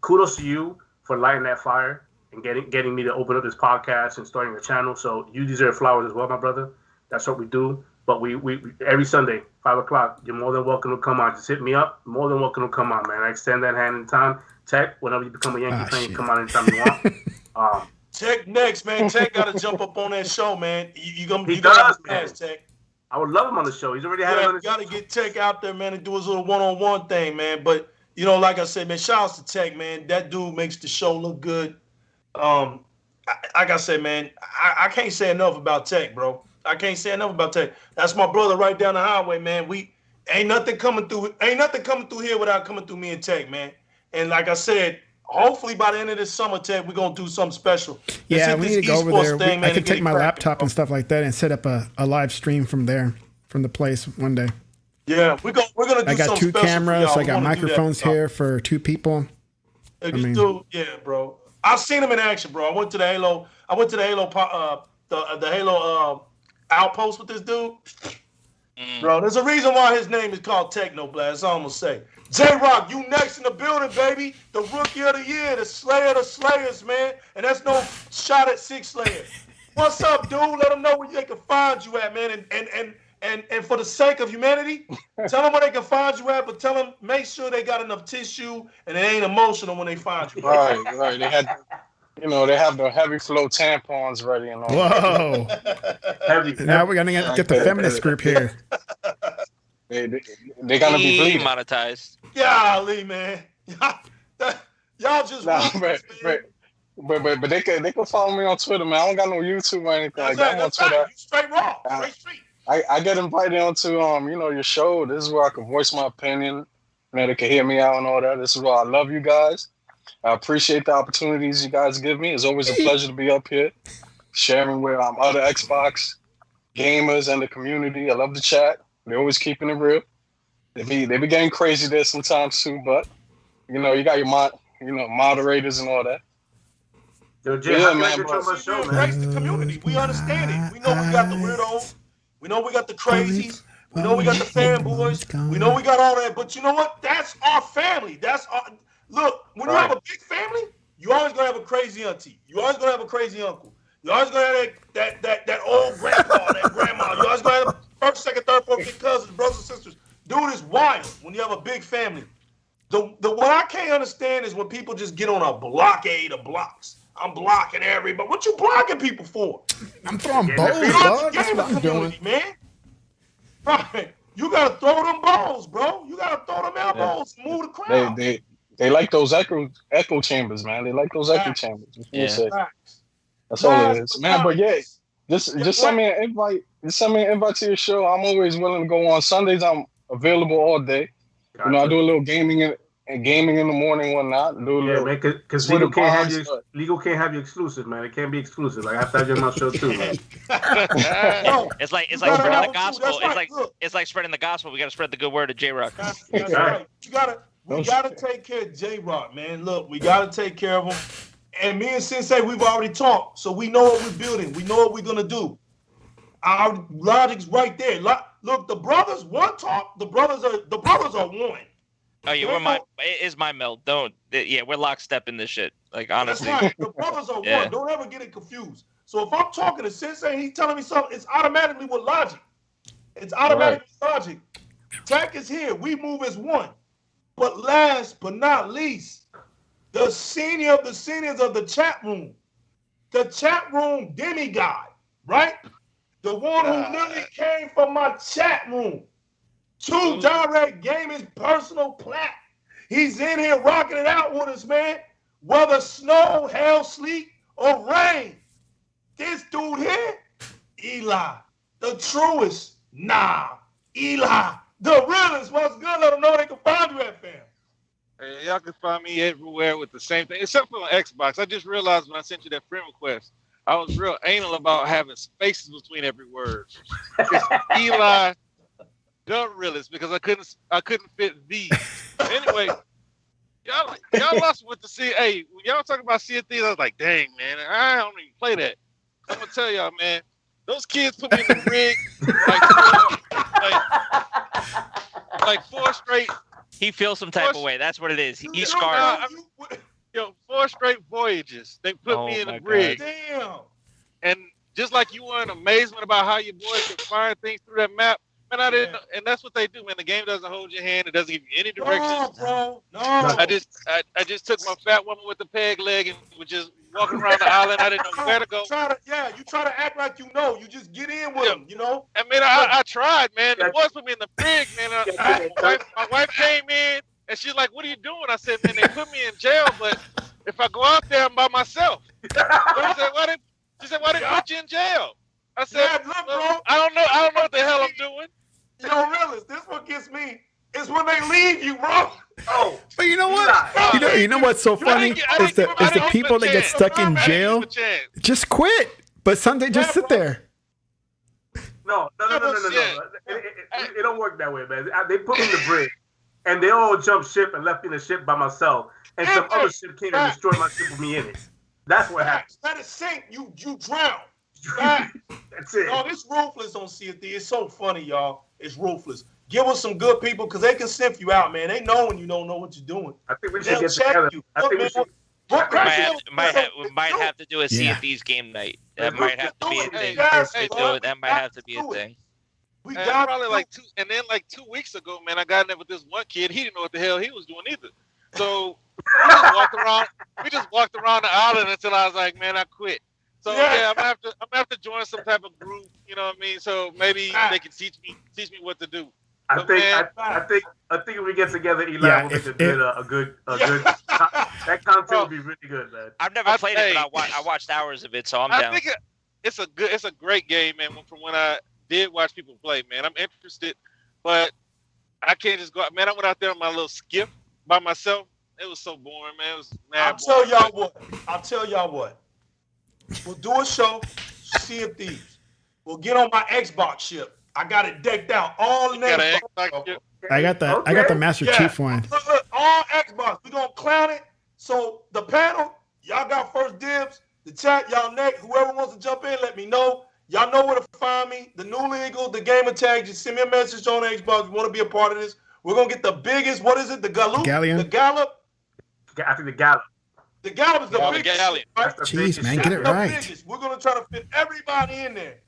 kudos to you for lighting that fire and getting me to open up this podcast and starting the channel. So you deserve flowers as well, my brother. That's what we do. But we every Sunday, 5 o'clock, you're more than welcome to come on. Just hit me up. More than welcome to come on, man. I extend that hand in time. Tech, whenever you become a Yankee fan, you come on anytime you want. Tech next, man. Tech got to jump up on that show, man. You man. Tech. I would love him on the show. He's already had him on the show. You got to get Tech out there, man, and do his little one-on-one thing, man. But, you know, like I said, man, shout out to Tech, man. That dude makes the show look good. Like I said, man, I can't say enough about Tech, bro. I can't say enough about Tech. That's my brother right down the highway, man. We ain't nothing coming through here without coming through me and Tech, man. And like I said, hopefully by the end of this summer, Tech, we're gonna do something special. Yeah, we need to go over there. I can take my laptop and stuff like that and set up a live stream from there, from the place one day. Yeah, we're gonna do something special. I got 2 cameras. I got microphones here for 2 people. Yeah, bro. I've seen him in action, bro. I went to the Halo Outpost with this dude. Bro, there's a reason why his name is called Technoblast. That's all I'm gonna say. J-Rock, you next in the building, baby. The Rookie of the Year, the Slayer of the Slayers, man. And that's no shot at 6 Slayer. What's up, dude? Let them know where they can find you at, man. And for the sake of humanity, tell them where they can find you at, but tell them, make sure they got enough tissue and it ain't emotional when they find you. Right. They had, they have the heavy flow tampons ready and all. Whoa. Now we're going to get the feminist group here. They gonna be bleeding. Monetized. Golly, man. Y'all just but they can follow me on Twitter, man. I don't got no YouTube or anything like that. I'm on Twitter. Straight raw, straight street. I get invited onto your show. This is where I can voice my opinion. They can hear me out and all that. This is why I love you guys. I appreciate the opportunities you guys give me. It's always a pleasure to be up here, sharing with other Xbox gamers and the community. I love the chat. They're always keeping it real. They be getting crazy there sometimes too, but you got your moderators and all that. Yo, Jay, man, embrace the community. We understand it. We know we got the weirdos. We know we got the crazies. We know we got the fanboys. We know we got all that. But you know what? That's our family. Look, when you have a big family, you always gonna have a crazy auntie. You always gonna have a crazy uncle. You always gonna have that old grandpa, that grandma. You always gonna have first, second, third, fourth, fifth cousins, brothers and sisters. Dude, it's wild when you have a big family. What I can't understand is when people just get on a blockade of blocks. I'm blocking everybody. What you blocking people for? I'm throwing balls, dog. That's what I'm doing, man. Right. You gotta throw them balls, bro. You gotta throw them elbows and move the crowd. They like those echo chambers, man. They like those echo chambers. That's all it is, man. But yeah, just send me an invite. Just send me an invite to your show. I'm always willing to go on Sundays. I'm available all day. Gotcha. I do a little gaming in the morning, whatnot. Because legal can't have you exclusive, man. It can't be exclusive. Like I have to have you on my show too, man. It's like spreading the gospel. It's like spreading the gospel. We got to spread the good word of J-Rock. That's right. We gotta take care of J-Rock, man. Look, we gotta take care of him. And me and Sensei, we've already talked, so we know what we're building. We know what we're gonna do. Our logic's right there. Look, the brothers one talk. The brothers are one. Oh yeah, it's my melt. We're lockstep in this shit. Like honestly, that's right. The brothers are one. Don't ever get it confused. So if I'm talking to Sensei and he's telling me something, it's automatically with logic. It's automatically logic. Tech is here. We move as one. But last but not least, the senior of the seniors of the chat room demigod, right? The one who literally came from my chat room to DirectX Gaming's personal plat. He's in here rocking it out with us, man. Whether snow, hail, sleet, or rain. This dude here, Eli, the truest. Eli. The realest. What's good? Let them know they can find you at, fam. Hey, y'all can find me everywhere with the same thing, except for on Xbox. I just realized when I sent you that friend request, I was real anal about having spaces between every word. It's Eli, the realest, because I couldn't fit the. Anyway, y'all lost with the C. Hey, when y'all talking about Sea of Thieves, I was like, dang, man, I don't even play that. I'm gonna tell y'all, man. Those kids put me in the rig like 4 straight. He feels some type of way. That's what it is. He's scarred. 4 straight voyages. They put me in the rig. Damn. And just like you were in amazement about how your boys could find things through that map, man, I didn't know. And that's what they do, man. The game doesn't hold your hand. It doesn't give you any directions. No, bro. No. I just took my fat woman with the peg leg and was just walking around the island. I didn't know where to go. You try to act like you know. You just get in with them, you know? I mean, I tried, man. The boys put me in the rig, man. My wife came in, and she's like, what are you doing? I said, man, they put me in jail, but if I go out there, I'm by myself. She said, why did they put you in jail? I said, look, bro. I don't know what the hell I'm doing. Yo, realist, this what gets me. It's when they leave you, bro. Oh, but you know what? You know what's so funny is the people that get stuck in jail just quit, but some they just sit there. No. It don't work that way, man. They put me in the brig, and they all jumped ship and left me in the ship by myself, and some other ship came and destroyed my ship with me in it. That's what happened. Let it sink. You drown. That's it. No, it's ruthless on CFD. It's so funny, y'all. It's ruthless. Give us some good people because they can sniff you out, man. They know when you don't know what you're doing. I think we should get together. Might have to do a CFD's game night. That might have to be a thing. That might have to be a thing. We got probably like 2 weeks ago, man. I got in there with this one kid. He didn't know what the hell he was doing either. So we just walked around the island until I was like, man, I quit. So I'm gonna have to join some type of group, you know what I mean? So maybe they can teach me what to do. I think if we get together, Eli, we'll make a good that content will be really good, man. I've never played it, but I watched hours of it, so I'm down. I think it's a great game, man. From when I did watch people play, man, I'm interested, but I can't just go out. Man, I went out there on my little skiff by myself. It was so boring, man. It was mad. I'll tell y'all what. We'll do a show, Sea of Thieves. We'll get on my Xbox ship. I got it decked out. All in Xbox. I got that. Okay. I got the Master Chief one. Look, all Xbox. We're gonna clown it. So the panel, y'all got first dibs. The chat, y'all next. Whoever wants to jump in, let me know. Y'all know where to find me. The New Legal, the gamer tag. Just send me a message on Xbox. You want to be a part of this? We're gonna get the biggest. What is it? The Galleon. The Gallop. I think the Gallop. The Gallop is the biggest. Right? Jeez, man, get it right. We're gonna try to fit everybody in there.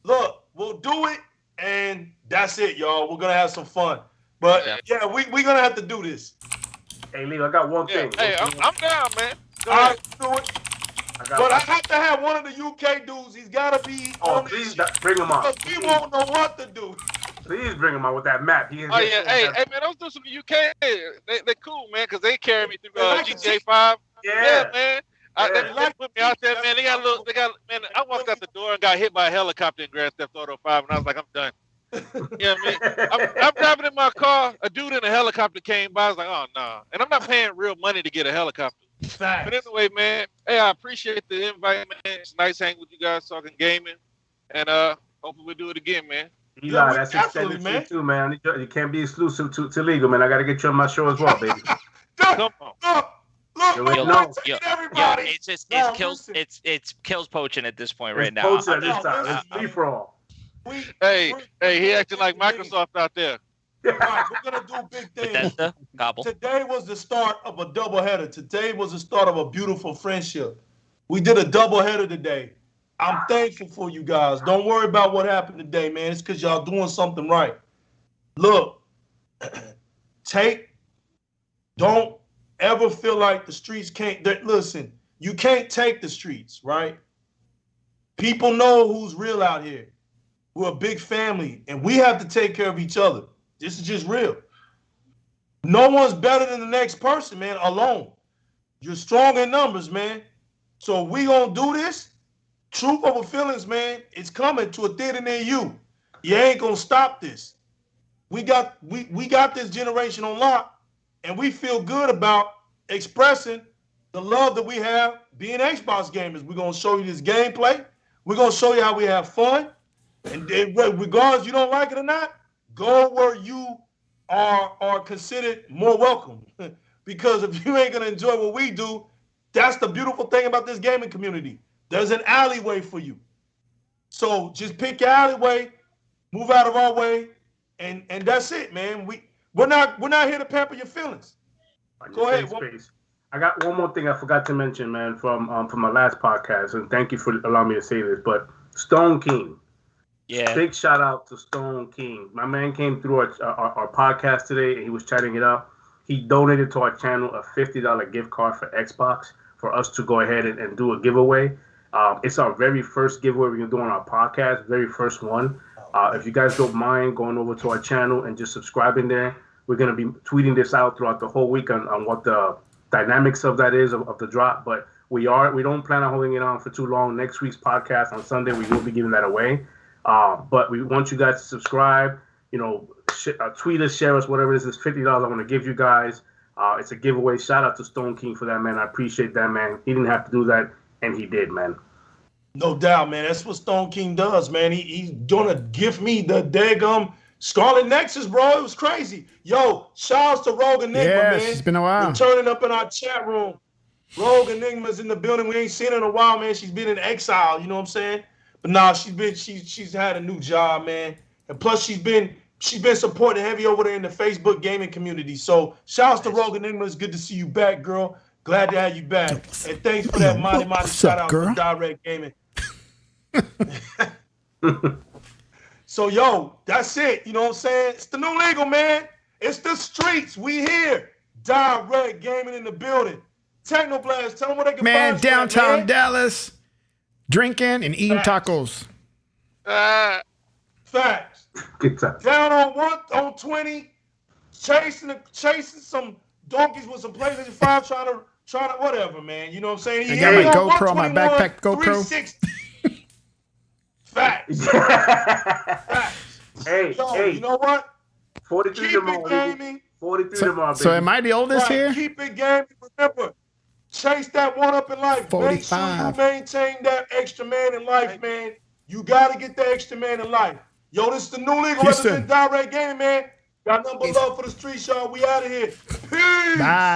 Look, we'll do it, and that's it, y'all. We're gonna have some fun. But we're gonna have to do this. Hey, Leo, I got one thing. Hey, I'm down, man. All right, do it. But I have to have one of the UK dudes. He's gotta be. Oh, please bring him on. Because we won't know what to do. Please bring him on with that map. Hey, man, those dudes from the UK, they cool, man, because they carry me through GTA 5. Yeah, man. They put me out there, man. Man, I walked out the door and got hit by a helicopter in Grand Theft Auto 5, and I was like, I'm done. Yeah, man. I'm driving in my car. A dude in a helicopter came by. I was like, oh, nah. And I'm not paying real money to get a helicopter. But anyway, man, hey, I appreciate the invite, man. It's nice hanging with you guys, talking gaming. And hopefully we'll do it again, man. Eli, that's extended to you too, man. You can't be exclusive to legal, man. I got to get you on my show as well, baby. Come on. Everybody. It's kills poaching at this point right now. Poaching at this time. It's free for all. Hey, he acting like Microsoft out there. Right, we're gonna do big things. Today was the start of a doubleheader. Today was the start of a beautiful friendship. We did a doubleheader today. I'm thankful for you guys. Don't worry about what happened today, man. It's because y'all doing something right. Look, don't ever feel like the streets can't. Listen, you can't take the streets, right? People know who's real out here. We're a big family, and we have to take care of each other. This is just real. No one's better than the next person, man, alone. You're strong in numbers, man. So we gonna do this. Truth over feelings, man. It's coming to a theater near you. You ain't gonna stop this. We got this generation on lock, and we feel good about expressing the love that we have being Xbox gamers. We're gonna show you this gameplay. We're gonna show you how we have fun. And regardless you don't like it or not, go where you are considered more welcome. Because if you ain't gonna enjoy what we do, that's the beautiful thing about this gaming community. There's an alleyway for you. So just pick your alleyway, move out of our way, and that's it, man. We're not here to pamper your feelings. Go ahead. I got one more thing I forgot to mention, man, from my last podcast, and thank you for allowing me to say this. But Stone King, big shout out to Stone King. My man came through our podcast today, and he was chatting it up. He donated to our channel a $50 gift card for Xbox for us to go ahead and do a giveaway. It's our very first giveaway we're gonna do on our podcast, very first one. If you guys don't mind going over to our channel and just subscribing there, we're gonna be tweeting this out throughout the whole week on what the dynamics of that is of the drop. But we don't plan on holding it on for too long. Next week's podcast on Sunday, we will be giving that away. But we want you guys to subscribe. Tweet us, share us, whatever it is. It's $50 I want to give you guys. It's a giveaway. Shout out to Stone King for that, man. I appreciate that, man. He didn't have to do that, and he did, man. No doubt, man. That's what Stone King does, man. He's gonna gift me the daggum Scarlet Nexus, bro. It was crazy. Yo, shouts to Rogue Enigma, man. It's been a while. Turning up in our chat room. Rogue Enigma's in the building. We ain't seen her in a while, man. She's been in exile, you know what I'm saying? But nah, she's had a new job, man. And plus she's been supporting heavy over there in the Facebook gaming community. So shouts to Rogue Enigma. It's good to see you back, girl. Glad to have you back. And thanks for that mighty shout out to Direct Gaming. So, yo, that's it. You know what I'm saying? It's the new legal, man. It's the streets. We here. Direct Gaming in the building. Technoblast, tell them where they can find you. Downtown man. Dallas, drinking and eating tacos. Facts. Down on 20, chasing some donkeys with some PlayStation 5, trying to whatever, man. You know what I'm saying? I got my GoPro, my backpack GoPro. 360. Facts. Hey, you know what? 43 tomorrow. Gaming. 43 tomorrow, baby. So am I the oldest here? Keep it gaming. Remember, chase that one up in life. 45. Make sure you maintain that extra man in life, man. You got to get that extra man in life. Yo, this is the new legal represent Direct Gaming, man. Got nothing but love for the streets, y'all. We out of here. Peace. Bye.